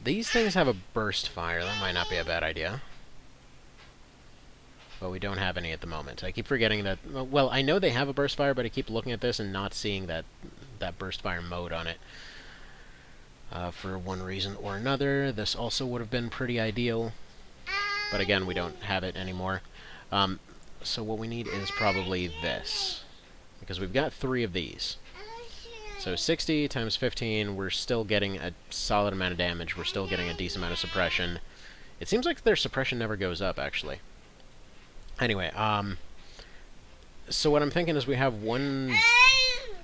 These things have a burst fire. That might not be a bad idea. But we don't have any at the moment. I keep forgetting that... Well, I know they have a burst fire, but I keep looking at this and not seeing that burst fire mode on it. For one reason or another. This also would have been pretty ideal. But again, we don't have it anymore. So what we need is probably this. Because we've got 3 of these. So 60 times 15, we're still getting a solid amount of damage. We're still getting a decent amount of suppression. It seems like their suppression never goes up, actually. Anyway, so what I'm thinking is we have one...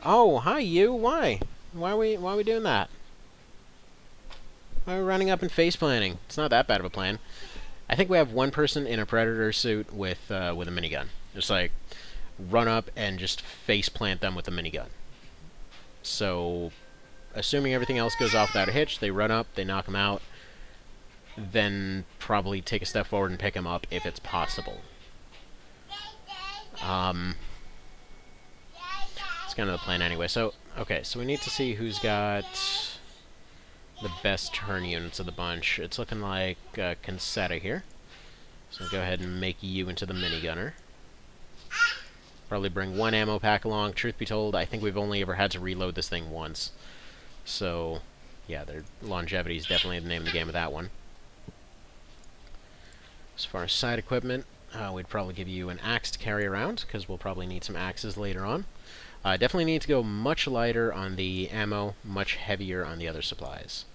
Oh, hi, you! Why? Why are we doing that? Why are we running up and face planting? It's not that bad of a plan. I think we have one person in a Predator suit with a minigun. Just like, run up and just face plant them with a minigun. So, assuming everything else goes off without a hitch, they run up, they knock them out, then probably take a step forward and pick them up if it's possible. It's kind of the plan anyway. So, okay, so we need to see who's got the best turn units of the bunch. It's looking like Concetta here. So go ahead and make you into the minigunner. Probably bring 1 ammo pack along. Truth be told, I think we've only ever had to reload this thing once. So, yeah, their longevity is definitely the name of the game with that one. As far as side equipment, we'd probably give you an axe to carry around, because we'll probably need some axes later on. Definitely need to go much lighter on the ammo, much heavier on the other supplies.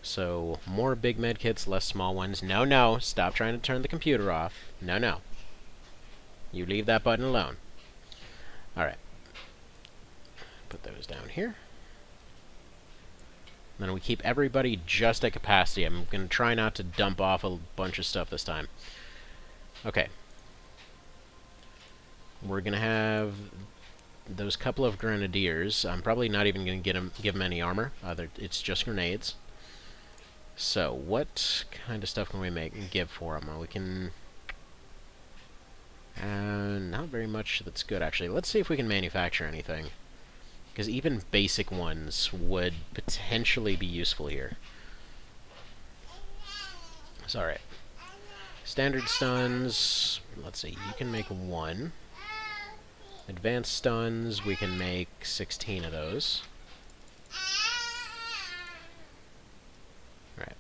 So, more big medkits, less small ones. No, no, stop trying to turn the computer off. No, no. You leave that button alone. Alright. Put those down here. Then we keep everybody just at capacity. I'm going to try not to dump off a bunch of stuff this time. Okay. We're going to have those couple of grenadiers. I'm probably not even going to give them any armor. It's just grenades. So, what kind of stuff can we make and give for them? We can... not very much that's good, actually. Let's see if we can manufacture anything. Because even basic ones would potentially be useful here. So, alright. Standard stuns, let's see, you can make 1. Advanced stuns, we can make 16 of those. Alright.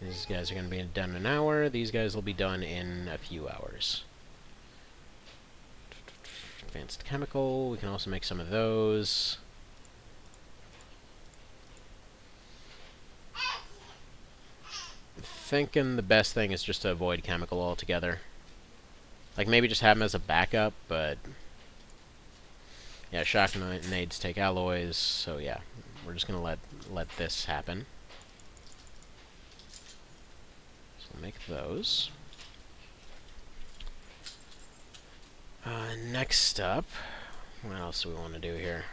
These guys are going to be done in an hour. These guys will be done in a few hours. Advanced chemical, we can also make some of those. Thinking the best thing is just to avoid chemical altogether. Like, maybe just have them as a backup, but... Yeah, shock grenades take alloys, so yeah. We're just going to let this happen. So we'll make those. Next up, what else do we want to do here?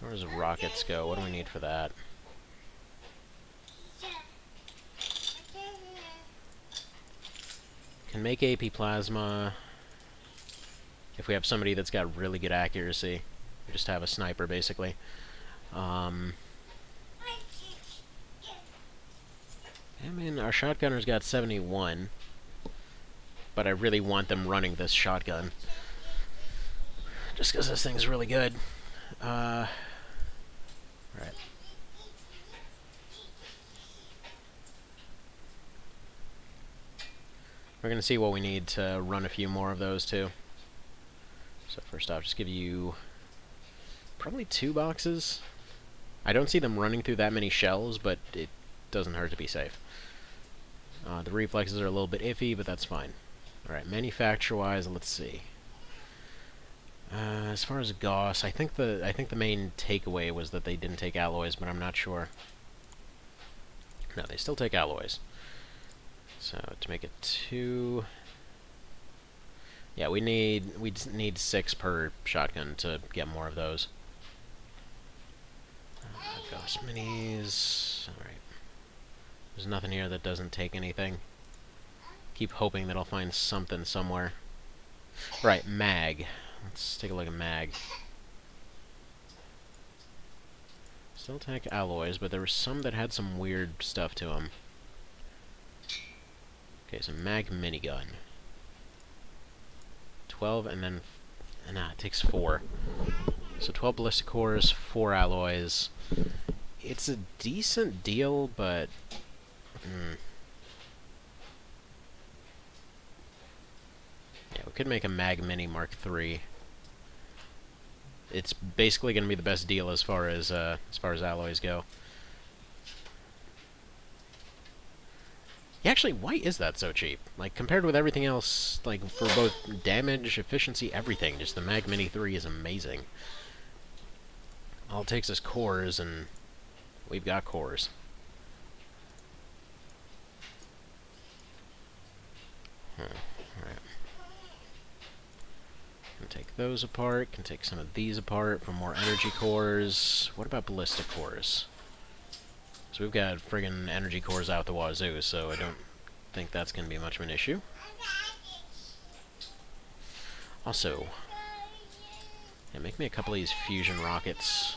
Where does rockets go? What do we need for that? Can make AP plasma if we have somebody that's got really good accuracy. We just have a sniper, basically. I mean, our shotgunner's got 71, but I really want them running this shotgun. Just because this thing's really good. Right. We're going to see what we need to run a few more of those, too. So first off, just give you probably 2 boxes. I don't see them running through that many shells, but it doesn't hurt to be safe. The reflexes are a little bit iffy, but that's fine. Alright, manufacture-wise, let's see. As far as Gauss, I think the main takeaway was that they didn't take alloys, but I'm not sure. No, they still take alloys. So to make it 2, yeah, we just need 6 per shotgun to get more of those. Gauss minis. All right. There's nothing here that doesn't take anything. Keep hoping that I'll find something somewhere. Right, mag. Let's take a look at mag. Still take alloys, but there were some that had some weird stuff to them. Okay, so mag minigun. 12 and then... Nah, it takes 4. So 12 ballistic cores, 4 alloys. It's a decent deal, but... Yeah, we could make a mag mini Mark III. It's basically going to be the best deal as far as alloys go. Yeah, actually, why is that so cheap? Like, compared with everything else, like, for both damage, efficiency, everything, just the Mag Mini 3 is amazing. All it takes is cores, and we've got cores. Alright. Can take those apart, can take some of these apart for more energy cores. What about ballistic cores? So we've got friggin' energy cores out the wazoo, so I don't think that's going to be much of an issue. Also, yeah, make me a couple of these fusion rockets.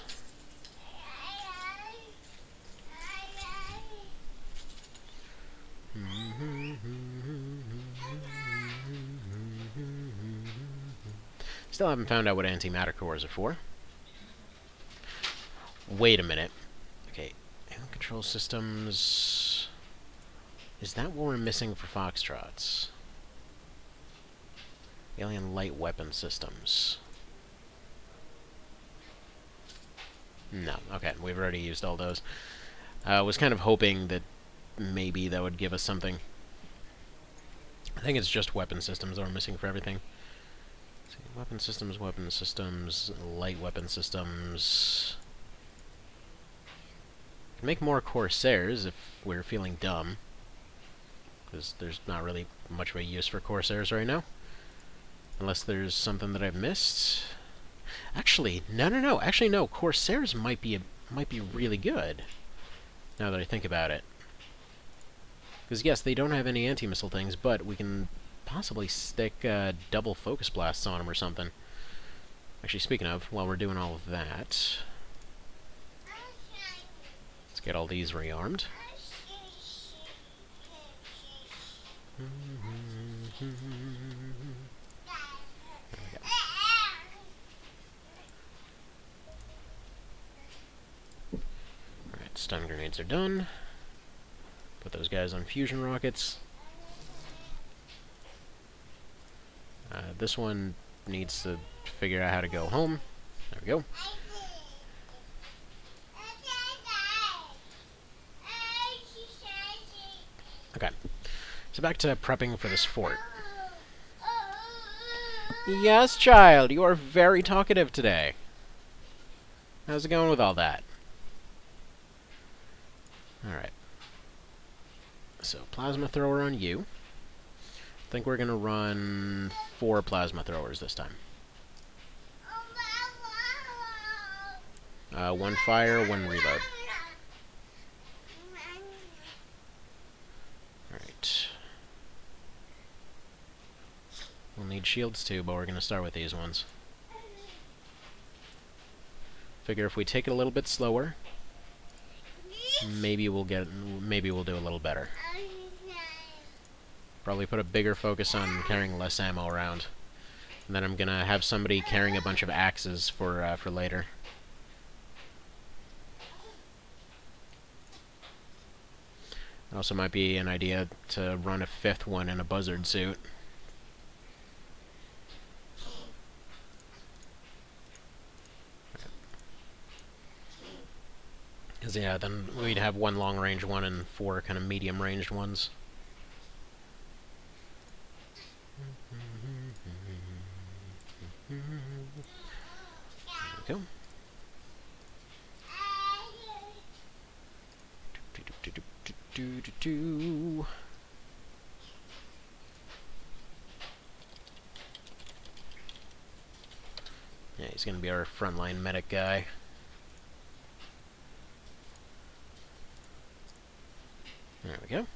Still haven't found out what antimatter cores are for. Wait a minute. Okay, alien control systems... Is that what we're missing for Foxtrots? Alien light weapon systems. No, okay, we've already used all those. I was kind of hoping that maybe that would give us something. I think it's just weapon systems that we're missing for everything. Weapon systems, light weapon systems. Can make more Corsairs if we're feeling dumb, because there's not really much of a use for Corsairs right now. Unless there's something that I've missed. Actually, no. Actually, no. Corsairs might be really good. Now that I think about it. Because yes, they don't have any anti-missile things, but we can possibly stick double focus blasts on them or something. Actually, speaking of, while we're doing all of that, let's get all these rearmed. Alright, stun grenades are done. Put those guys on fusion rockets. This one needs to figure out how to go home. There we go. Okay. So back to prepping for this fort. Yes, child, you are very talkative today. How's it going with all that? Alright. So, plasma thrower on you. I think we're going to run 4 plasma throwers this time. 1 fire, 1 reload. Alright. We'll need shields too, but we're going to start with these ones. Figure if we take it a little bit slower, maybe we'll do a little better. Probably put a bigger focus on carrying less ammo around. And then I'm gonna have somebody carrying a bunch of axes for later. Also might be an idea to run a 5th one in a buzzard suit. yeah, then we'd have one long-range one and 4 kind of medium-ranged ones. There we go. Yeah, he's gonna be our frontline medic guy. There we go.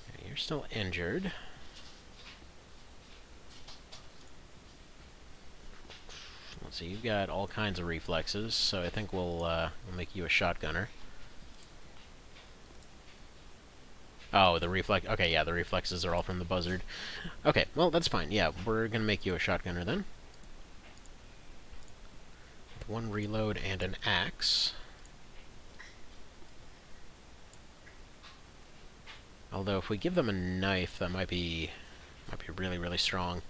Yeah, you're still injured. Let's see, you've got all kinds of reflexes, so I think we'll make you a shotgunner. Oh, the reflex. Okay, yeah, the reflexes are all from the buzzard. Okay, well, that's fine. Yeah, we're gonna make you a shotgunner then. With 1 reload and an axe. Although, if we give them a knife, that might be really, really strong.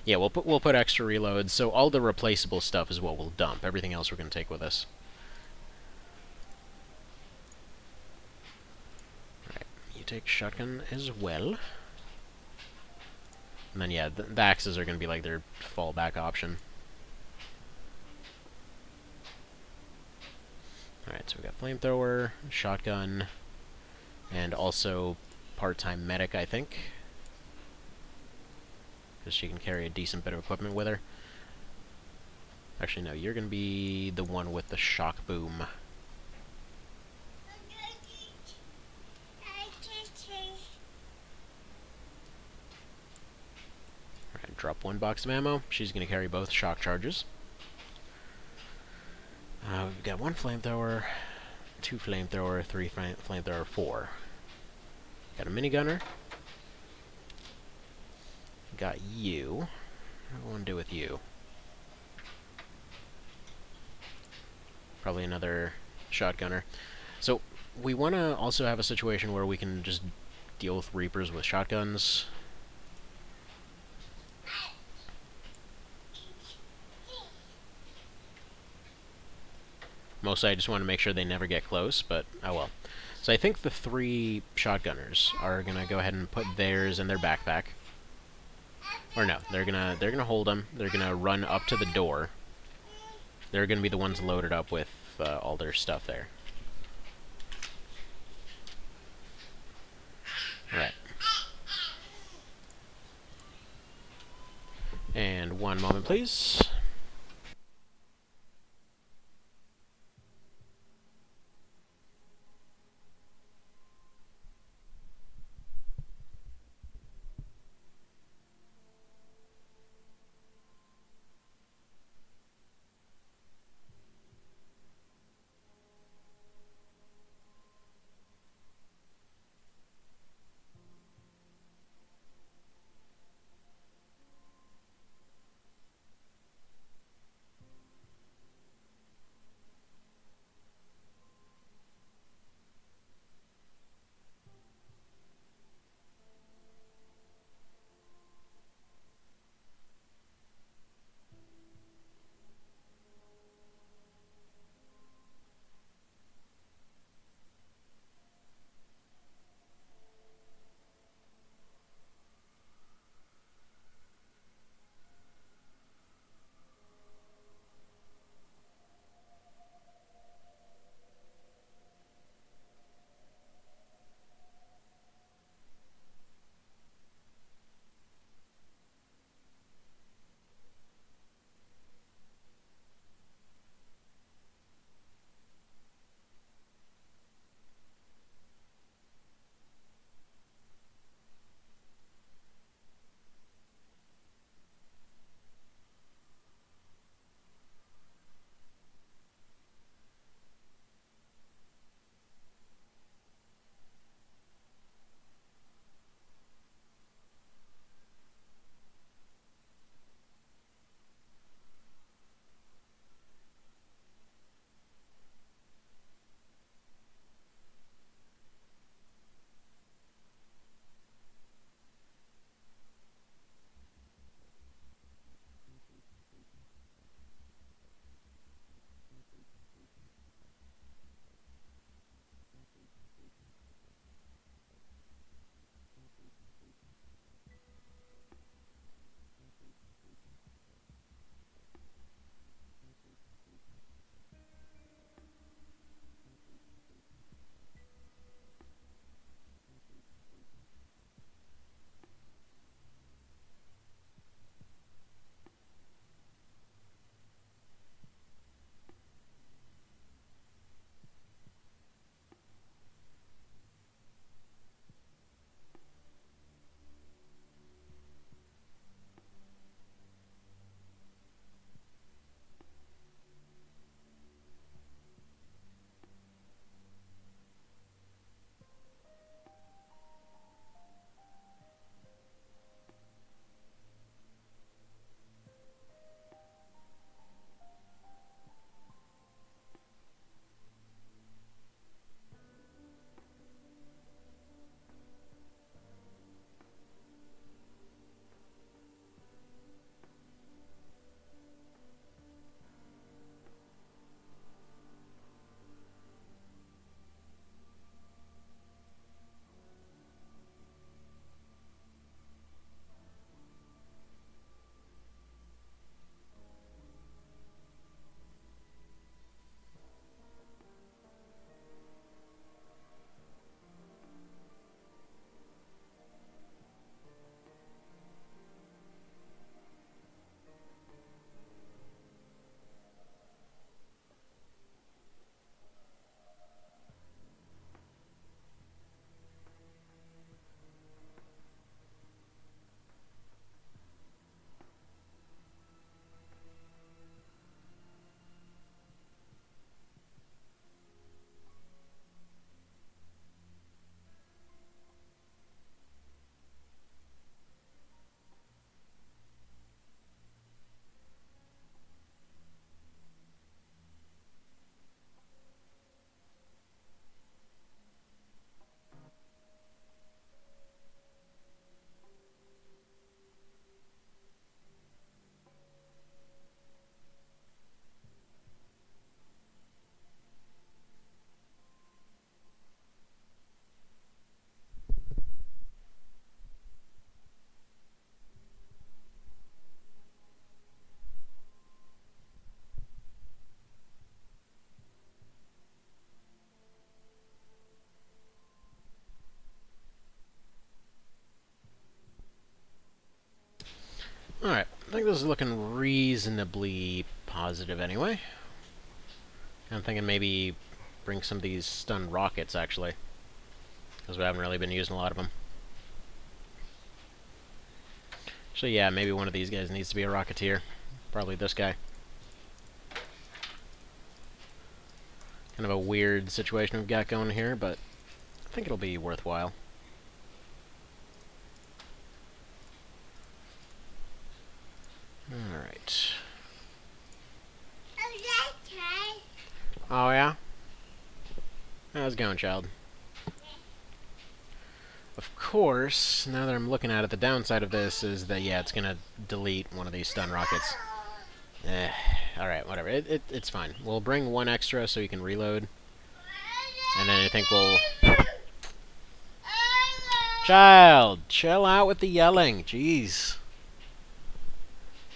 Yeah, we'll put extra reloads. So all the replaceable stuff is what we'll dump. Everything else we're gonna take with us. All right, you take shotgun as well. And then yeah, the axes are gonna be like their fallback option. All right, so we got flamethrower, shotgun, and also part-time medic, I think, because she can carry a decent bit of equipment with her. Actually, no, you're going to be the one with the shock boom. Alright, drop 1 box of ammo. She's going to carry both shock charges. We've got 1 flamethrower, 2 flamethrower, 3 flamethrower, 4. Got a minigunner. Got you. What do I want to do with you? Probably another shotgunner. So, we want to also have a situation where we can just deal with Reapers with shotguns. Mostly I just want to make sure they never get close, but oh well. So I think the 3 shotgunners are going to go ahead and put theirs in their backpack. Or no, they're gonna hold them. They're gonna run up to the door. They're gonna be the ones loaded up with all their stuff there. Alright. And 1 moment, please. Alright, I think this is looking reasonably positive anyway. I'm thinking maybe bring some of these stun rockets, actually. Because we haven't really been using a lot of them. So yeah, maybe one of these guys needs to be a rocketeer. Probably this guy. Kind of a weird situation we've got going here, but I think it'll be worthwhile. Alright. Oh yeah? How's it going, child? Of course, now that I'm looking at it, the downside of this is that, yeah, it's gonna delete one of these stun rockets. Alright, whatever. It's fine. We'll bring one extra so you can reload. And then I think we'll... Child! Chill out with the yelling. Jeez.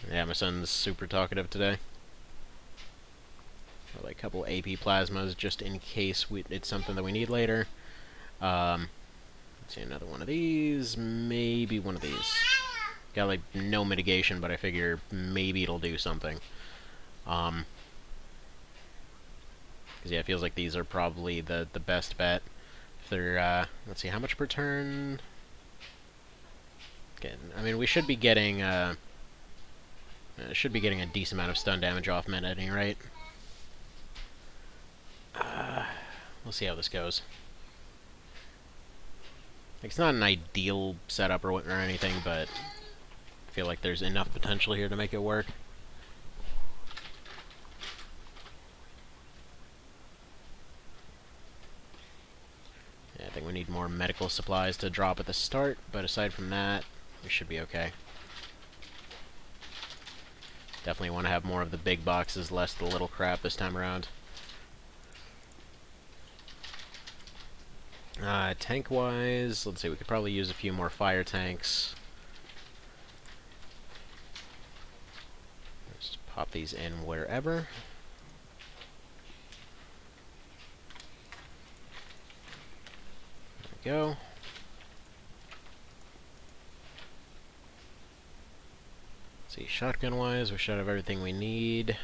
Yeah, my son's super talkative today. Like a couple AP plasmas just in case it's something that we need later. Let's see, another one of these. Maybe one of these. Got like no mitigation, but I figure maybe it'll do something. Because yeah, it feels like these are probably the best bet. If they're, let's see, how much per turn? Okay, I mean, we should be getting, a decent amount of stun damage off men at any rate. We'll see how this goes. Like, it's not an ideal setup or anything, but I feel like there's enough potential here to make it work. Yeah, I think we need more medical supplies to drop at the start, but aside from that, we should be okay. Definitely want to have more of the big boxes, less the little crap this time around. Tank-wise, let's see, we could probably use a few more fire tanks. Let's pop these in wherever. There we go. Let's see, shotgun-wise, we should have everything we need.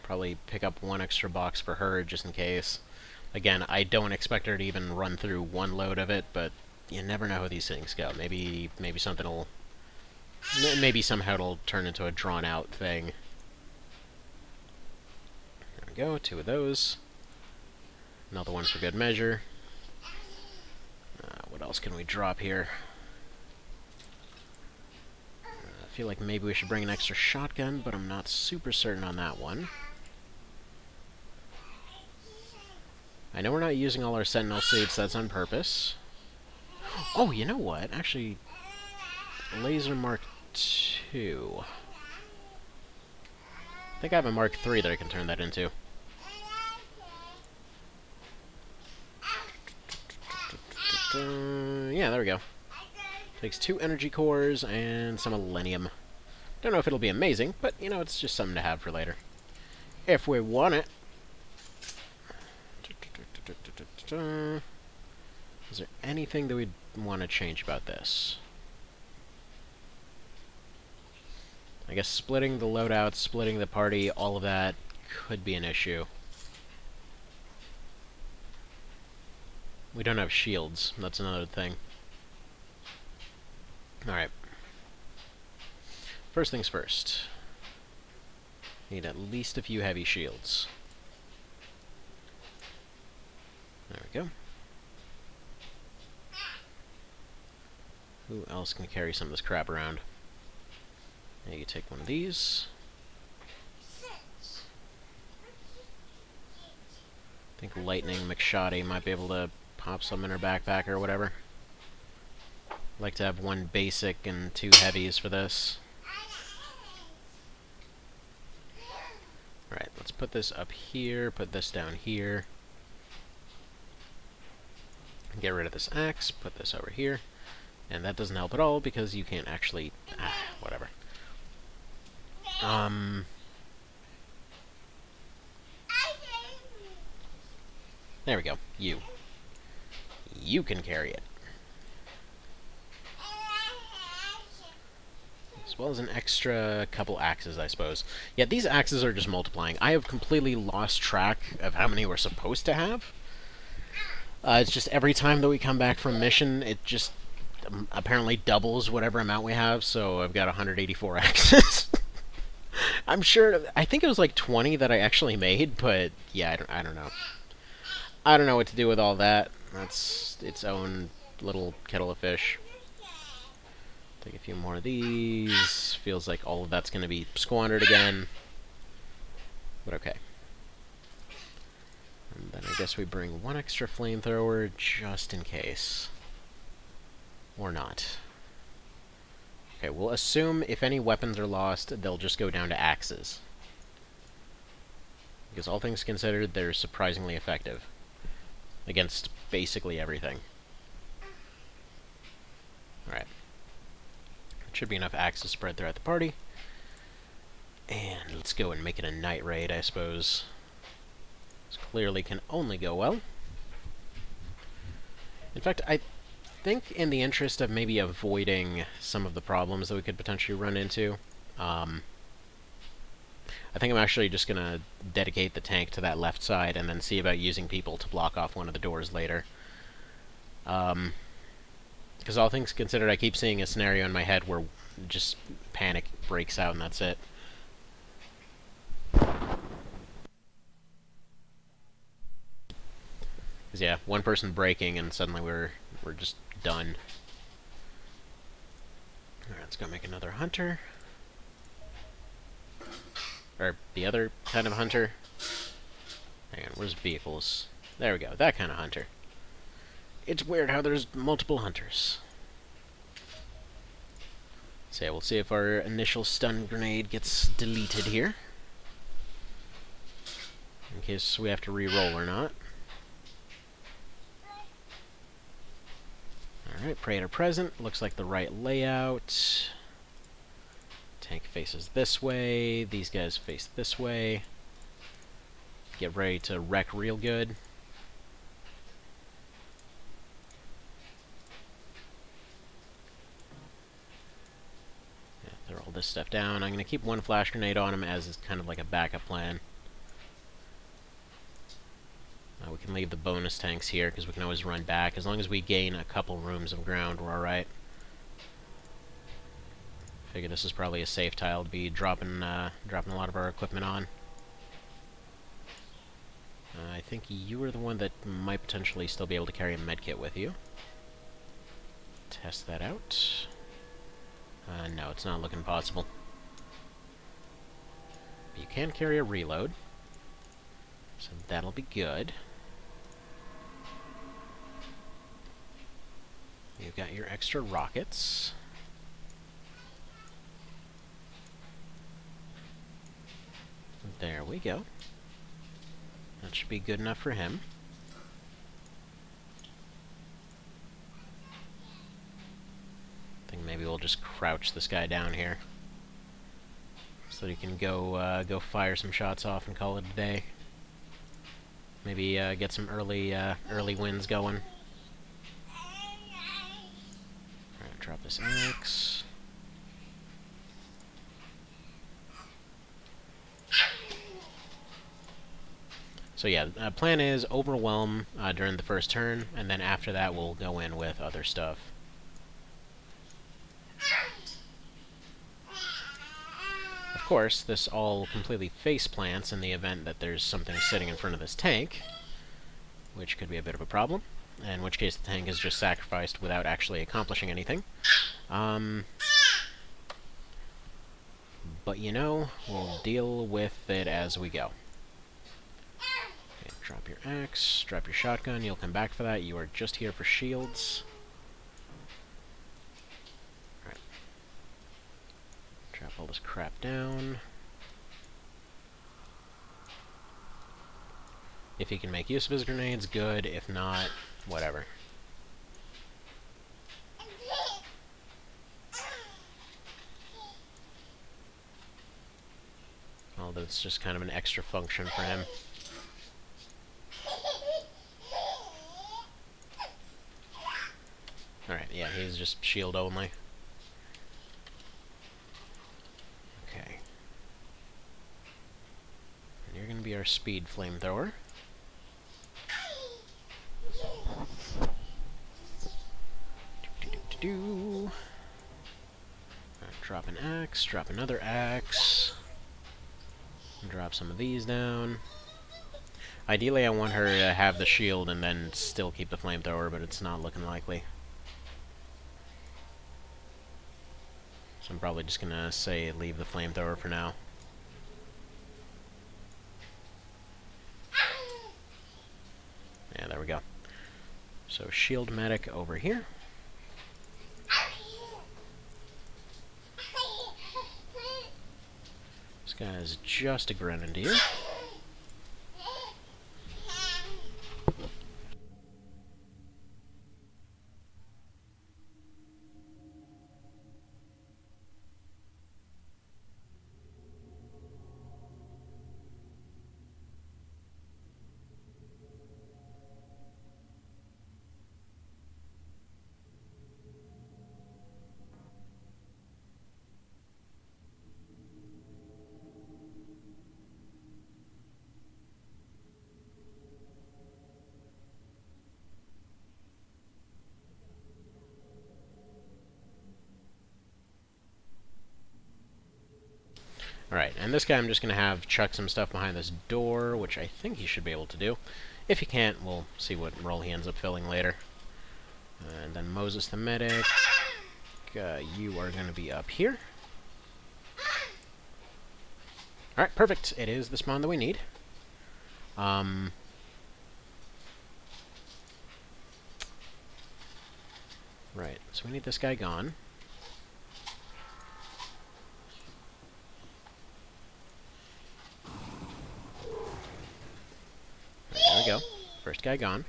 Probably pick up one extra box for her, just in case. Again, I don't expect her to even run through one load of it, but you never know how these things go. Maybe something will... Maybe somehow it'll turn into a drawn-out thing. There we go, 2 of those. Another one for good measure. What else can we drop here? I feel like maybe we should bring an extra shotgun, but I'm not super certain on that one. I know we're not using all our Sentinel suits, that's on purpose. Oh, you know what? Actually, Laser Mark II. I think I have a Mark III that I can turn that into. Yeah, there we go. Takes 2 energy cores and some Millennium. Don't know if it'll be amazing, but, you know, it's just something to have for later. If we want it. Is there anything that we'd want to change about this? I guess splitting the loadouts, splitting the party, all of that could be an issue. We don't have shields. That's another thing. Alright. First things first. Need at least a few heavy shields. There we go. Who else can carry some of this crap around? Now you take one of these. I think Lightning McShoddy might be able to pop some in her backpack or whatever. Like to have 1 basic and 2 heavies for this. Alright, let's put this up here, put this down here. Get rid of this axe, put this over here. And that doesn't help at all because you can't actually... whatever. There we go. You. You can carry it. As well as an extra couple axes, I suppose. Yeah, these axes are just multiplying. I have completely lost track of how many we're supposed to have. It's just every time that we come back from mission, it just apparently doubles whatever amount we have, so I've got 184 axes. I'm sure, I think it was like 20 that I actually made, but yeah, I don't know. I don't know what to do with all that. That's its own little kettle of fish. Take a few more of these. Feels like all of that's going to be squandered again. But okay. And then I guess we bring one extra flamethrower just in case. Or not. Okay, we'll assume if any weapons are lost, they'll just go down to axes. Because all things considered, they're surprisingly effective. Against basically everything. Alright. Should be enough axes spread throughout the party. And let's go and make it a night raid, I suppose. This clearly can only go well. In fact, I think in the interest of maybe avoiding some of the problems that we could potentially run into, I think I'm actually just going to dedicate the tank to that left side and then see about using people to block off one of the doors later. Because all things considered, I keep seeing a scenario in my head where just panic breaks out and that's it. Because yeah, one person breaking and suddenly we're just done. Alright, let's go make another hunter. Or the other kind of hunter. Hang on, where's vehicles? There we go, that kind of hunter. It's weird how there's multiple hunters. So yeah, we'll see if our initial stun grenade gets deleted here. In case we have to re-roll or not. Alright, Praetor present. Looks like the right layout. Tank faces this way. These guys face this way. Get ready to wreck real good. Throw all this stuff down. I'm going to keep one flash grenade on him as is kind of like a backup plan. We can leave the bonus tanks here because we can always run back. As long as we gain a couple rooms of ground, we're alright. Figure this is probably a safe tile to be dropping a lot of our equipment on. I think you are the one that might potentially still be able to carry a medkit with you. Test that out. No, it's not looking possible. But you can carry a reload. So that'll be good. You've got your extra rockets. There we go. That should be good enough for him. I think maybe we'll just crouch this guy down here. So that he can go fire some shots off and call it a day. Maybe get some early wins going. Alright, drop this axe. So yeah, plan is overwhelm during the first turn, and then after that we'll go in with other stuff. Of course, this all completely face plants in the event that there's something sitting in front of this tank, which could be a bit of a problem, in which case the tank is just sacrificed without actually accomplishing anything. But you know, we'll deal with it as we go. Okay, drop your axe, drop your shotgun, you'll come back for that, you are just here for shields. Alright. Drop all this crap down. If he can make use of his grenades, good. If not, whatever. Well, that's just kind of an extra function for him. Alright, yeah, he's just shield only. you're going to be our speed flamethrower. Drop an axe, drop another axe. Drop some of these down. Ideally, I want her to have the shield and then still keep the flamethrower, but it's not looking likely. So I'm probably just gonna say leave the flamethrower for now. Yeah, there we go. So shield medic over here. This guy's just a grenadier. Alright, and this guy I'm just going to have chuck some stuff behind this door, which I think he should be able to do. If he can't, we'll see what role he ends up filling later. And then Moses the medic, you are going to be up here. Alright, perfect. It is the spawn that we need. Right, so we need this guy gone. There we go. First guy gone.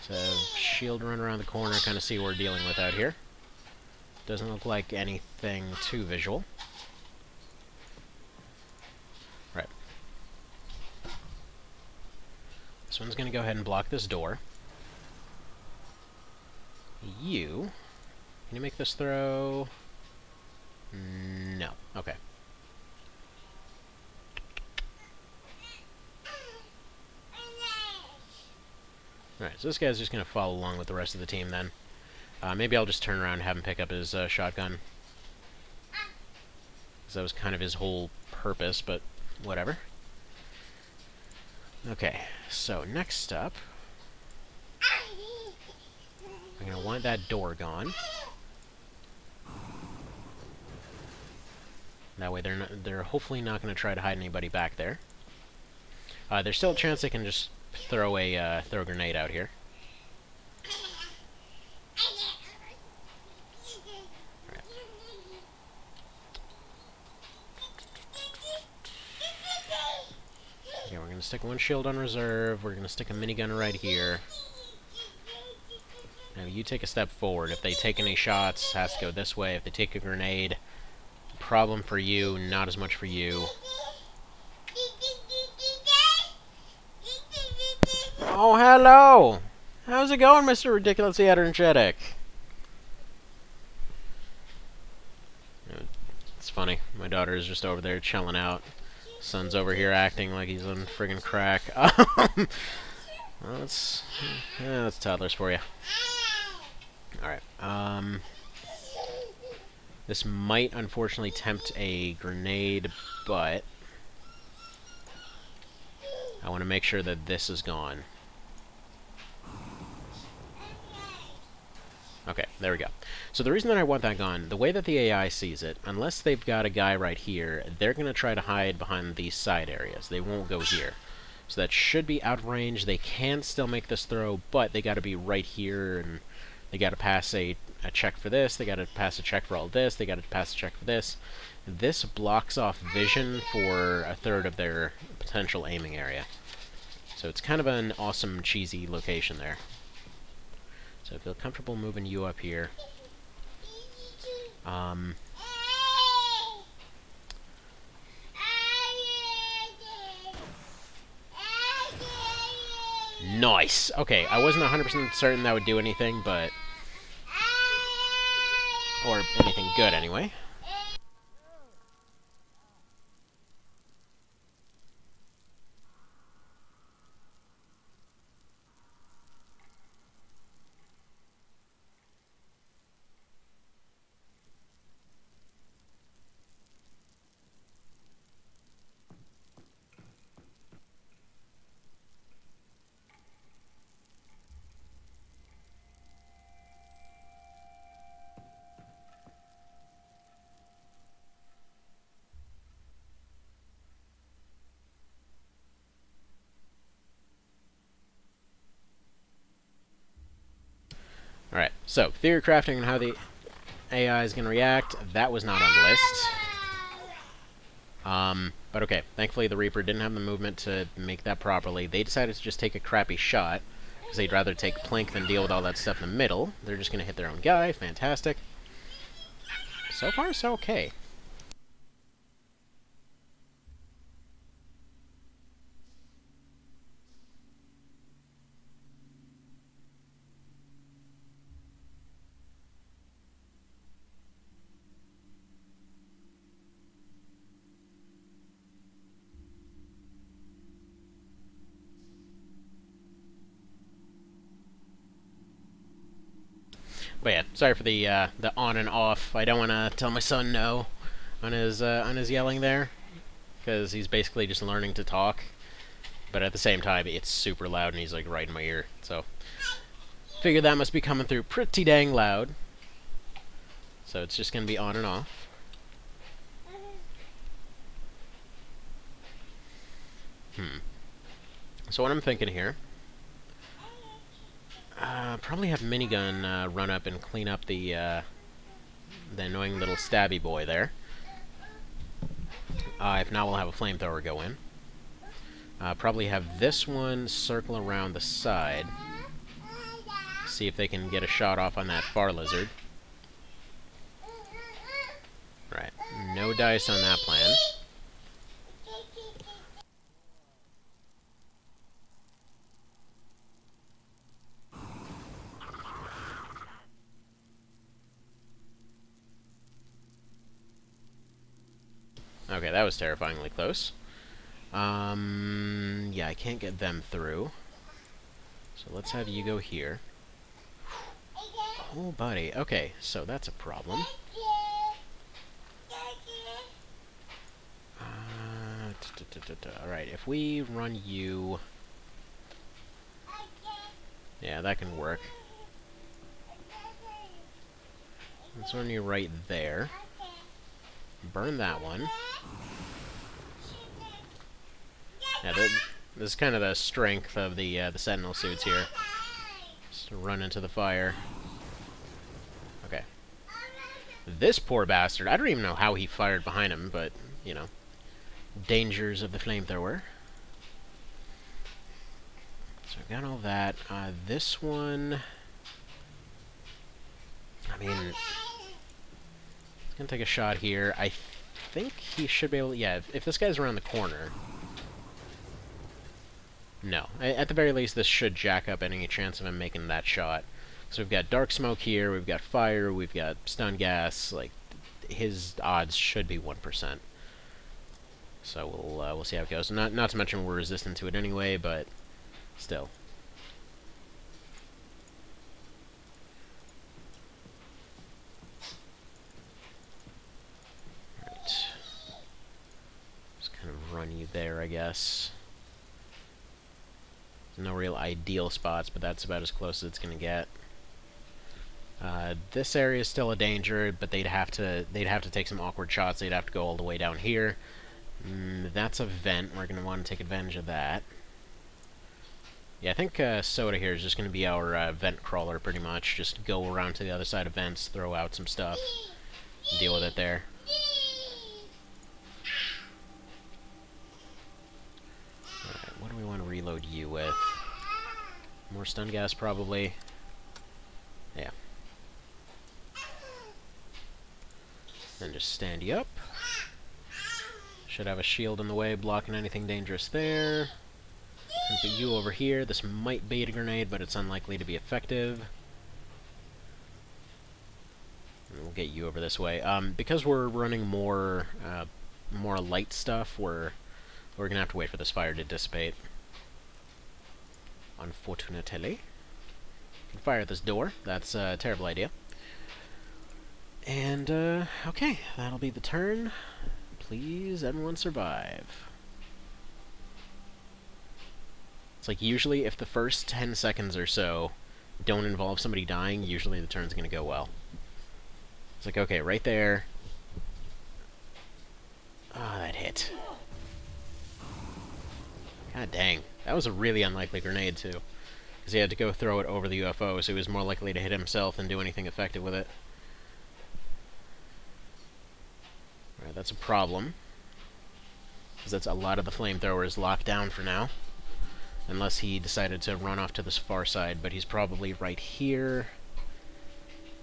So shield run around the corner, kind of see what we're dealing with out here. Doesn't look like anything too visual. Right. This one's going to go ahead and block this door. You... Can you make this throw? No. Okay. Alright, so this guy's just going to follow along with the rest of the team then. Maybe I'll just turn around and have him pick up his shotgun. Because that was kind of his whole purpose, but whatever. Okay, so next up... I'm going to want that door gone. That way they're hopefully not going to try to hide anybody back there. There's still a chance they can just throw a grenade out here. Right. Okay, we're going to stick one shield on reserve. We're going to stick a minigun right here. Now you take a step forward. If they take any shots, has to go this way. If they take a grenade, problem for you, not as much for you. Oh, hello! How's it going, Mr. Ridiculously Energetic? It's funny. My daughter is just over there chilling out. Son's over here acting like he's on friggin' crack. Well, that's toddlers for you. Alright, this might unfortunately tempt a grenade, but I want to make sure that this is gone. Okay, there we go. So the reason that I want that gone, the way that the AI sees it, unless they've got a guy right here, they're going to try to hide behind these side areas. They won't go here. So that should be out of range. They can still make this throw, but they got to be right here, and they got to pass a check for this. They got to pass a check for all this. They got to pass a check for this. This blocks off vision for a third of their potential aiming area. So it's kind of an awesome, cheesy location there. So I feel comfortable moving you up here. Nice! Okay, I wasn't 100% certain that would do anything, but... Or anything good, anyway. Alright, so, theory crafting and how the AI is going to react. That was not on the list. But okay, thankfully the Reaper didn't have the movement to make that properly. They decided to just take a crappy shot, because they'd rather take Plink than deal with all that stuff in the middle. They're just going to hit their own guy. Fantastic. So far, so okay. But yeah, sorry for the on and off. I don't want to tell my son no on his yelling there, because he's basically just learning to talk. But at the same time, it's super loud, and he's like right in my ear. So, figure that must be coming through pretty dang loud. So it's just gonna be on and off. So what I'm thinking here, probably have Minigun run up and clean up the annoying little stabby boy there. If not, we'll have a flamethrower go in. Probably have this one circle around the side. See if they can get a shot off on that far lizard. Right, no dice on that plan. Okay, that was terrifyingly close. Yeah, I can't get them through. So let's have you go here. Oh, buddy. Okay, so that's a problem. Alright, if we run you... Yeah, that can work. Let's run you right there. Burn that one. Yeah, this is kind of the strength of the Sentinel suits here. Just run into the fire. Okay. This poor bastard, I don't even know how he fired behind him, but, you know, dangers of the flamethrower. So I've got all that. This one... I mean... He's gonna take a shot here. I think he should be able to... Yeah, if this guy's around the corner... No. At the very least, this should jack up any chance of him making that shot. So we've got dark smoke here, we've got fire, we've got stun gas. Like, his odds should be 1%. So we'll see how it goes. Not to mention we're resistant to it anyway, but still. Right. Just kind of run you there, I guess. No real ideal spots, but that's about as close as it's going to get. This area is still a danger, but they'd have to take some awkward shots. They'd have to go all the way down here. That's a vent. We're going to want to take advantage of that. Yeah, I think Soda here is just going to be our vent crawler, pretty much. Just go around to the other side of vents, throw out some stuff, deal with it there. Alright, what do we want to reload you with? More stun gas, probably. Yeah. Then just stand you up. Should have a shield in the way, blocking anything dangerous there. And put you over here. This might bait a grenade, but it's unlikely to be effective. And we'll get you over this way. Because we're running more light stuff, we're gonna have to wait for this fire to dissipate. Unfortunately. Can fire at this door. That's a terrible idea. And, okay, that'll be the turn. Please, everyone survive. It's like, usually, if the first 10 seconds or so don't involve somebody dying, usually the turn's gonna go well. It's like, okay, right there. Ah, that hit. God dang. That was a really unlikely grenade, too. because he had to go throw it over the UFO, so he was more likely to hit himself than do anything effective with it. Alright, that's a problem, because that's a lot of the flamethrowers locked down for now. Unless he decided to run off to this far side, but he's probably right here.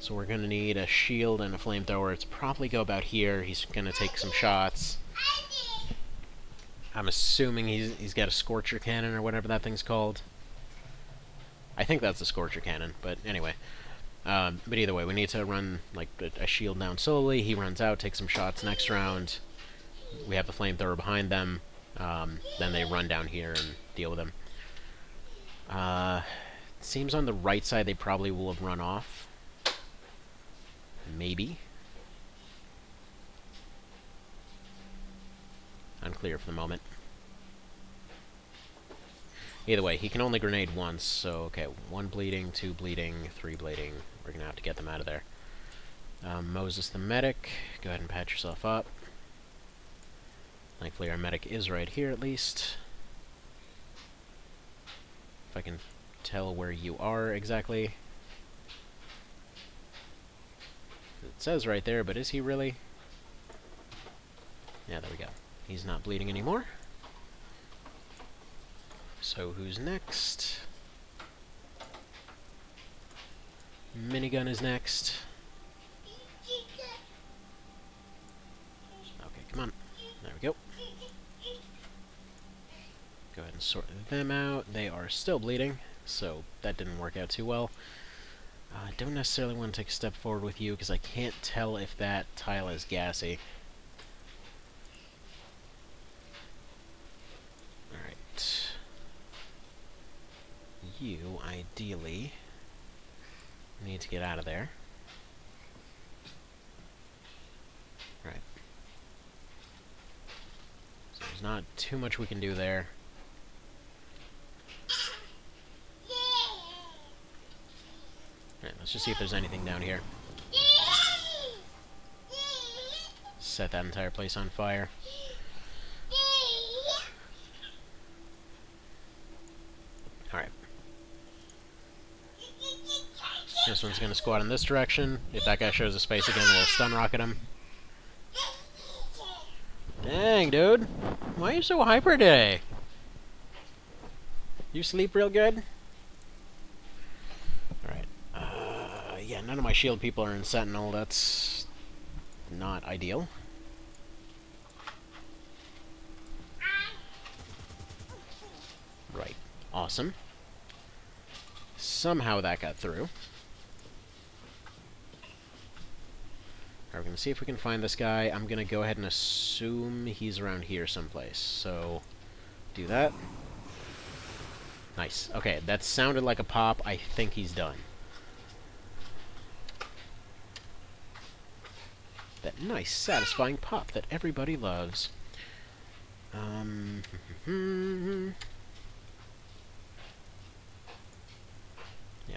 So we're going to need a shield and a flamethrower to probably go about here. He's going to take some shots. I'm assuming he's got a Scorcher cannon or whatever that thing's called. I think that's a Scorcher cannon, but anyway. But either way, we need to run like a shield down slowly. He runs out, takes some shots next round. We have the flamethrower behind them. Then they run down here and deal with him. Seems on the right side they probably will have run off. Maybe. Unclear for the moment. Either way, he can only grenade once, so okay, 1 bleeding, 2 bleeding, 3 bleeding. We're gonna have to get them out of there. Moses the medic, go ahead and patch yourself up. Thankfully our medic is right here at least. If I can tell where you are exactly. It says right there, but is he really? Yeah, there we go. He's not bleeding anymore. So who's next? Minigun is next. Okay, come on. There we go. Go ahead and sort them out. They are still bleeding, so that didn't work out too well. I don't necessarily want to take a step forward with you, because I can't tell if that tile is gassy. Alright. You, ideally, need to get out of there. Alright. So there's not too much we can do there. Alright, let's just see if there's anything down here. Set that entire place on fire. Alright. This one's going to squat in this direction. If that guy shows his face again, we'll stun rocket him. Dang, dude. Why are you so hyper today? You sleep real good? Alright. Yeah, none of my shield people are in Sentinel. That's not ideal. Right. Awesome. Somehow that got through. We're going to see if we can find this guy. I'm going to go ahead and assume he's around here someplace. So, do that. Nice. Okay, that sounded like a pop. I think he's done. That nice, satisfying pop that everybody loves. Yeah,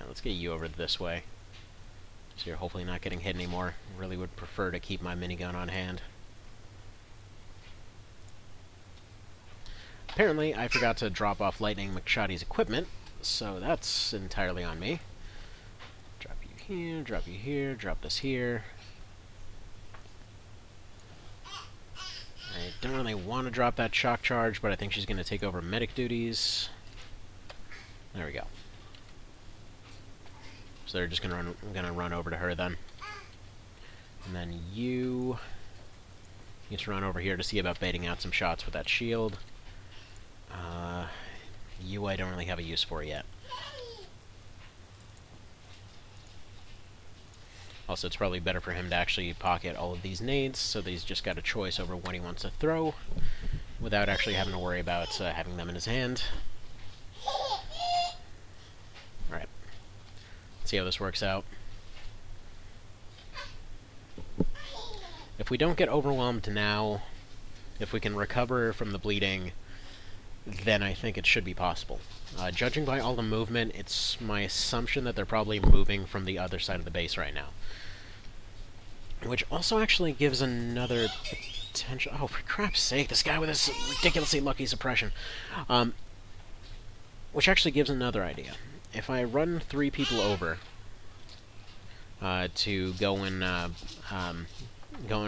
let's get you over this way. So you're hopefully not getting hit anymore. Really would prefer to keep my minigun on hand. Apparently, I forgot to drop off Lightning McShoddy's equipment, so that's entirely on me. Drop you here, drop this here. I don't really want to drop that shock charge, but I think she's going to take over medic duties. There we go. So they're just going to run over to her then. And then you need to run over here to see about baiting out some shots with that shield. You I don't really have a use for yet. Also, it's probably better for him to actually pocket all of these nades, so that he's just got a choice over what he wants to throw, without actually having to worry about having them in his hand. Alright. Let's see how this works out. If we don't get overwhelmed now, if we can recover from the bleeding, then I think it should be possible. Judging by all the movement, it's my assumption that they're probably moving from the other side of the base right now. Which also actually gives another potential... Oh, for crap's sake, this guy with this ridiculously lucky suppression. Which actually gives another idea. if I run 3 people over to go and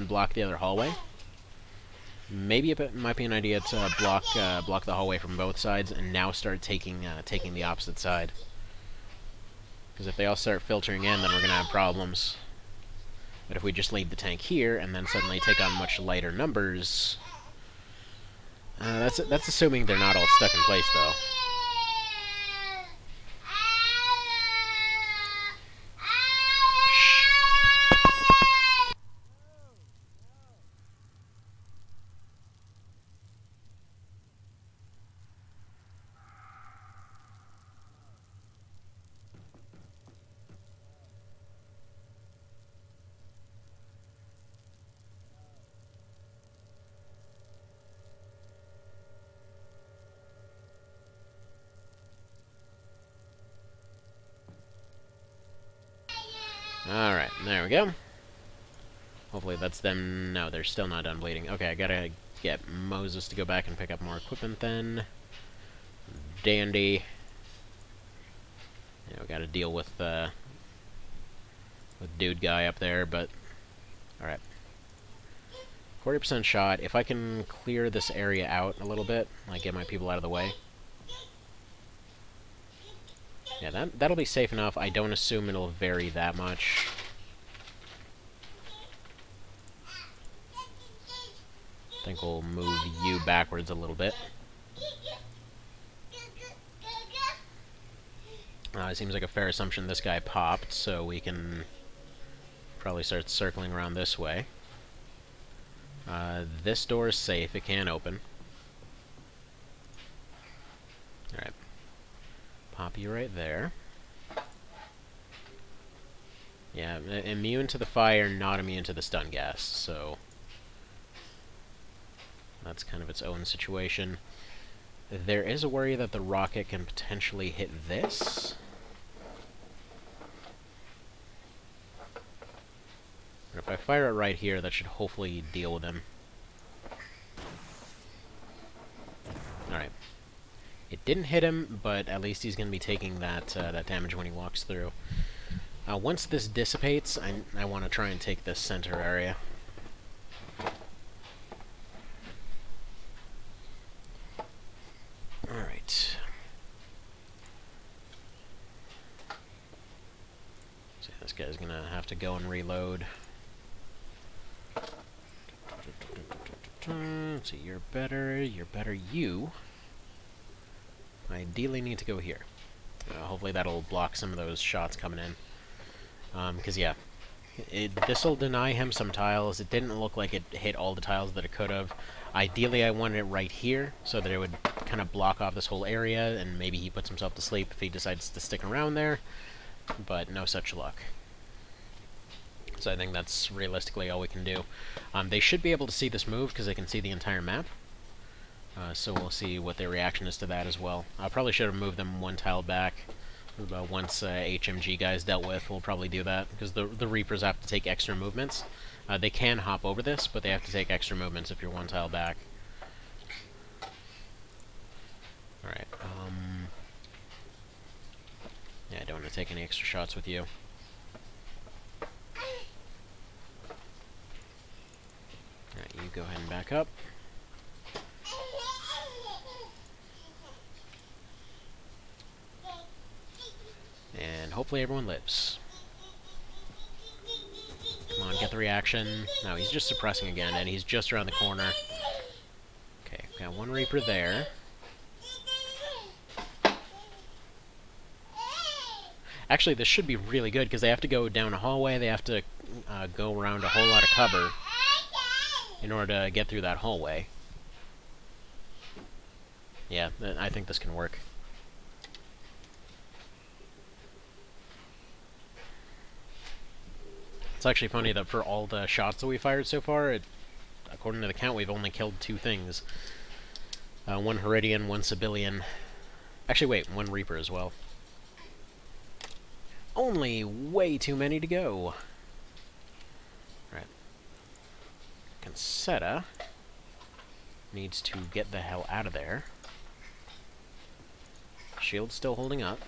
block the other hallway, maybe it might be an idea to block the hallway from both sides and now start taking the opposite side. Because if they all start filtering in, then we're gonna have problems. But if we just leave the tank here and then suddenly take on much lighter numbers, that's assuming they're not all stuck in place, though. Alright, there we go. Hopefully that's them. No, they're still not done bleeding. Okay, I gotta get Moses to go back and pick up more equipment then. Dandy. Yeah, we gotta deal with dude guy up there, but... Alright. 40% shot. If I can clear this area out a little bit, like get my people out of the way. Yeah, that'll be safe enough. I don't assume it'll vary that much. I think we'll move you backwards a little bit. It seems like a fair assumption this guy popped, so we can probably start circling around this way. This door is safe. It can open. Alright. Pop you right there. Yeah, immune to the fire, not immune to the stun gas, so... That's kind of its own situation. There is a worry that the rocket can potentially hit this. If I fire it right here, that should hopefully deal with him. Alright. It didn't hit him, but at least he's going to be taking that damage when he walks through. Once this dissipates, I want to try and take this center area. Alright. So this guy's going to have to go and reload. So you're better, you. Ideally need to go here. Hopefully that'll block some of those shots coming in. Because, yeah, this'll deny him some tiles. It didn't look like it hit all the tiles that it could have. Ideally, I wanted it right here, so that it would kind of block off this whole area, and maybe he puts himself to sleep if he decides to stick around there. But no such luck. So I think that's realistically all we can do. They should be able to see this move, because they can see the entire map. So we'll see what their reaction is to that as well. I probably should have moved them one tile back. Once HMG guys dealt with, we'll probably do that, because the Reapers have to take extra movements. They can hop over this, but they have to take extra movements if you're one tile back. Alright, yeah, I don't want to take any extra shots with you. Alright, you go ahead and back up. And hopefully everyone lives. Come on, get the reaction. No, he's just suppressing again, and he's just around the corner. Okay, got one Reaper there. Actually, this should be really good, because they have to go down a hallway, they have to go around a whole lot of cover in order to get through that hallway. Yeah, I think this can work. It's actually funny that for all the shots that we fired so far, according to the count, we've only killed 2 things. One Heridian, one Civilian. Actually, wait, one Reaper as well. Only way too many to go. Right. Consetta needs to get the hell out of there. Shield's still holding up.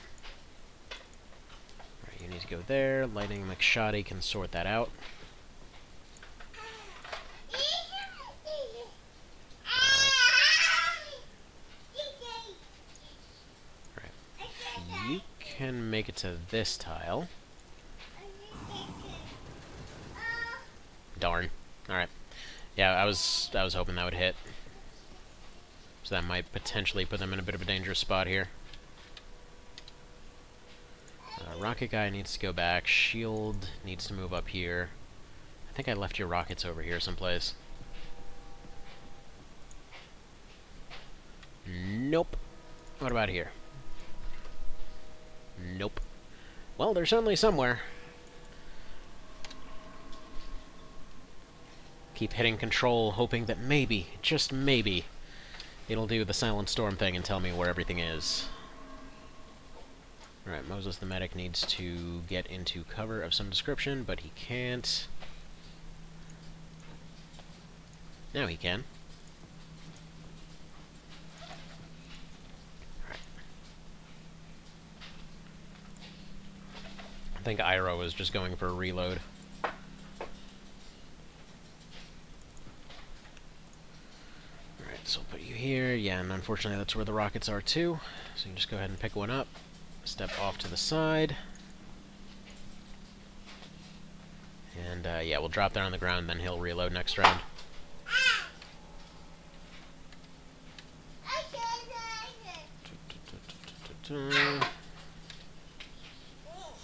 You need to go there. Lightning McShoddy can sort that out. Alright. You can make it to this tile. Darn. Alright. Yeah, I was hoping that would hit. So that might potentially put them in a bit of a dangerous spot here. Rocket guy needs to go back. Shield needs to move up here. I think I left your rockets over here someplace. Nope. What about here? Nope. Well, they're certainly somewhere. Keep hitting control, hoping that maybe, just maybe, it'll do the Silent Storm thing and tell me where everything is. Alright, Moses the medic needs to get into cover of some description, but he can't. Now he can. Alright. I think Iro was just going for a reload. Alright, so I'll put you here. Yeah, and unfortunately that's where the rockets are too. So you can just go ahead and pick one up. Step off to the side. And, yeah, we'll drop there on the ground, then he'll reload next round.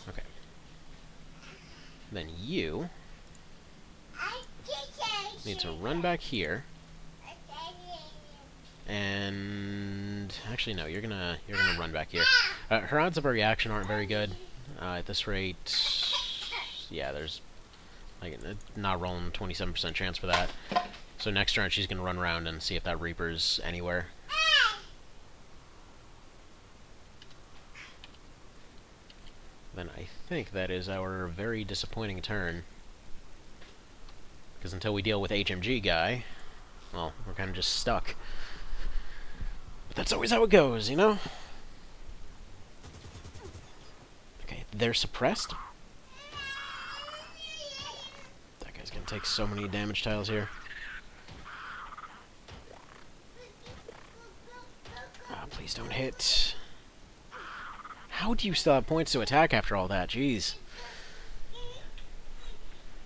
Okay. Then you need to run back here. And actually, no, you're gonna run back here. Her odds of a reaction aren't very good. At this rate, yeah, there's like not rolling 27% chance for that. So next turn, she's gonna run around and see if that Reaper's anywhere. Then I think that is our very disappointing turn. Because until we deal with HMG guy, well, we're kind of just stuck. But that's always how it goes, you know? Okay, they're suppressed. That guy's gonna take so many damage tiles here. Ah, please don't hit. How do you still have points to attack after all that? Jeez.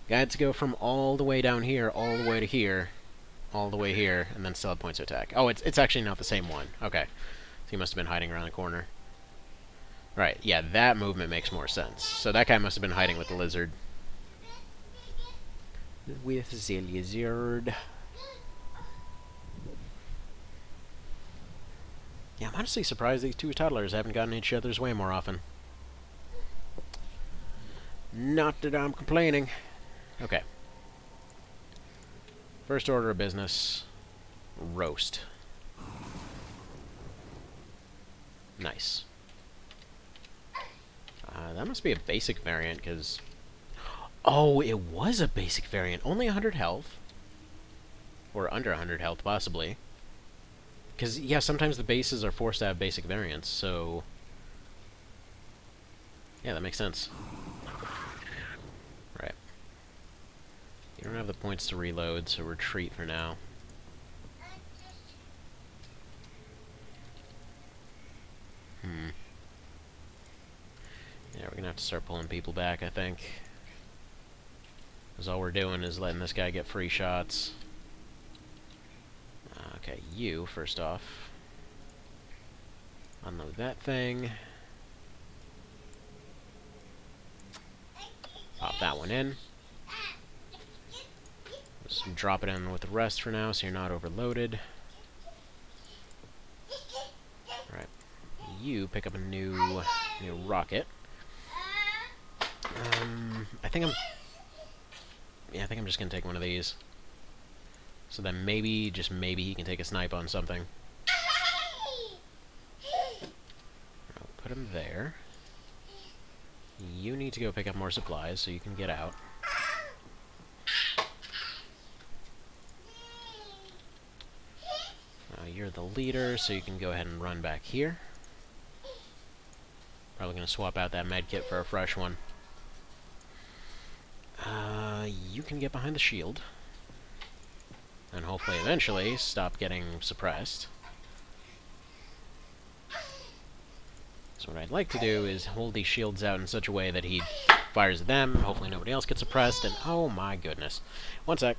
Guy had to go from all the way down here, all the way to here, all the way here, and then still have points to attack. Oh, it's actually not the same one. Okay. So he must have been hiding around the corner. Right, yeah, that movement makes more sense. So that guy must have been hiding with the lizard. With the lizard. Yeah, I'm honestly surprised these two toddlers haven't gotten each other's way more often. Not that I'm complaining. Okay. First order of business, roast. Nice. That must be a basic variant, because... Oh, it was a basic variant. Only 100 health. Or under 100 health, possibly. Because, yeah, sometimes the bases are forced to have basic variants, so... Yeah, that makes sense. Right. You don't have the points to reload, so retreat for now. Yeah, we're gonna have to start pulling people back, I think. Because all we're doing is letting this guy get free shots. Okay, you, first off. Unload that thing. Pop that one in. Just drop it in with the rest for now so you're not overloaded. Alright. You pick up a new rocket. I think I'm just gonna take one of these. So then maybe, just maybe, he can take a snipe on something. I'll put him there. You need to go pick up more supplies so you can get out. You're the leader, so you can go ahead and run back here. Probably going to swap out that med kit for a fresh one. You can get behind the shield. And hopefully eventually stop getting suppressed. So what I'd like to do is hold these shields out in such a way that he fires at them, hopefully nobody else gets suppressed, and oh my goodness. One sec.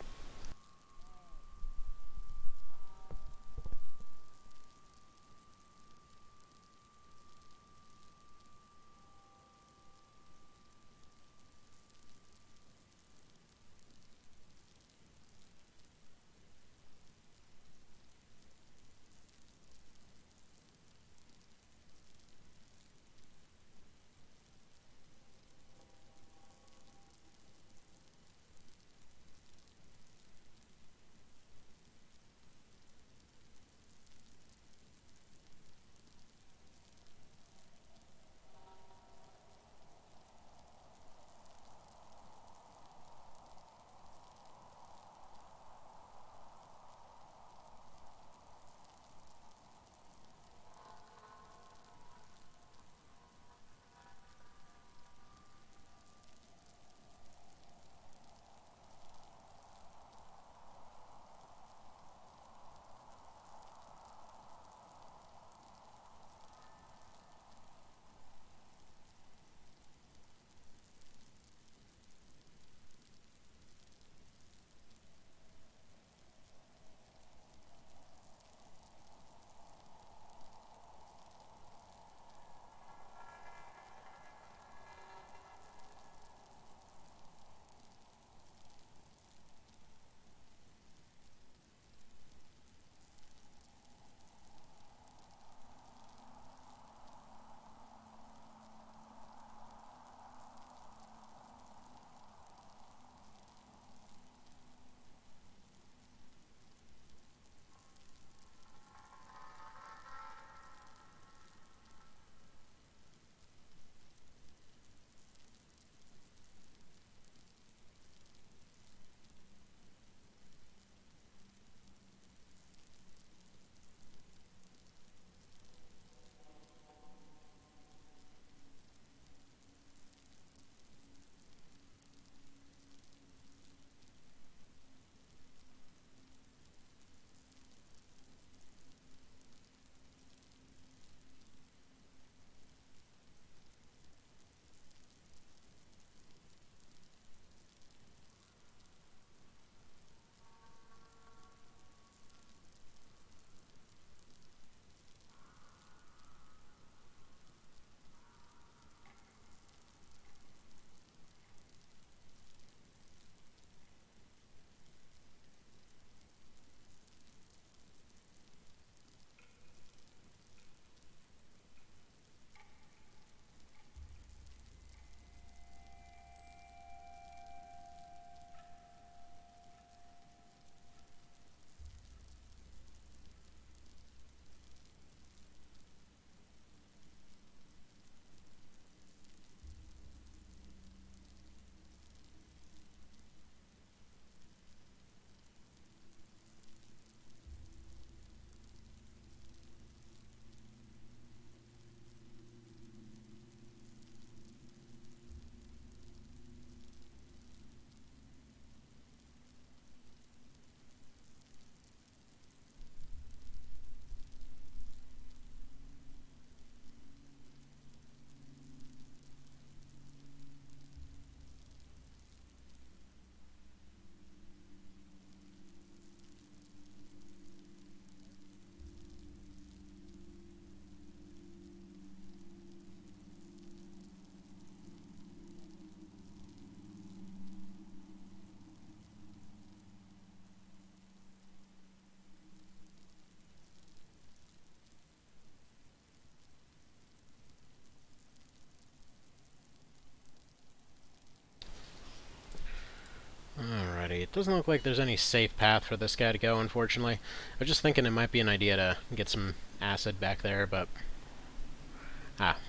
Alrighty, it doesn't look like there's any safe path for this guy to go, unfortunately. I was just thinking it might be an idea to get some acid back there, but...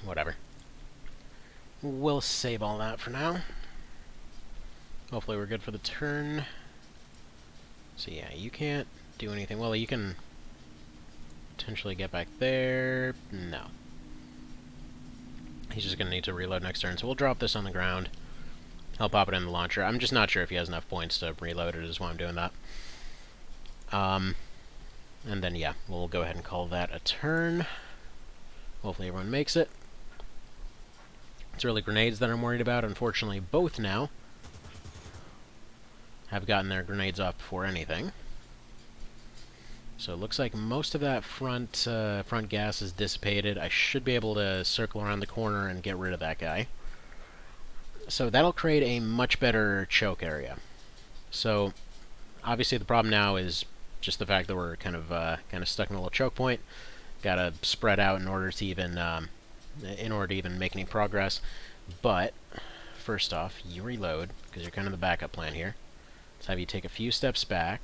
whatever. We'll save all that for now. Hopefully we're good for the turn. So yeah, you can't do anything. Well, you can potentially get back there. No. He's just going to need to reload next turn, so we'll drop this on the ground. I'll pop it in the launcher. I'm just not sure if he has enough points to reload it, is why I'm doing that. And then, yeah, we'll go ahead and call that a turn. Hopefully everyone makes it. It's really grenades that I'm worried about. Unfortunately, both now have gotten their grenades off before anything. So it looks like most of that front gas is dissipated. I should be able to circle around the corner and get rid of that guy. So that'll create a much better choke area. So obviously the problem now is just the fact that we're kind of stuck in a little choke point. Got to spread out in order to even make any progress. But first off, you reload because you're kind of the backup plan here. Let's have you take a few steps back,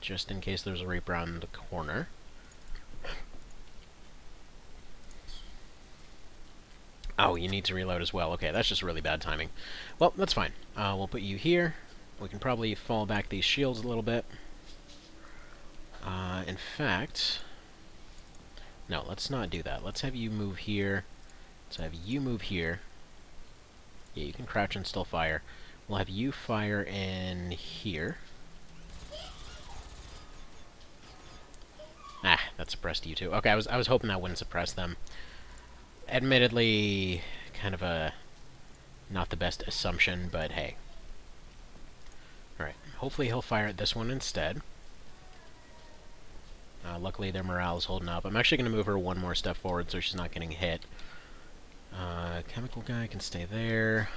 just in case there's a Reaper around the corner. Oh, you need to reload as well. Okay, that's just really bad timing. Well, that's fine. We'll put you here. We can probably fall back these shields a little bit. In fact, no, let's not do that. Let's have you move here. Let's have you move here. Yeah, you can crouch and still fire. We'll have you fire in here. Ah, that suppressed you too. Okay, I was hoping that wouldn't suppress them. Admittedly, kind of a not the best assumption, but hey. Alright, hopefully he'll fire at this one instead. Luckily their morale is holding up. I'm actually going to move her one more step forward so she's not getting hit. Chemical guy can stay there.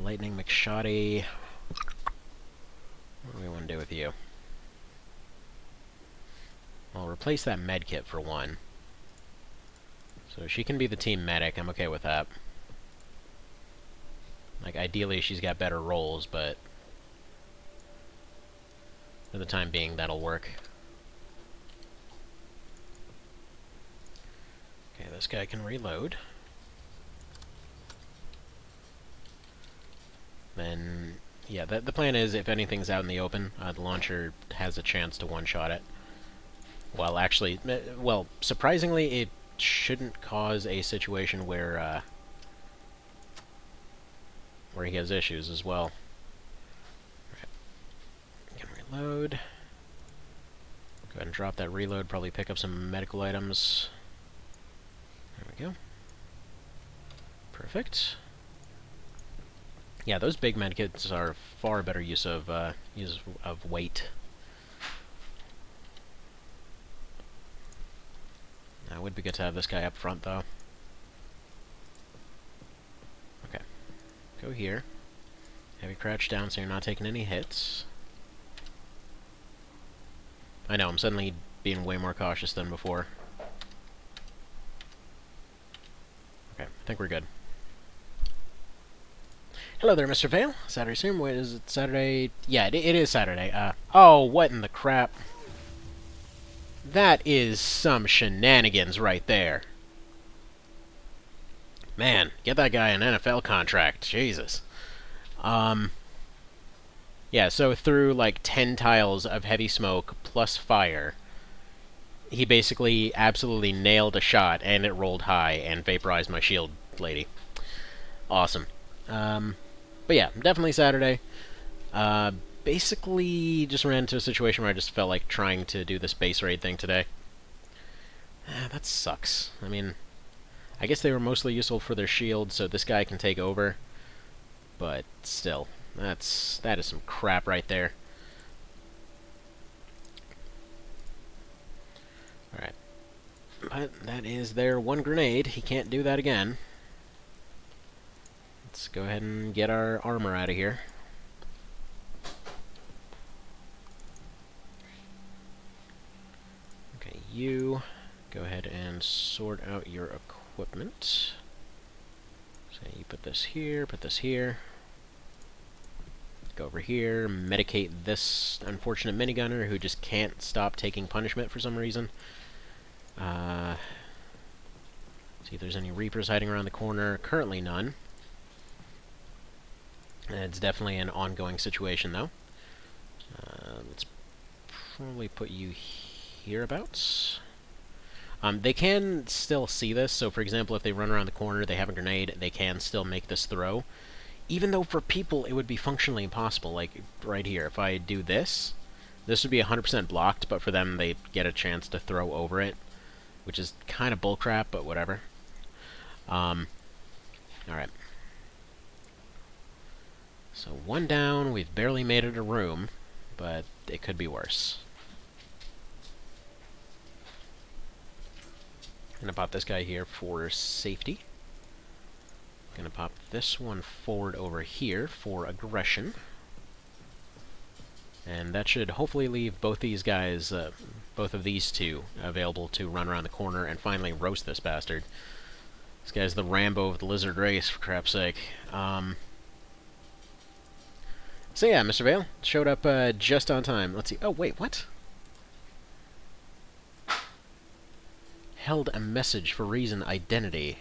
Lightning McShoddy. What do we want to do with you? I'll replace that med kit for one. So she can be the team medic. I'm okay with that. Like, ideally she's got better rolls, but for the time being, that'll work. Okay, this guy can reload. Then, yeah, the plan is if anything's out in the open, the launcher has a chance to one-shot it. Well, actually, well, surprisingly, it shouldn't cause a situation where he has issues as well. Right. Can reload. Go ahead and drop that reload, probably pick up some medical items. There we go. Perfect. Yeah, those big medkits are far better use of weight. It would be good to have this guy up front, though. Okay. Go here. Have you crouch down so you're not taking any hits. I know, I'm suddenly being way more cautious than before. Okay, I think we're good. Hello there, Mr. Vale. Saturday soon. Wait, is it Saturday? Yeah, it is Saturday. Oh, what in the crap? That is some shenanigans right there. Man, get that guy an NFL contract. Jesus. Yeah, so through like 10 tiles of heavy smoke plus fire, he basically absolutely nailed a shot, and it rolled high and vaporized my shield lady. Awesome. But yeah, definitely Saturday. Basically just ran into a situation where I just felt like trying to do this base raid thing today. That sucks. I mean, I guess they were mostly useful for their shield, so this guy can take over. But still, that is some crap right there. Alright. But that is their one grenade. He can't do that again. Let's go ahead and get our armor out of here. Okay, you go ahead and sort out your equipment. So you put this here, put this here. Go over here, medicate this unfortunate minigunner who just can't stop taking punishment for some reason. See if there's any Reapers hiding around the corner. Currently none. It's definitely an ongoing situation, though. Let's probably put you hereabouts. They can still see this, so for example, if they run around the corner, they have a grenade, they can still make this throw. Even though for people it would be functionally impossible, like right here, if I do this, this would be 100% blocked, but for them they get a chance to throw over it, which is kind of bullcrap, but whatever. Alright. So one down, we've barely made it a room, but it could be worse. Gonna pop this guy here for safety. Gonna pop this one forward over here for aggression. And that should hopefully leave both these guys, both of these two, available to run around the corner and finally roast this bastard. This guy's the Rambo of the lizard race, for crap's sake. So yeah, Mr. Vale showed up just on time. Let's see. Oh, wait, what? Held a message for reason identity.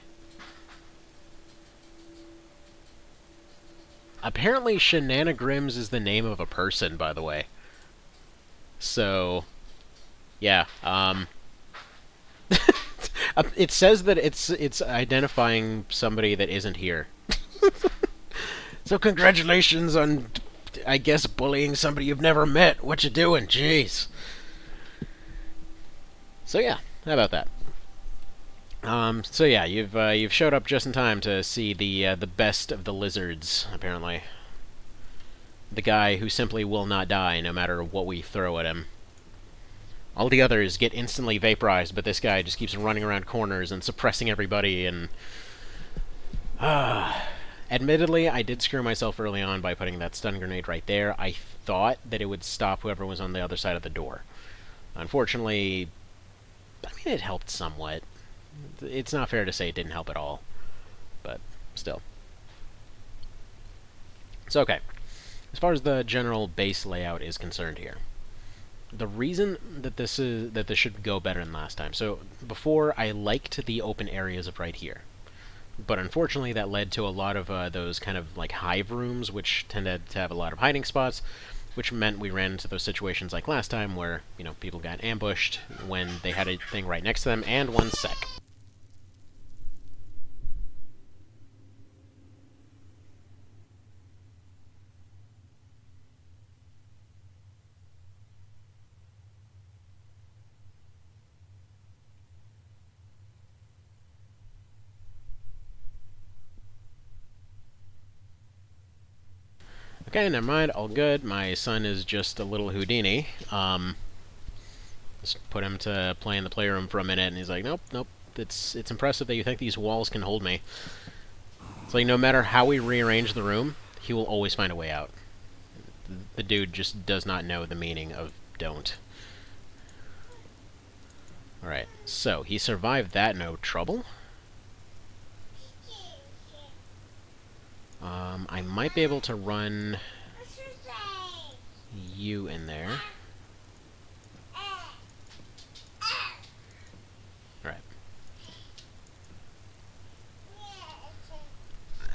Apparently Shenanigrims is the name of a person, by the way. So, yeah, it says that it's identifying somebody that isn't here. So congratulations on, I guess, bullying somebody you've never met. What you doing? Jeez. So yeah, how about that? So yeah, you've showed up just in time to see the best of the lizards, apparently. The guy who simply will not die no matter what we throw at him. All the others get instantly vaporized, but this guy just keeps running around corners and suppressing everybody, and... Admittedly, I did screw myself early on by putting that stun grenade right there. I thought that it would stop whoever was on the other side of the door. Unfortunately, I mean, it helped somewhat. It's not fair to say it didn't help at all, but still. So, okay. As far as the general base layout is concerned here, the reason that this should go better than last time. So before, I liked the open areas of right here, but unfortunately that led to a lot of those kind of like hive rooms, which tended to have a lot of hiding spots, which meant we ran into those situations like last time where, you know, people got ambushed when they had a thing right next to them. And 1 sec. Okay, never mind, all good. My son is just a little Houdini. Just put him to play in the playroom for a minute, and he's like, nope, nope. It's impressive that you think these walls can hold me. It's like no matter how we rearrange the room, he will always find a way out. The dude just does not know the meaning of don't. Alright, so he survived that, no trouble. I might be able to run you in there. Alright.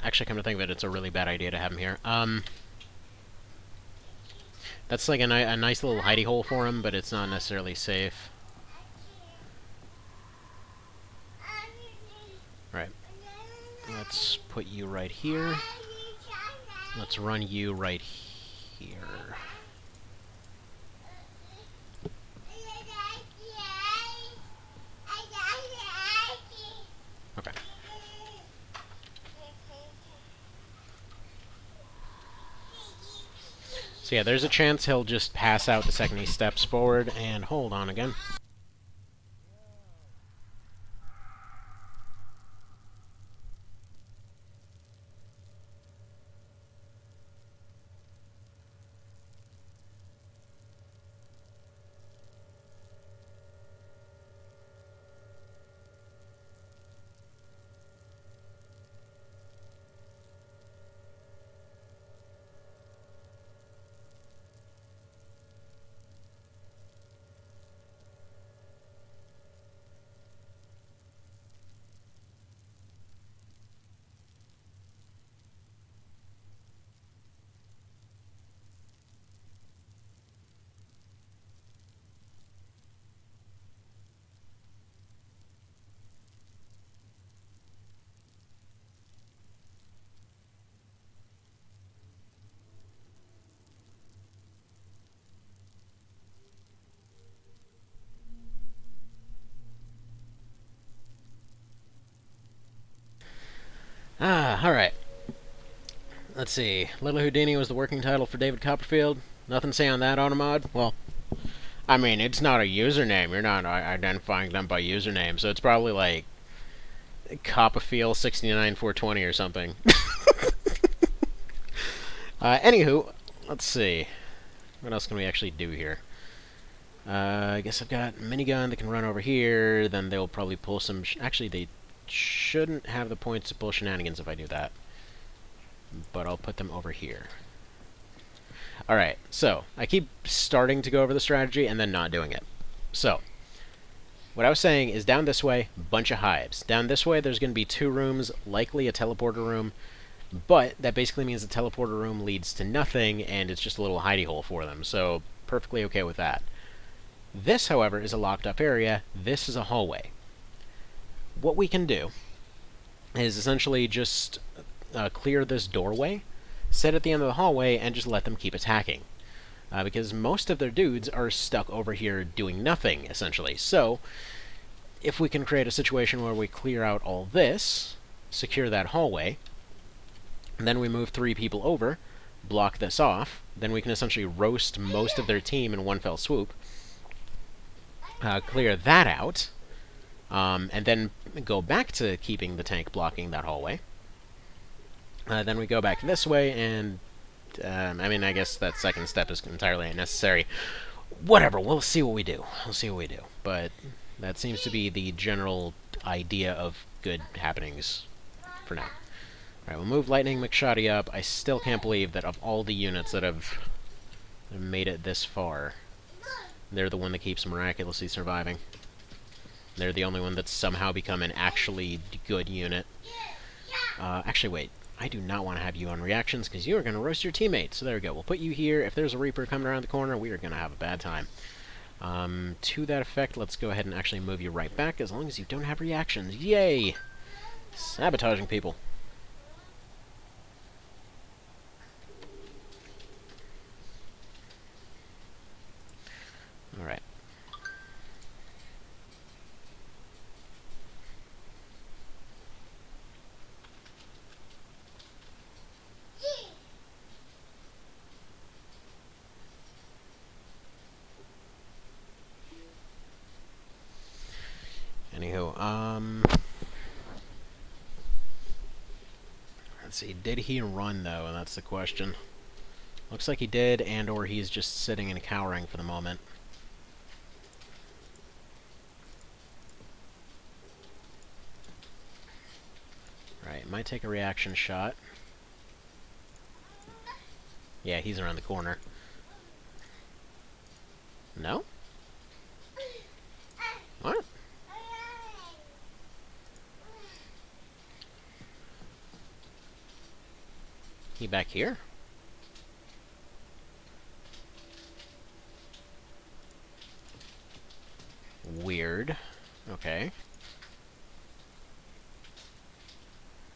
Actually, come to think of it, it's a really bad idea to have him here. That's like a nice little hidey hole for him, but it's not necessarily safe. Right. Let's put you right here. Let's run you right here. Okay. So yeah, there's a chance he'll just pass out the second he steps forward, and hold on again. Alright. Let's see. Little Houdini was the working title for David Copperfield. Nothing to say on that, Automod? Well, I mean, it's not a username. You're not identifying them by username, so it's probably like Copperfield 69420 or something. Anywho, let's see. What else can we actually do here? I guess I've got a minigun that can run over here. Then they'll probably pull some... Actually, they shouldn't have the points to pull shenanigans if I do that. But I'll put them over here. Alright, so I keep starting to go over the strategy and then not doing it. So, what I was saying is down this way, bunch of hives. Down this way, there's going to be 2 rooms, likely a teleporter room. But that basically means the teleporter room leads to nothing, and it's just a little hidey hole for them. So, perfectly okay with that. This, however, is a locked up area. This is a hallway. What we can do is essentially just clear this doorway, sit at the end of the hallway, and just let them keep attacking. Because most of their dudes are stuck over here doing nothing, essentially. So, if we can create a situation where we clear out all this, secure that hallway, and then we move 3 people over, block this off, then we can essentially roast most of their team in one fell swoop, clear that out, and then go back to keeping the tank blocking that hallway. Then we go back this way, and, I mean, I guess that second step is entirely unnecessary. Whatever, we'll see what we do. We'll see what we do. But that seems to be the general idea of good happenings for now. Alright, we'll move Lightning McShoddy up. I still can't believe that of all the units that have made it this far, they're the one that keeps miraculously surviving. They're the only one that's somehow become an actually good unit. Actually, wait. I do not want to have you on reactions, because you are going to roast your teammates. So there we go. We'll put you here. If there's a Reaper coming around the corner, we are going to have a bad time. To that effect, let's go ahead and actually move you right back, as long as you don't have reactions. Yay! Sabotaging people. Alright. Anywho, let's see, did he run, though? And that's the question. Looks like he did, and or he's just sitting and cowering for the moment. Right, might take a reaction shot. Yeah, he's around the corner. No? What? He back here? Weird. Okay.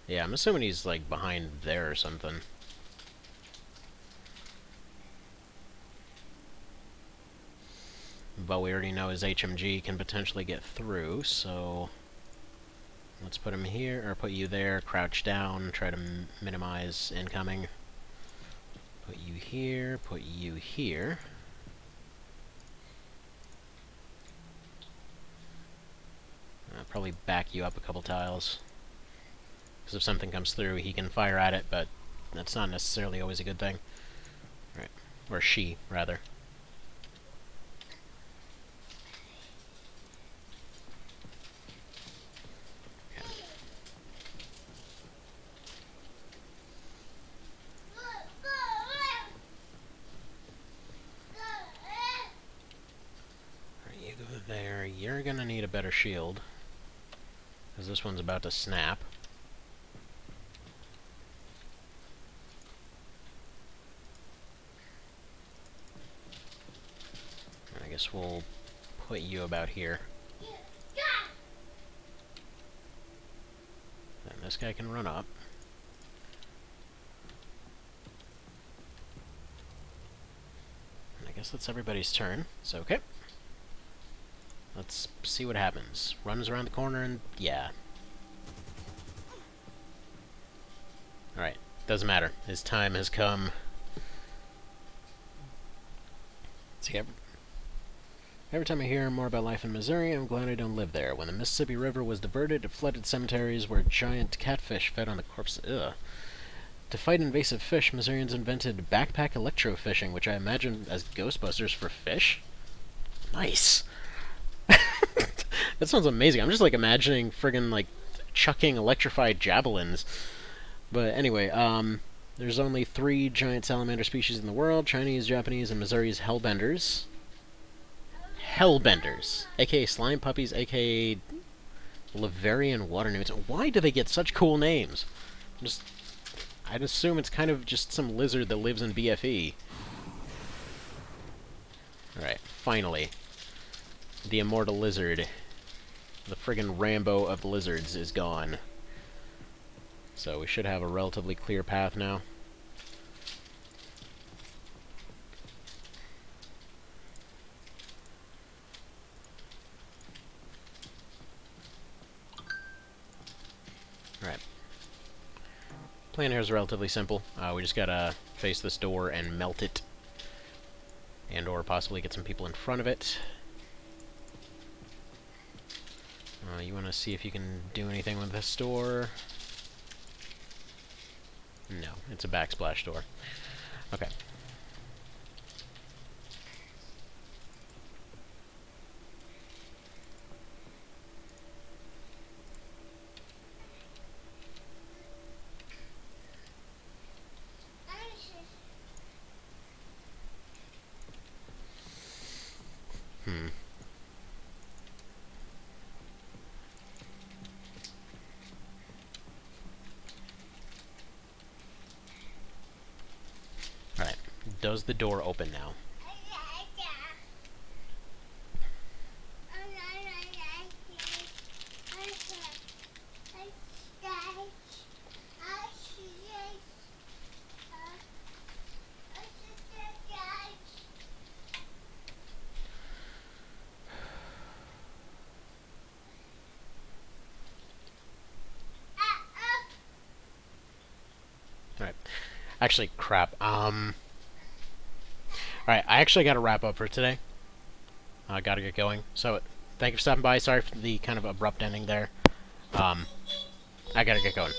Yeah, I'm assuming he's, like, behind there or something. But we already know his HMG can potentially get through, so... Let's put him here, or put you there, crouch down, try to minimize incoming. Put you here, put you here. I'll probably back you up a couple tiles. Because if something comes through, he can fire at it, but that's not necessarily always a good thing. Right. Or she, rather. There, you're gonna need a better shield, because this one's about to snap. And I guess we'll put you about here. Then this guy can run up. And I guess that's everybody's turn, so okay. Let's see what happens. Runs around the corner and... yeah. Alright, doesn't matter. His time has come. See, every time I hear more about life in Missouri, I'm glad I don't live there. When the Mississippi River was diverted, it flooded cemeteries where giant catfish fed on the corpses. Ugh. To fight invasive fish, Missourians invented backpack electrofishing, which I imagine as Ghostbusters for fish. Nice. That sounds amazing. I'm just like imagining friggin' like chucking electrified javelins. But anyway, there's only 3 giant salamander species in the world: Chinese, Japanese, and Missouri's hellbenders. Hellbenders, aka slime puppies, aka Laverian water newts. Why do they get such cool names? I'd assume it's kind of just some lizard that lives in BFE. Alright, finally. The immortal lizard. The friggin' Rambo of lizards is gone. So we should have a relatively clear path now. Alright. Plan here is relatively simple. We just gotta face this door and melt it. And or possibly get some people in front of it. You want to see if you can do anything with this door? No, it's a backsplash door. Okay. Alright. Does the door open now? Alright. Actually, crap. Alright, I actually gotta wrap up for today. I gotta get going. So, thank you for stopping by. Sorry for the kind of abrupt ending there. I gotta get going.